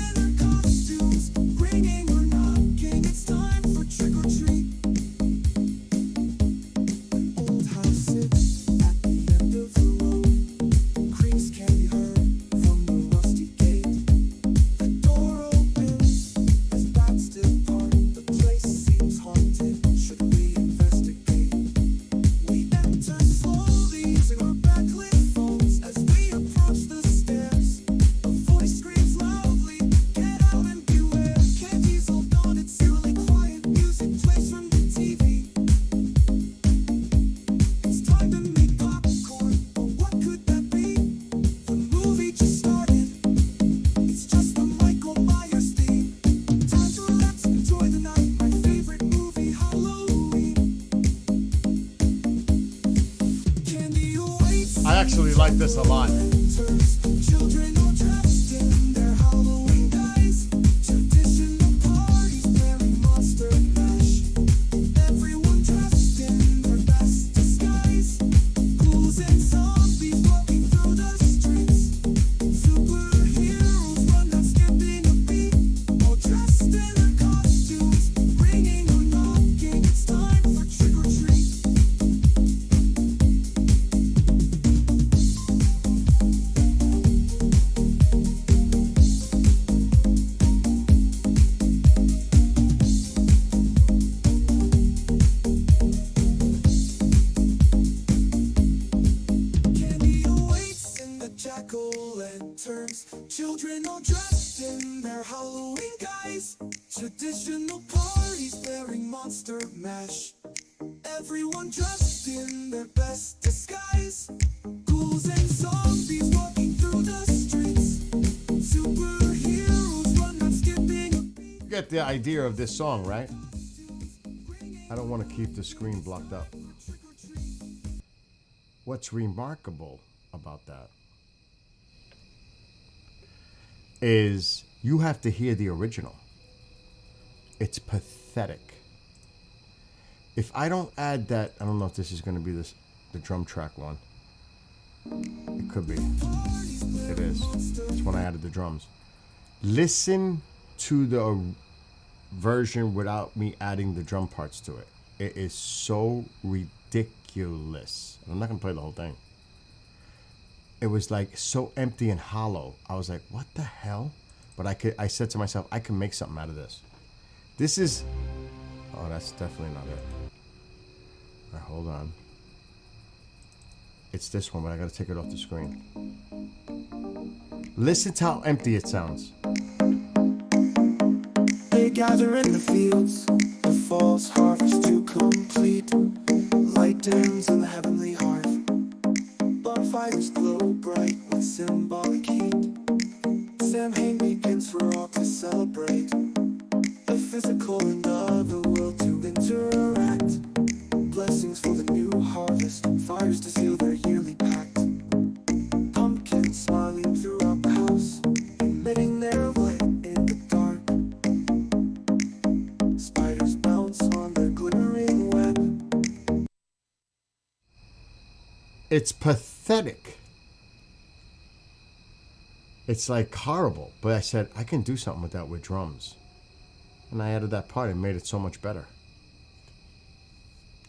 like this a lot. Children all dressed in their Halloween guise. Traditional parties wearing monster mash. Everyone dressed in their best disguise. Ghouls and zombies walking through the streets. Superheroes run not skipping a beat. All dressed in their costumes, ringing or knocking. It's time for trick or treat. Candy awaits in the jack-o'-lanterns. Children all dressed in their Halloween guise. Traditional parties wearing monster mash. Everyone dressed in their best disguise. Ghouls and zombies walking through the streets. Superheroes run not skipping a beat. You get the idea of this song, right? I don't want to keep the screen blocked up. What's remarkable about that is you have to hear the original. It's pathetic. If I don't add that, I don't know if this is going to be the drum track one. It could be. It is. It's when I added the drums. Listen to the version without me adding the drum parts to it. It is so ridiculous. I'm not going to play the whole thing. It was like so empty and hollow. I was like, what the hell? But I said to myself, I can make something out of this. This is, oh, that's definitely not it. All right, hold on. It's this one, but I gotta take it off the screen. Listen to how empty it sounds. They gather in the fields, the fall's harvest to complete. Light dims in the heavenly hearth. Bonfires glow bright with symbolic heat. Samhain begins for all to celebrate. The physical and other world to interact. Blessings for the new harvest. Fires to seal their yearly pact. Pumpkins smiling throughout the house, emitting their light in the dark. Spiders bounce on their glittering web. It's pathetic. It's like horrible. But I said, I can do something with that with drums. And I added that part and made it so much better.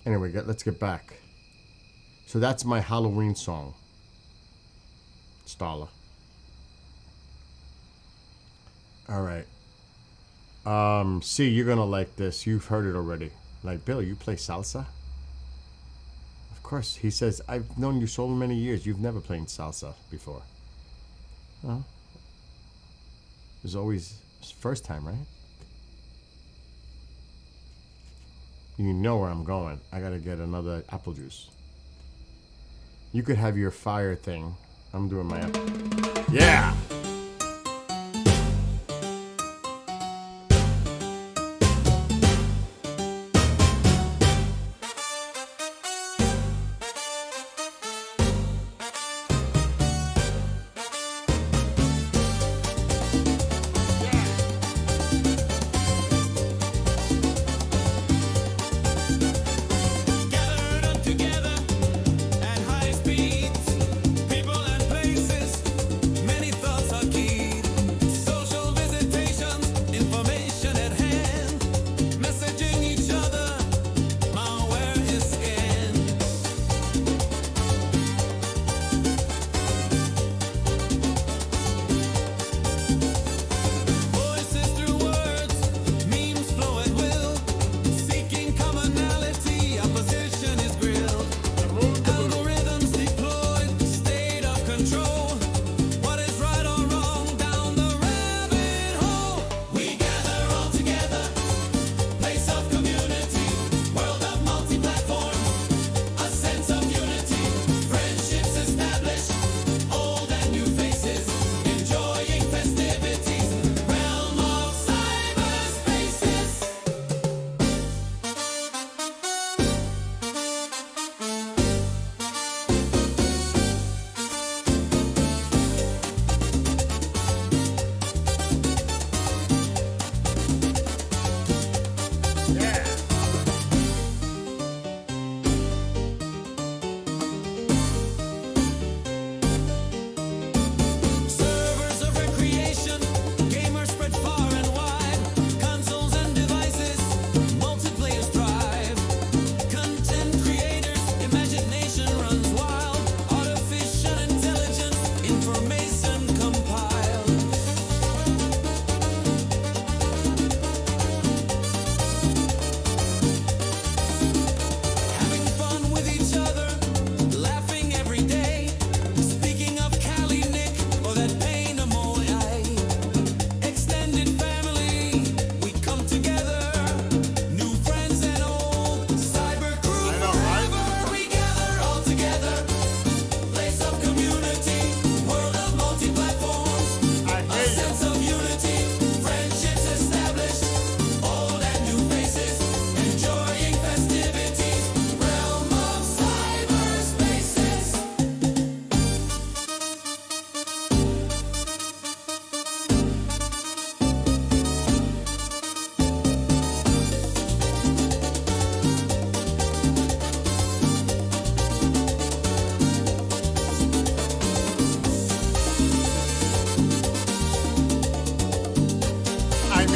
Anyway, let's get back. So that's my Halloween song. Starla. All right. See, you're going to like this. You've heard it already. Like, Bill, you play salsa? Of course. He says, I've known you so many years. You've never played salsa before. Well, it was always first time, right? You know where I'm going. I gotta get another apple juice. You could have your fire thing. I'm doing my apple. Yeah! Gathered up together at high speeds, people and places, many thoughts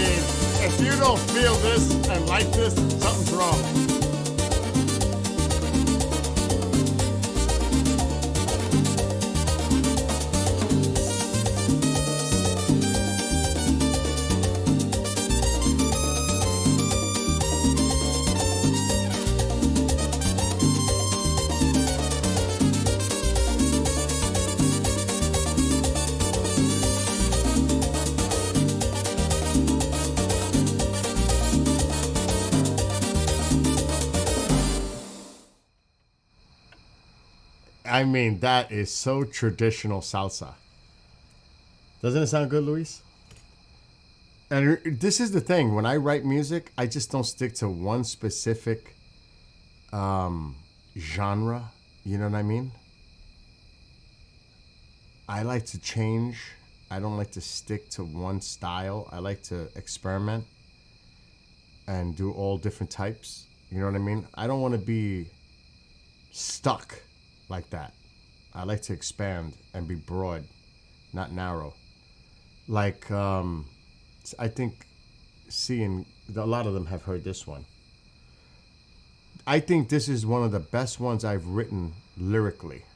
mean, if you don't feel this and like this, something's wrong. I mean, that is so traditional salsa. Doesn't it sound good, Luis? And this is the thing. When I write music, I just don't stick to one specific genre. You know what I mean? I like to change. I don't like to stick to one style. I like to experiment and do all different types. You know what I mean? I don't want to be stuck like that. I like to expand and be broad, not narrow. Like, I think a lot of them have heard this one. I think this is one of the best ones I've written lyrically.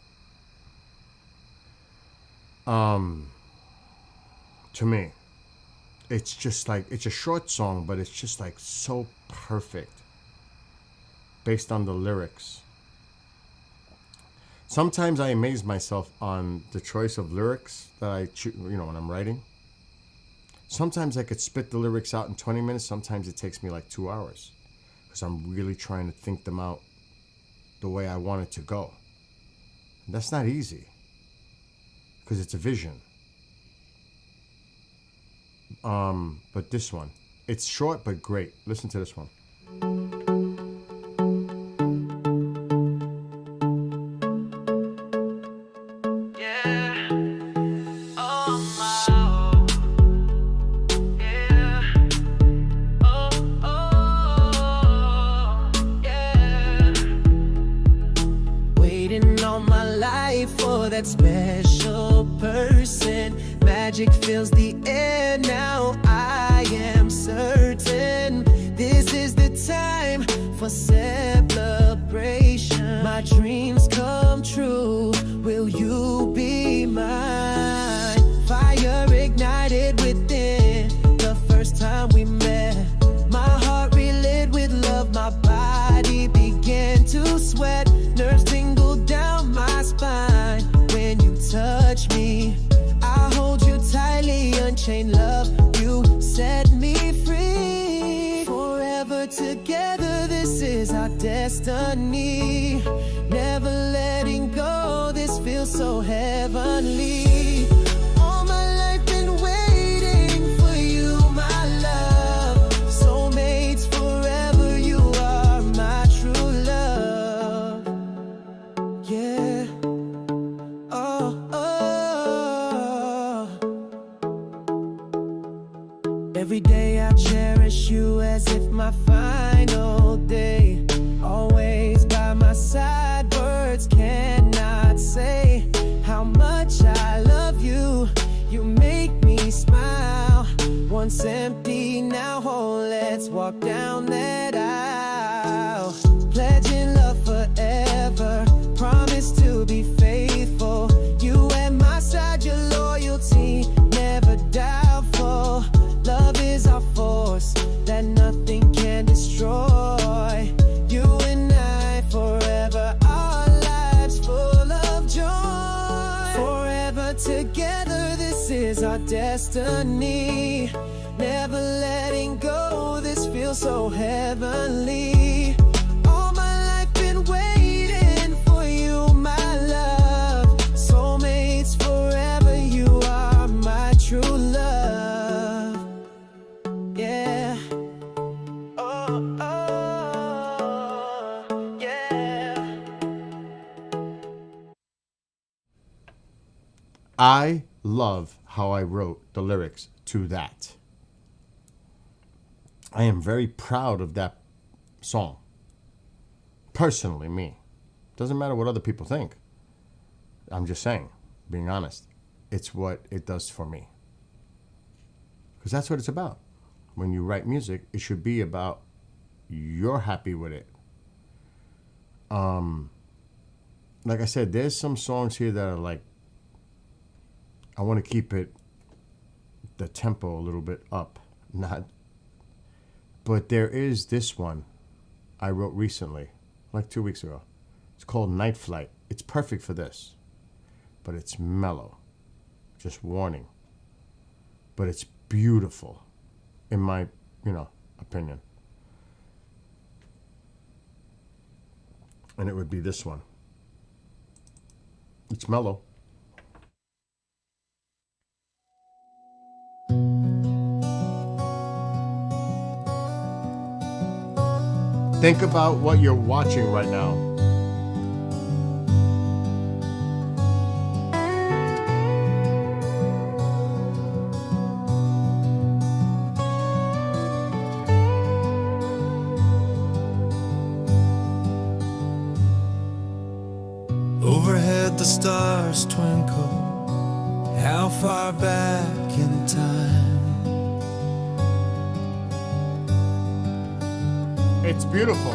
To me, it's just like, it's a short song, but it's just like so perfect based on the lyrics. Sometimes I amaze myself on the choice of lyrics that I choose, when I'm writing. Sometimes I could spit the lyrics out in 20 minutes. Sometimes it takes me like 2 hours because I'm really trying to think them out the way I want it to go. And that's not easy because it's a vision. But this one, it's short but great. Listen to this one. That special person, magic fills the air. Now I am certain this is the time for celebration. My dreams come true. Will you be mine? Fire ignited within the first time we met. My heart relit with love. My body began to sweat. Nerves tingled down my spine. When you touch me, I hold you tightly, unchained love, you set me free. Forever together, this is our destiny. Never letting go, this feels so heavenly. All my life been waiting for you, my love. Soulmates forever, you are my true love. Yeah. Every day I cherish you as if my final day. Always by my side, words cannot say how much I love you. You make me smile. Once empty, now whole. Let's walk down that aisle. Pledging love forever. Promise to be faithful. You at my side, your loyalty never doubtful. Love is our force that nothing can destroy. You and I forever, our lives full of joy. Forever together, this is our destiny. Never letting go, this feels so heavenly. All my life been waiting for you, my love. Soulmates forever, you are my true love. Yeah. Oh, yeah. I love how I wrote the lyrics to that. I am very proud of that song. Personally, me. Doesn't matter what other people think. I'm just saying, being honest. It's what it does for me. Because that's what it's about. when you write music, it should be about you're happy with it. Like I said, there's some songs here that are like, I want to keep it, the tempo a little bit up, but there is this one I wrote recently, like 2 weeks ago. It's called Night Flight. It's perfect for this, but it's mellow, just warning. But it's beautiful, in my, opinion. And it would be this one. It's mellow. Think about what you're watching right now. Overhead the stars twinkle. How far back in time? It's beautiful.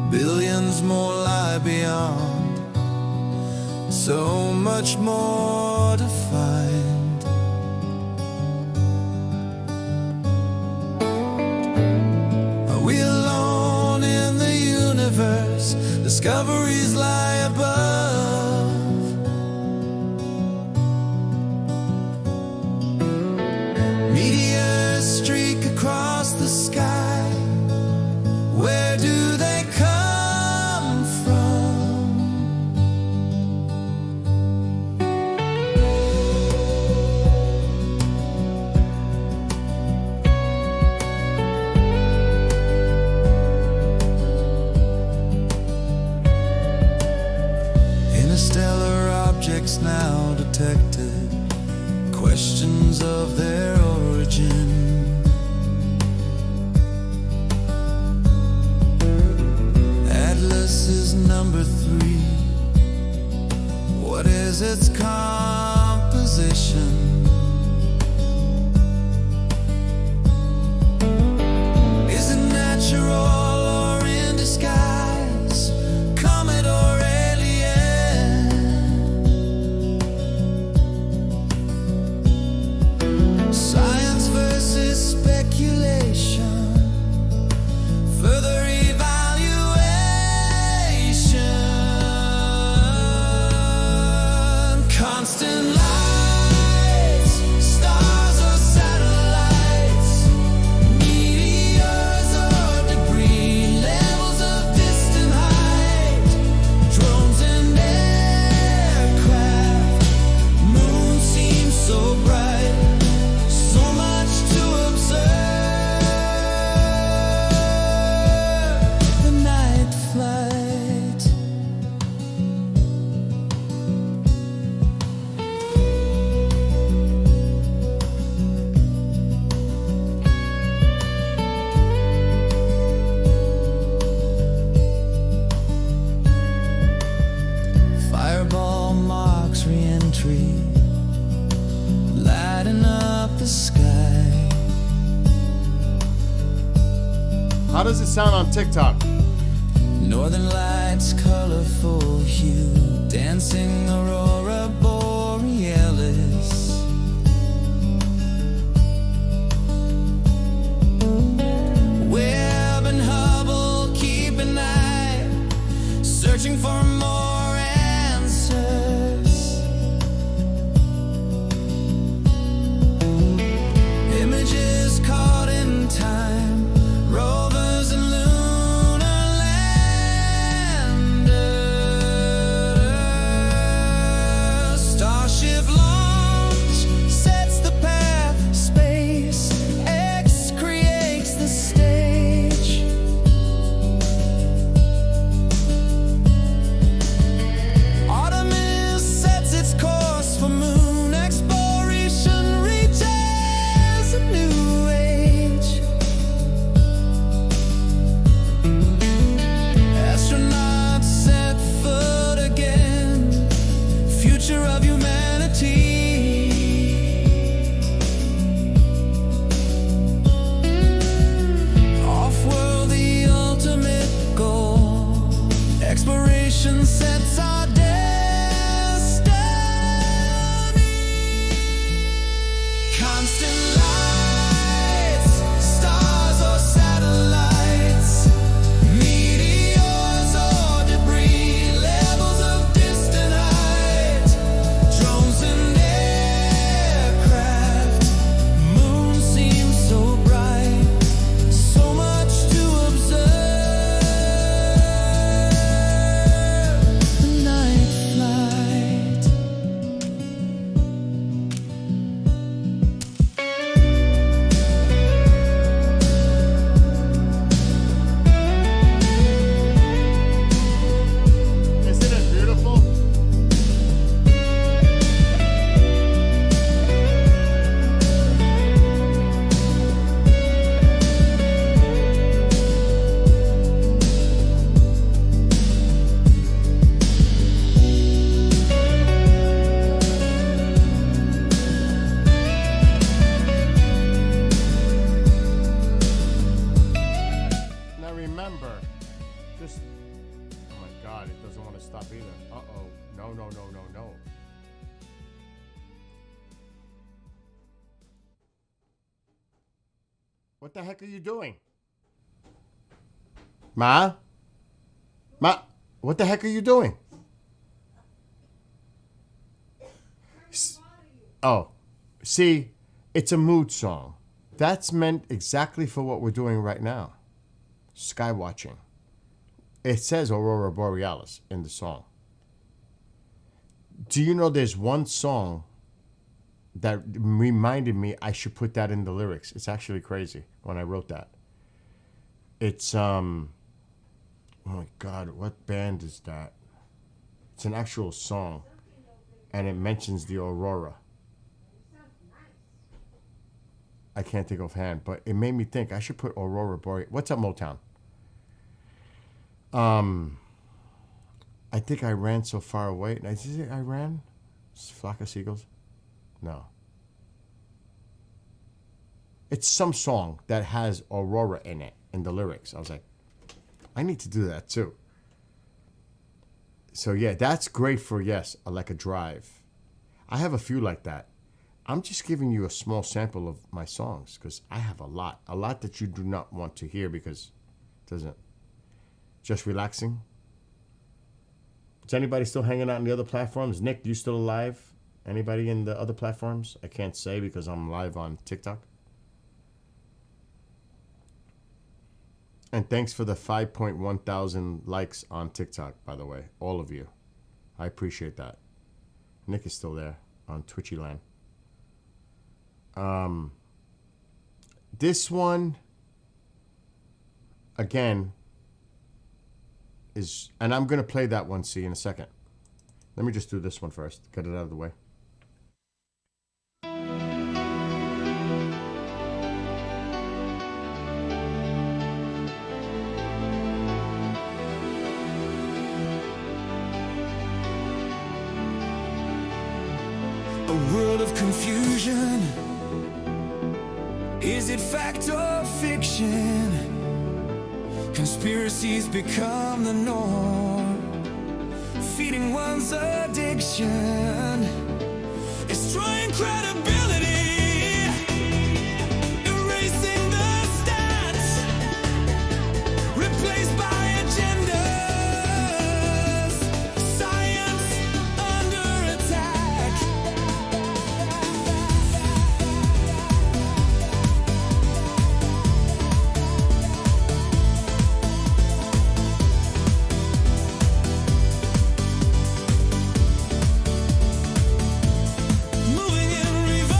Billions more lie beyond. So much more to find. Are we alone in the universe? Discoveries lie above. Meteors streak across the sky. Where do they come from? Interstellar objects now detected. Questions of their origin. Atlas is number 3. What is its composition? Is it natural or in disguise? Comet or alien? Science versus speculation. Further constant lights, stars or satellites, meteors or debris, levels of distant height, drones and aircraft. Moon seems so bright, so much to observe. The night flight. Fireball marks re-entry, lighting up the sky. How does it sound on TikTok? Northern lights, colorful hue, dancing aurora borealis. Webb and Hubble keep an eye, searching for more answers. Images caught in time, rovers and lunar landers. Constant lights, stars or satellites, meteors or debris, levels of distant height, drones and aircraft, moon seems so bright, so much to observe. The night flight. Isn't it beautiful? Now remember, just, oh my God, it doesn't want to stop either. Uh-oh. No, no, no, no, no. What the heck are you doing? Ma? Ma, what the heck are you doing? Oh, see, it's a mood song. That's meant exactly for what we're doing right now. Sky watching. It says Aurora Borealis in the song. Do you know there's one song that reminded me I should put that in the lyrics? It's actually crazy when I wrote that. It's, oh my God, what band is that? It's an actual song, and it mentions the Aurora. I can't think offhand, but it made me think I should put Aurora Borealis. What's up, Motown? I think I ran so far away. Is it I ran? Flock of Seagulls? No. It's some song that has Aurora in it, in the lyrics. I was like, I need to do that too. So yeah, that's great for, yes, like a drive. I have a few like that. I'm just giving you a small sample of my songs because I have a lot that you do not want to hear because it doesn't. Just relaxing. Is anybody still hanging out on the other platforms? Nick, you still alive? Anybody in the other platforms? I can't say because I'm live on TikTok. And thanks for the 5.1 thousand likes on TikTok, by the way. All of you. I appreciate that. Nick is still there on Twitchy Land. This one, again, is, and I'm going to play that one, see, in a second. Let me just do this one first, get it out of the way. A world of confusion. Is it fact or fiction? Conspiracies become the norm, feeding one's addiction, destroying credibility, erasing the stats, replaced by agendas, science under attack. Moving in reverse.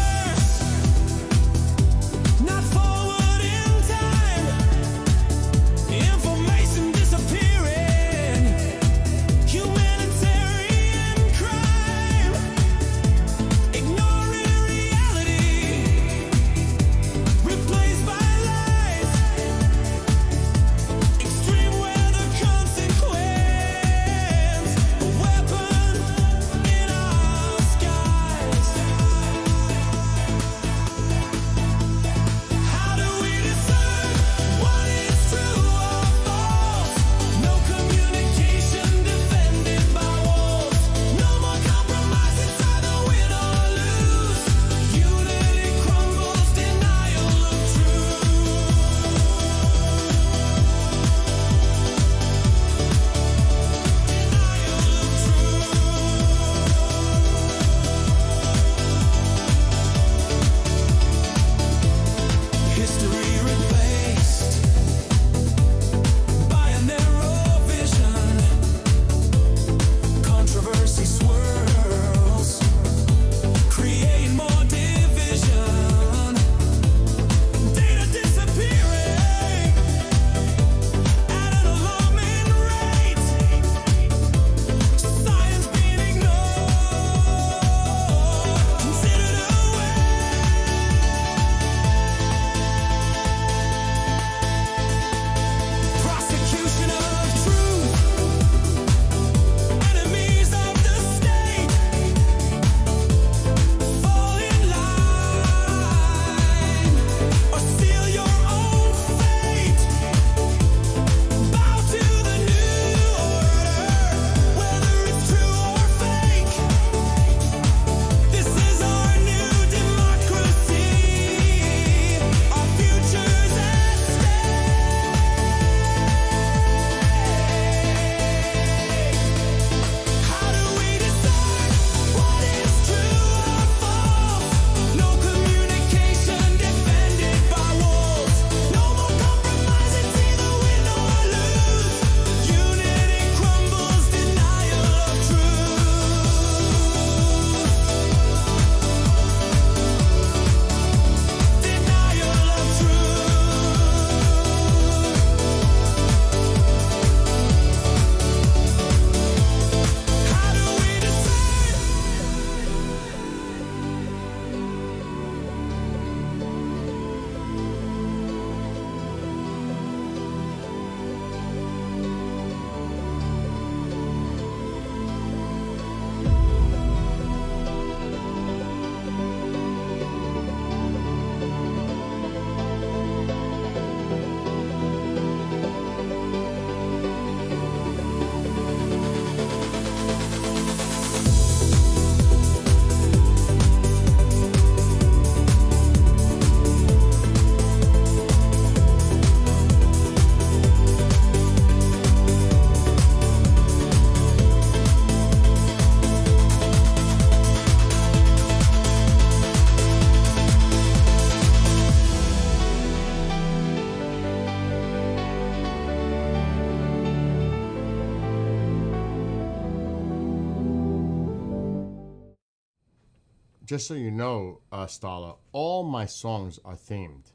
just so you know, Starla, all my songs are themed.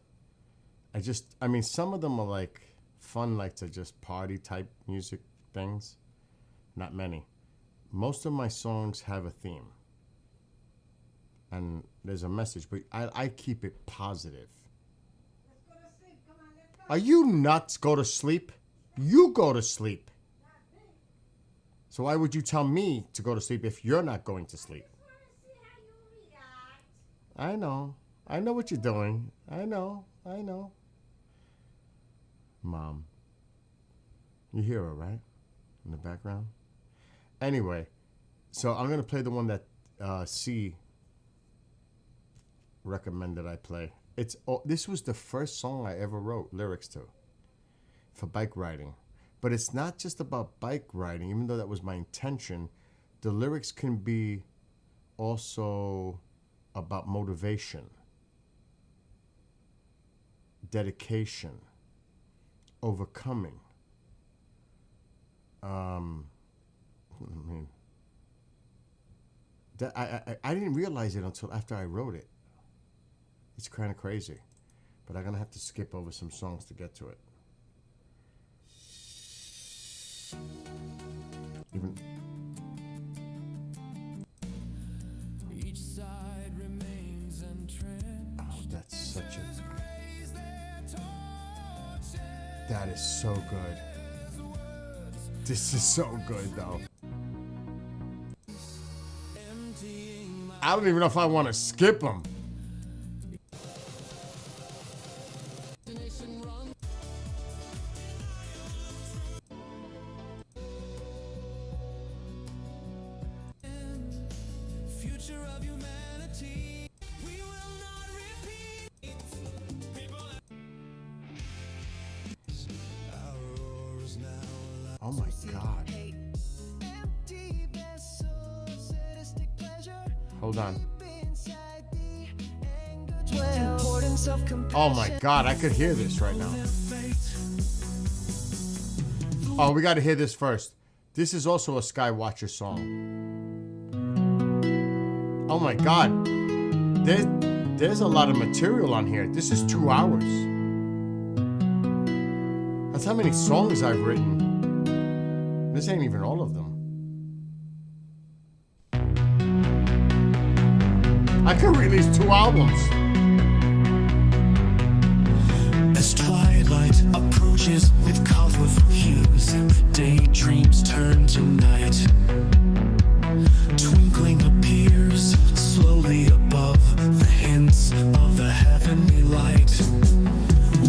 I mean, some of them are like fun, like to just party type music things. Not many. Most of my songs have a theme. And there's a message, but I keep it positive. Let's go to sleep. Come on, let's go. Are you nuts? Go to sleep? You go to sleep. So why would you tell me to go to sleep if you're not going to sleep? I just want to see how you react. I know. I know what you're doing. I know. Mom. You hear her, right? In the background? Anyway, so I'm going to play the one that C recommended I play. This was the first song I ever wrote lyrics to for bike riding. But it's not just about bike riding, even though that was my intention. The lyrics can be also about motivation, dedication, overcoming. I didn't realize it until after I wrote it. It's kind of crazy, but I'm gonna have to skip over some songs to get to it. Even Each side remains entrenched. that's such a. That is so good. This is so good, though. I don't even know if I want to skip them. Future of humanity. We will not repeat. Oh my God. Hold on. Oh my God, I could hear this right now. Oh, we got to hear this first. This is also a Skywatcher song. Oh my God. There's a lot of material on here. This is 2 hours. That's how many songs I've written. This ain't even all of them. I could release 2 albums. As twilight approaches with colorful hues, daydreams turn to night. Twinkling appears slowly above the hints of the heavenly light.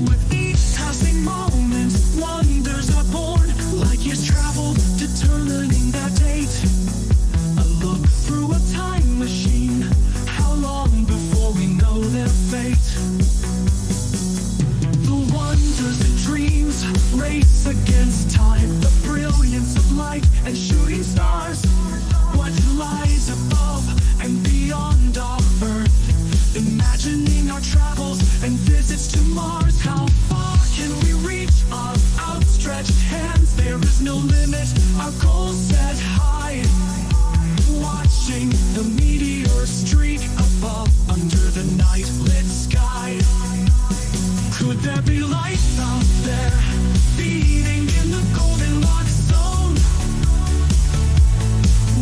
With each passing moment, wonders are born, like years traveled, determining that date. A look through a time machine. How long before we know their fate? The wonders and dreams race against time. The brilliance of light and shooting stars. What lies above and beyond our Earth? Imagining our travels and visits to Mars. How far can we reach our outstretched hands? There is no limit, our goals set high. Watching the meteor streak above under the night lit sky. Could there be life out there feeding in the golden lock zone?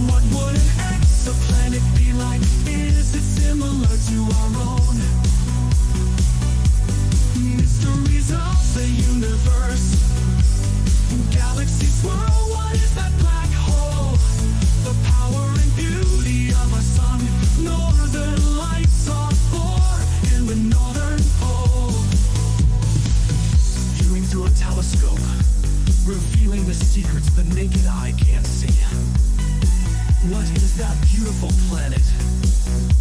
What would an exoplanet be like? Is it similar to our own? Mysteries of the universe. Galaxies swirl, what is that black hole? The power and beauty of a sun. Northern lights are born in the northern pole. Viewing through a telescope, revealing the secrets the naked eye can't see. What is that beautiful planet?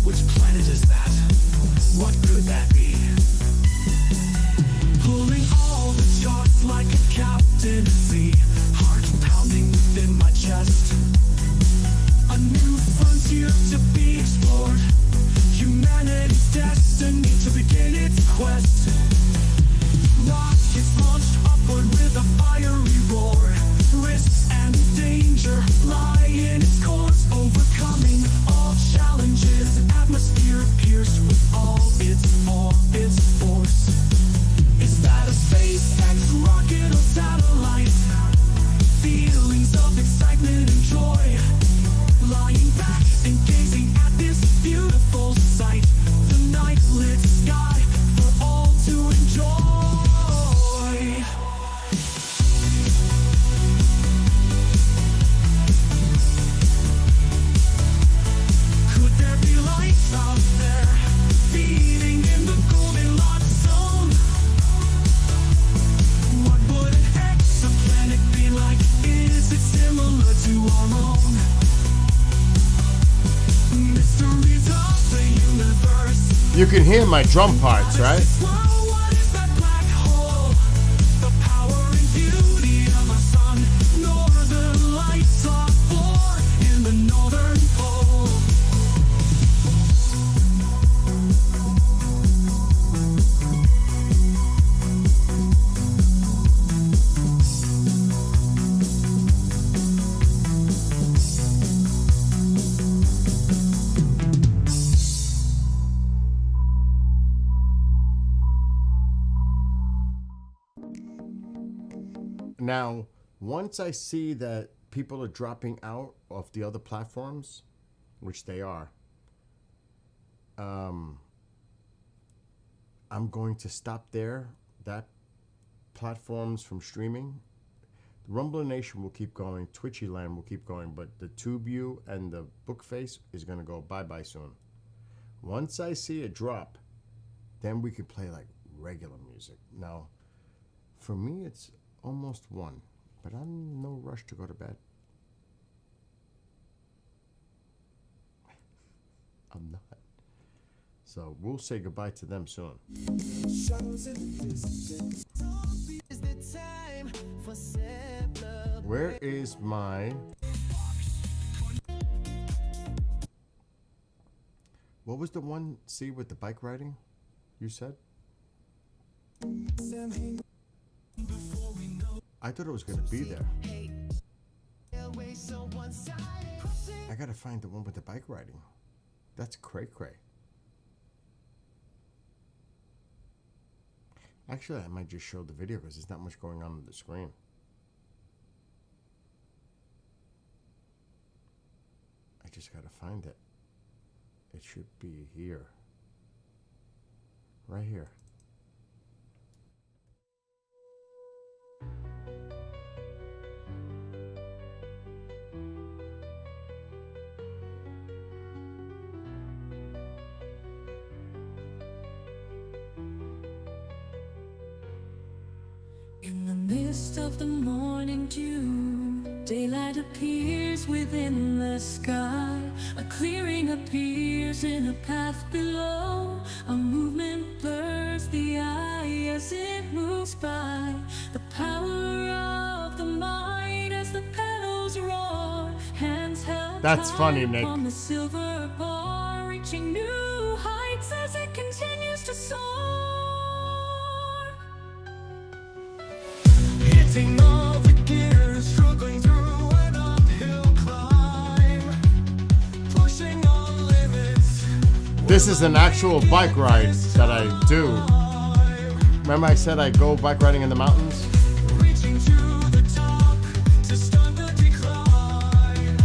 Which planet is that? What could that be? Pulling all the charts like a captain at sea. Heart pounding within my chest. A new frontier to be explored. Humanity's destiny to begin its quest. Rockets launched upward with a fiery roar. Risks and danger lie in its course. Overcoming all challenges. Atmosphere can hear my drum parts, right? What is that black hole? The power and beauty of my sun. Northern lights are born in the northern pole. Now, once I see that people are dropping out of the other platforms, which they are, I'm going to stop there. That platforms from streaming. Rumble Nation will keep going. Twitchyland will keep going. But the TubeU and the Bookface is going to go bye-bye soon. Once I see it drop, then we could play like regular music. Now, for me, it's almost 1, but I'm in no rush to go to bed. I'm not. So we'll say goodbye to them soon. Where is my... What was the one, C, with the bike riding you said? I thought it was going to be there. I got to find the one with the bike riding. That's cray-cray. Actually, I might just show the video because there's not much going on the screen. I just got to find it. It should be here. Right here. In the midst of the morning dew, daylight appears within the sky. A clearing appears in a path below. A movement blurs the eye as it moves by. The power of the mind as the pedals roar. Hands held That's funny, Nick. on the silver bar, reaching new heights as it continues to soar. Hitting all the gears, struggling through an uphill climb, pushing all limits. This is an actual bike ride that I do. Remember I said I go bike riding in the mountains? Reaching to the top to start the decline.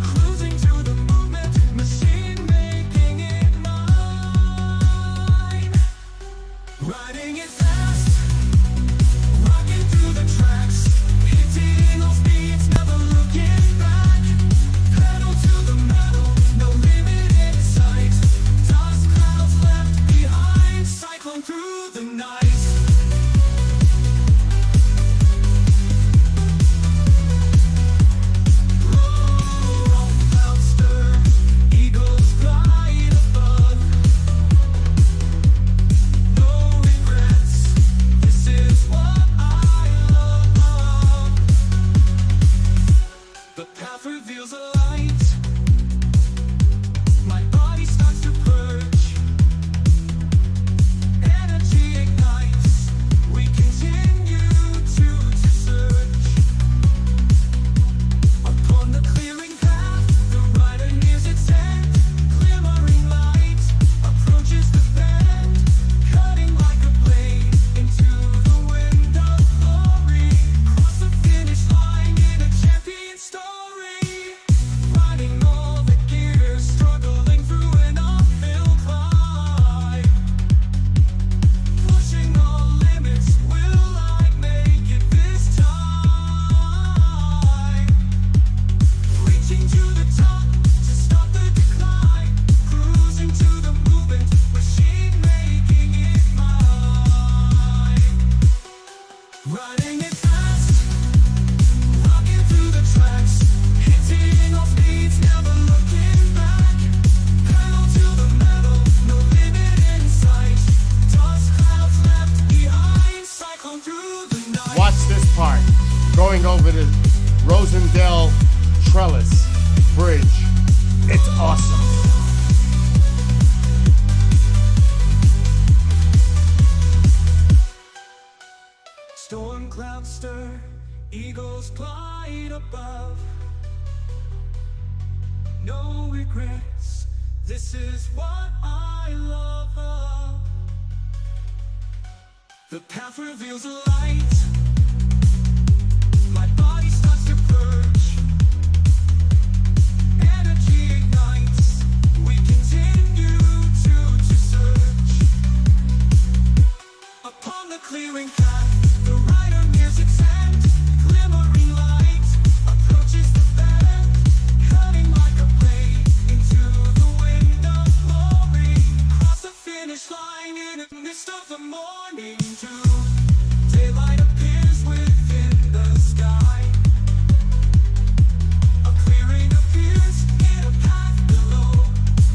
Cruising to the movement, machine making it mine. Riding it fast, rocking through the tracks, hitting all speeds, never looking back. Pedal to the metal, no limit in sight. Dust clouds left behind, cyclone through the night. over the Rosendale Trellis Bridge. It's awesome. Storm clouds stir, eagles glide above. No regrets, this is what I love. The path reveals a light. My body starts to purge. Energy ignites. We continue to search. Upon the clearing path, the rider nears its end. Glimmering light approaches the bend, cutting like a blade into the wind of glory. Cross the finish line in the midst of the morning dew. Daylight appears within the sky. A clearing appears in a path below.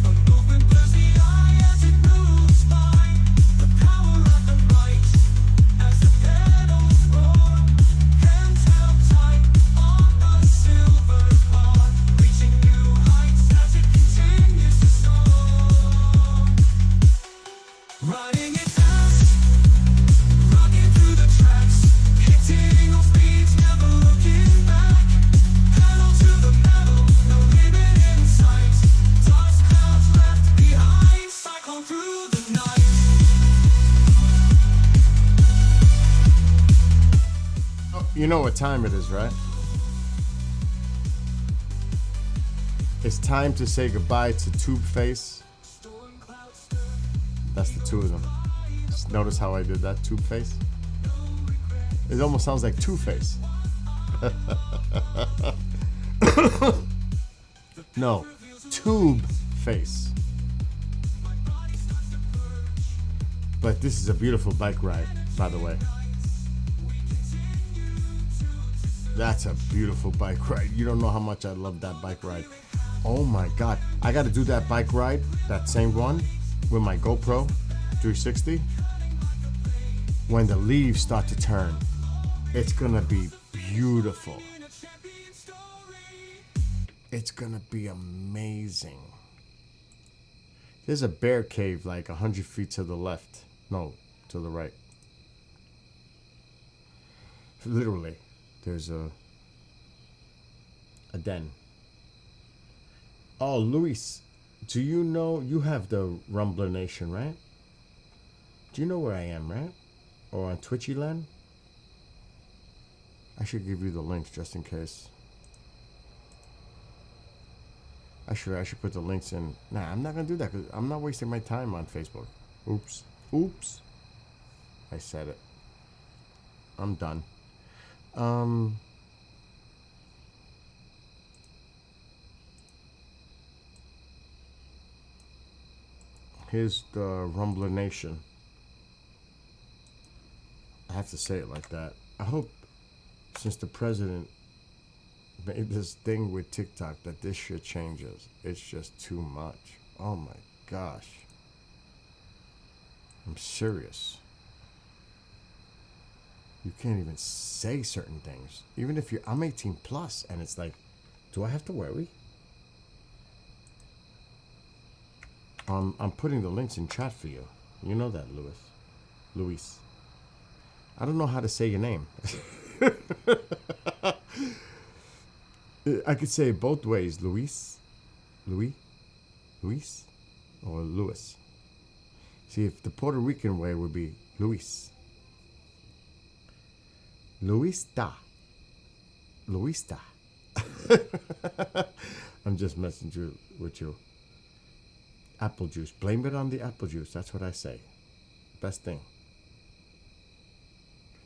A movement blurs the eye as it moves by. The power of the right as the pedals roar. Hands held tight on the silver bar, reaching new heights as it continues to soar. Riding it fast, rocking through the tracks, hitting all speeds, never looking back. Pedal to the metal, no limit in sight. Dust clouds left behind, cyclone through the night. You know what time it is, right? It's time to say goodbye to Tube Face. That's the two of them. Just notice how I did that, Tube Face? It almost sounds like Two-Face. No, Tube Face. But this is a beautiful bike ride, by the way. That's a beautiful bike ride. You don't know how much I love that bike ride. Oh my God. I got to do that bike ride, that same one, with my GoPro 360. When the leaves start to turn, it's going to be beautiful. It's going to be amazing. There's a bear cave like 100 feet to the left. No, to the right. Literally. There's a den. Oh, Luis, do you know you have the Rumbler Nation, right? Do you know where I am, right? Or on Twitchy Land? I should give you the links just in case. I should put the links in. Nah, I'm not gonna do that because I'm not wasting my time on Facebook. Oops. I said it. I'm done. Here's the Rumbler Nation. I have to say it like that. I hope since the president made this thing with TikTok that this shit changes. It's just too much. Oh my gosh. I'm serious. You can't even say certain things. Even if I'm 18 plus and it's like, do I have to worry? I'm putting the links in chat for you. You know that, Luis. I don't know how to say your name. I could say it both ways, Luis, or Luis. See, if the Puerto Rican way would be Luis. Luista. I'm just messing with you. Apple juice. Blame it on the apple juice. That's what I say. Best thing.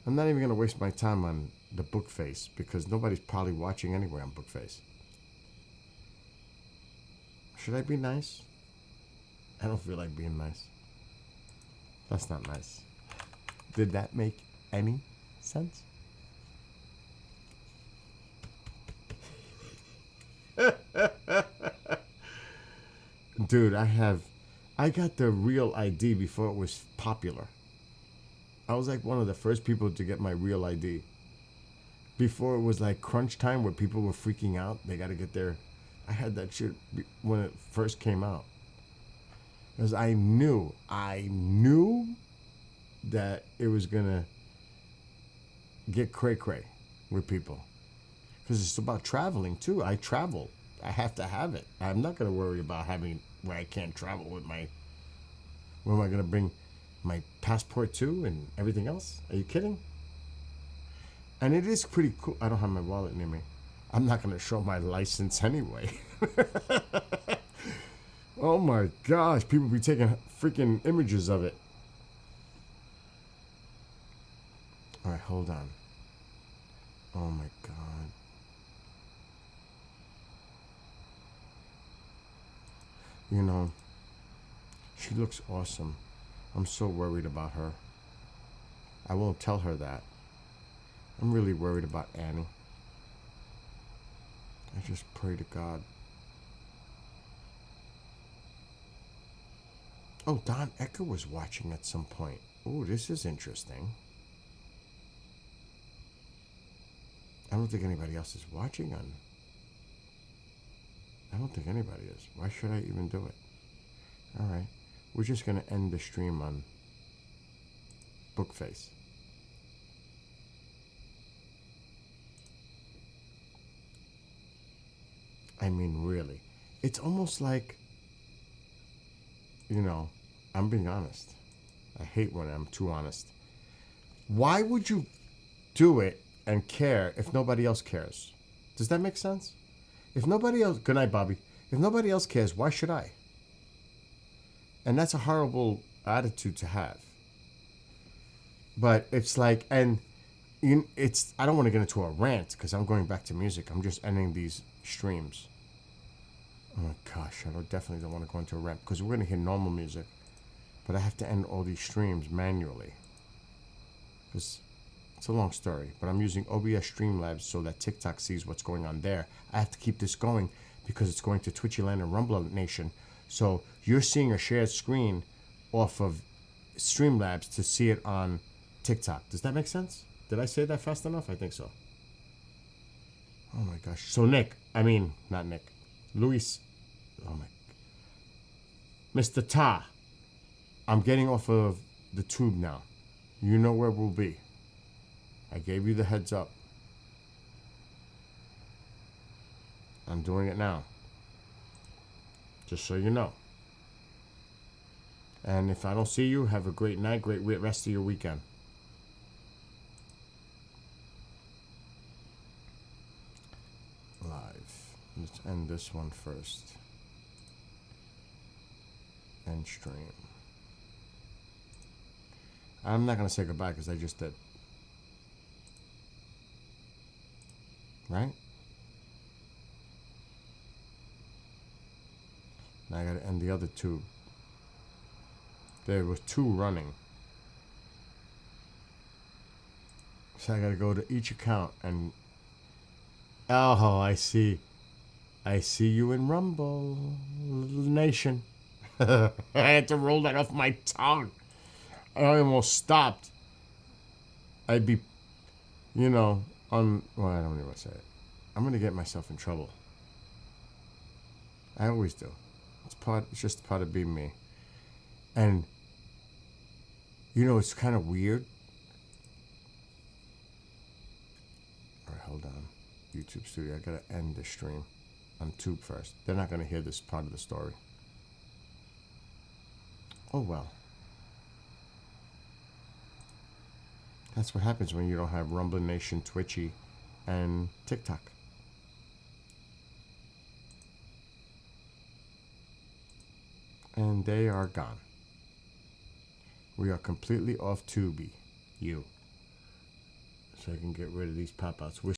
I'm not even going to waste my time on the Bookface because nobody's probably watching anyway on Bookface. Should I be nice? I don't feel like being nice. That's not nice. Did that make any sense? Dude, I got the real ID before it was popular. I was like one of the first people to get my real ID. before it was like crunch time where people were freaking out. They got to get their. I had that shit when it first came out. Because I knew that it was gonna get cray-cray with people. Because it's about traveling too. I travel. I have to have it. I'm not gonna worry about having where I can't travel with my. Where am I gonna bring my passport to and everything else? Are you kidding? And it is pretty cool. I don't have my wallet near me. I'm not gonna show my license anyway. Oh my gosh, people be taking freaking images of it. All right, hold on. Oh my God. You know, she looks awesome. I'm so worried about her. I won't tell her that. I'm really worried about Annie. I just pray to God. Oh, Don Ecker was watching at some point. Oh, this is interesting. I don't think anybody else is watching on. I don't think anybody is. Why should I even do it? All right. We're just going to end the stream on Bookface. I mean, really. It's almost like, you know, I'm being honest. I hate when I'm too honest. Why would you do it and care if nobody else cares? Does that make sense? If nobody else... Good night, Bobby. If nobody else cares, why should I? And that's a horrible attitude to have. But it's like... And it's... I don't want to get into a rant because I'm going back to music. I'm just ending these streams. Oh my gosh, I definitely don't want to go into a rant because we're going to hear normal music. But I have to end all these streams manually. Because it's a long story. But I'm using OBS Streamlabs so that TikTok sees what's going on there. I have to keep this going because it's going to Twitchyland and Rumble Nation. So you're seeing a shared screen off of Streamlabs to see it on TikTok. Does that make sense? Did I say that fast enough? I think so. Oh my gosh. So not Nick. Luis. Oh my. Mr. Ta. I'm getting off of the tube now. You know where we'll be. I gave you the heads up. I'm doing it now. Just so you know. And if I don't see you, have a great night, great rest of your weekend. Live. Let's end this one first. End stream. I'm not going to say goodbye because I just did. Right? Now I got to end the other two. There were two running. So I got to go to each account and... Oh, I see. I see you in Rumble Nation. I had to roll that off my tongue. I almost stopped. I'd be, well, I don't even want to say it. I'm going to get myself in trouble. I always do. It's just part of being me. And, it's kind of weird. All right, hold on. YouTube Studio, I got to end the stream on Tube first. They're not going to hear this part of the story. Oh, well. That's what happens when you don't have Rumble Nation, Twitchy, and TikTok. And they are gone. We are completely off Tubi. So I can get rid of these pop-outs.